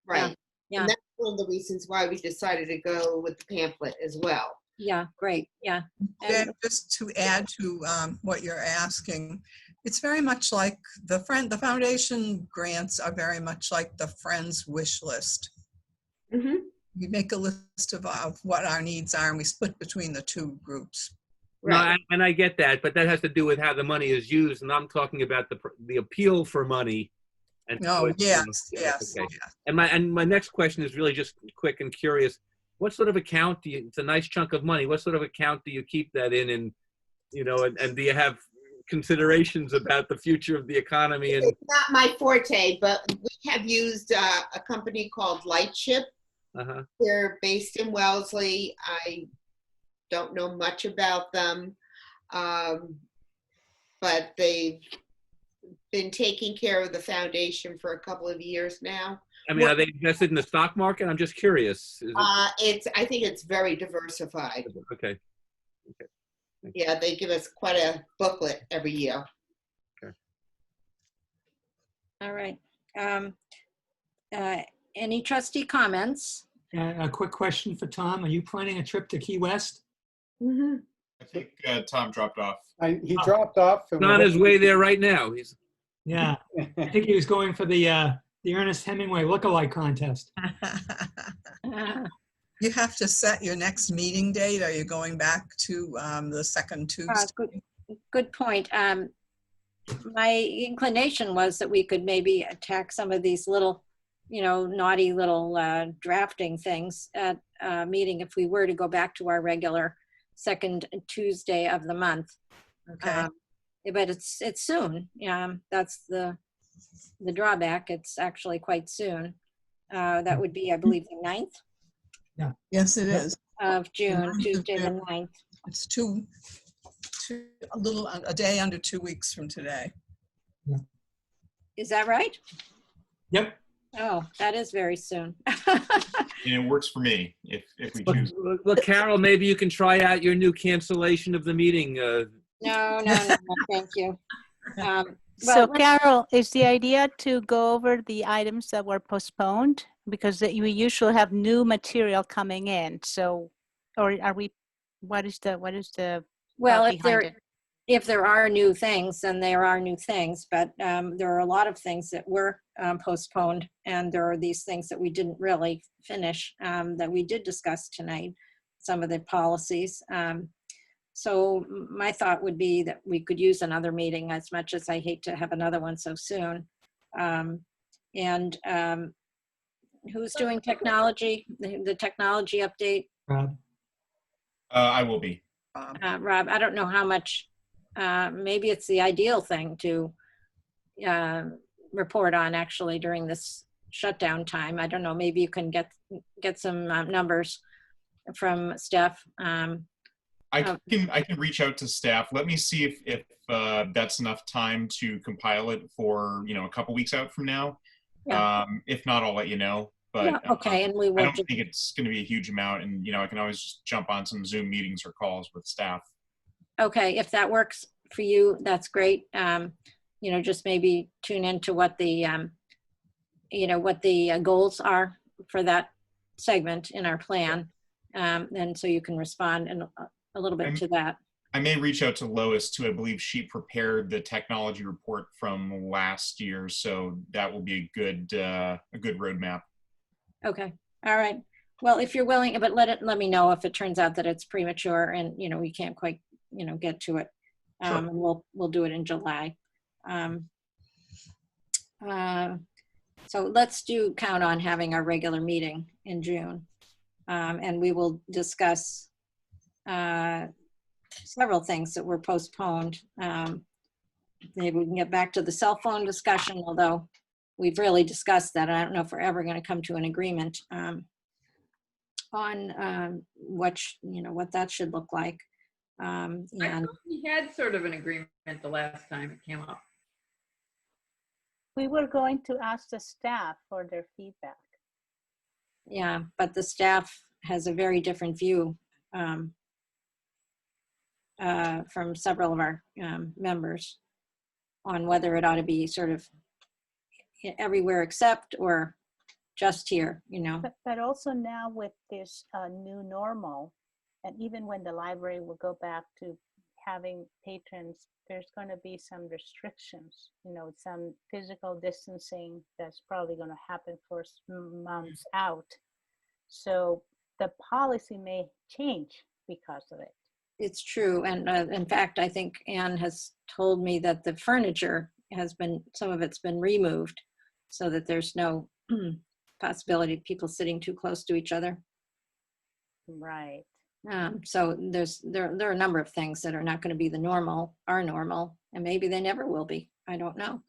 right. Yeah. And that's one of the reasons why we decided to go with the pamphlet as well. Yeah, great. Yeah. And just to add to what you're asking, it's very much like the foundation grants are very much like the Friends wish list. Mm-hmm. We make a list of what our needs are, and we split between the two groups. Right. No, and I get that, but that has to do with how the money is used, and I'm talking about the appeal for money. And yes. Okay. Yeah. And my next question is really just quick and curious. What sort of account it's a nice chunk of money. What sort of account do you keep that in? And, and do you have considerations about the future of the economy? And it's not my forte, but we have used a company called Lightship. They're based in Wellesley. I don't know much about them, but they've been taking care of the foundation for a couple of years now. I mean, are they invested in the stock market? I'm just curious. I think it's very diversified. Okay. Yeah, they give us quite a booklet every year. Okay. All right. Any trustee comments? A quick question for Tom. Are you planning a trip to Key West? Mm-hmm. I think Tom dropped off. He dropped off. He's on his way there right now. Yeah, I think he was going for the Ernest Hemingway lookalike contest. You have to set your next meeting date. Are you going back to the second Tuesday? Good point. My inclination was that we could maybe attack some of these little, naughty little drafting things at a meeting if we were to go back to our regular second Tuesday of the month. Okay. But it's soon. That's the drawback. It's actually quite soon. That would be, I believe, the 9th. Yeah. Yes, it is. Of June, Tuesday the 9th. It's a day under 2 weeks from today. Yeah. Is that right? Yep. Oh, that is very soon. And it works for me if we choose. Well, Carol, maybe you can try out your new cancellation of the meeting. No, thank you. So Carol, is the idea to go over the items that were postponed? Because we usually have new material coming in. So, or are we, what is the well, behind it? If there are new things, then there are new things, but there are a lot of things that were postponed, and there are these things that we didn't really finish that we did discuss tonight, some of the policies. So my thought would be that we could use another meeting, as much as I hate to have another one so soon. And who's doing technology, the technology update? Rob? I will be. Rob, I don't know how much, maybe it's the ideal thing to report on actually during this shutdown time. I don't know, maybe you can get some numbers from Steph. I can reach out to staff. Let me see if that's enough time to compile it for, you know, a couple weeks out from now. Yeah. If not, I'll let you know. But Yeah, okay, and we I will don't think it's going to be a huge amount, and you know, I can always just jump on some Zoom meetings or calls with staff. Okay, if that works for you, that's great. You know, just maybe tune into what the, you know, what the goals are for that segment in our plan. And so you can respond in a little bit to that. I may reach out to Lois too. I believe she prepared the technology report from last year, so that will be a good roadmap. Okay, all right. Well, if you're willing, but let me know if it turns out that it's premature and, you know, we can't quite, you know, get to it. Sure. And we'll do it in July. So let's count on having our regular meeting in June. And we will discuss several things that were postponed. Maybe we can get back to the cell phone discussion, although we've really discussed that. I don't know if we're ever going to come to an agreement on what that should look like. I And thought we had sort of an agreement the last time it came up. We were going to ask the staff for their feedback. yeah, but the staff has a very different view from several of our members on whether it ought to be sort of everywhere except or just here, you know. But also now with this new normal, and even when the library will go back to having patrons, there's going to be some restrictions, you know, some physical distancing that's probably going to happen for months out. So the policy may change because of it. It's true. And in fact, I think Anne has told me that the furniture some of it's been removed so that there's no possibility of people sitting too close to each other. Right. So there are a number of things that are not going to be our normal, and maybe they never will be. I don't know.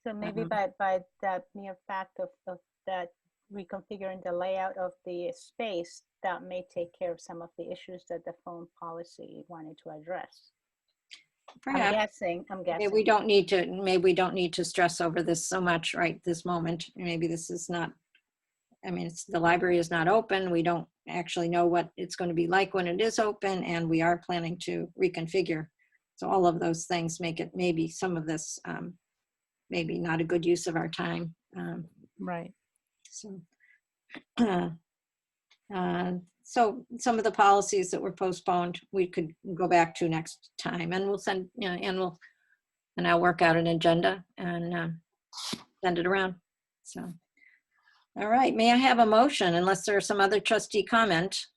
So maybe by that mere fact of that reconfiguring the layout of the space, that may take care of some of the issues that the phone policy wanted to address. Perhaps. I'm guessing. Maybe we don't need to stress over this so much right this moment. Maybe this is not, I mean, the library is not open. We don't actually know what it's going to be like when it is open, and we are planning to reconfigure. So all of those things make it maybe some of this maybe not a good use of our time. Right. So, so some of the policies that were postponed, we could go back to next time, and we'll send, you know, and I'll work out an agenda and send it around. So. All right, may I have a motion unless there's some other trustee comment?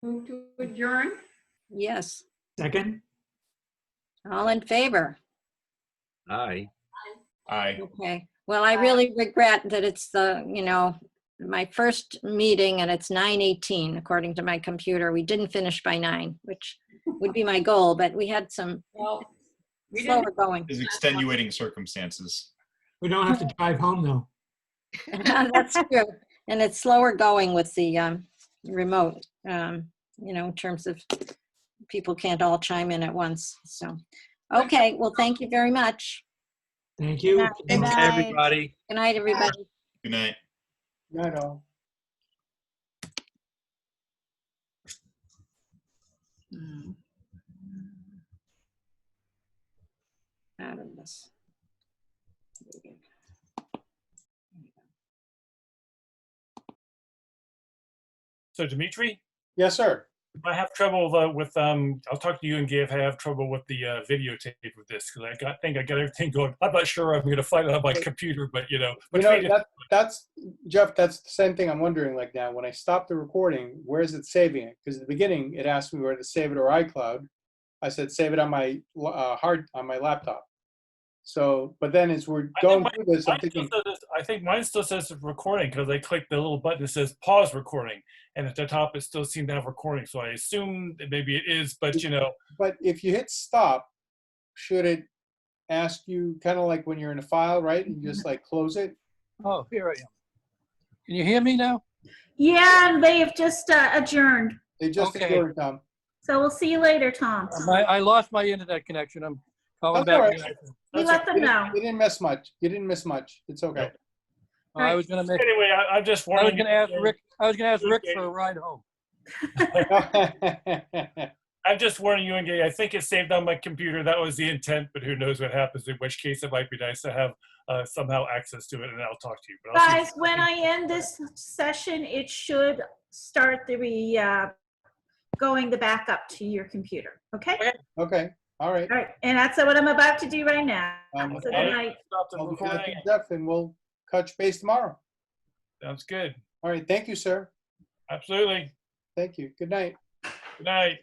Move to adjourn? Yes, Second? all in favor? Aye. Aye. Okay, well, I really regret that it's my first meeting and it's 9:18 according to my computer. We didn't finish by 9, which would be my goal, but we had some slower going. There's extenuating circumstances. We don't have to drive home though. That's true. And it's slower going with the remote, you know, in terms of people can't all chime in at once. So, okay, well, thank you very much. Thank you. Thanks, everybody. Good night, everybody. Good night. Not all. Out of this. So Dimitri, Yes, sir. I have trouble with I'll talk to you and Gabe. I have trouble with the videotape of this because I think I got everything going. I'm not sure I'm going to find it on my computer, but you know. That's Jeff. That's the same thing I'm wondering. Like now, when I stop the recording, where is it saving it? Because at the beginning, it asked me where to save it or iCloud, I said, save it on my on my laptop. So, but then as we're I going think through this, I'm mine still thinking, says, I think mine still says recording because I clicked the little button that says pause recording, and at the top it still seemed to have recording. So I assume that maybe it is, but you know, but if you hit stop, should it ask you kind of like when you're in a file, right? And you just like close it? Oh, here I am. Can you hear me now? Yeah, and they have just adjourned. They just Okay. adjourned, Tom. So we'll see you later, Tom. I lost my internet connection. I'm calling That's all back. right. We let them know. You didn't miss much. You didn't miss much. It's okay. I was gonna make. anyway, I'm just I was warning gonna you. ask Rick. I was gonna ask Rick for a ride home. I'm just warning you, and I think it's saved on my computer. That was the intent, but who knows what happens, in which case it might be nice to have somehow access to it, and I'll talk to you. But I'll see you. Guys, when I end this session, it should start the going the backup to your computer. Okay? Okay. All right. All right. And that's what I'm about to do right now. So good night. Stop the I'll do that recording. to Jeff, and we'll touch base tomorrow. Sounds good. All right. Thank you, sir. Absolutely. Thank you. Good night. Good night.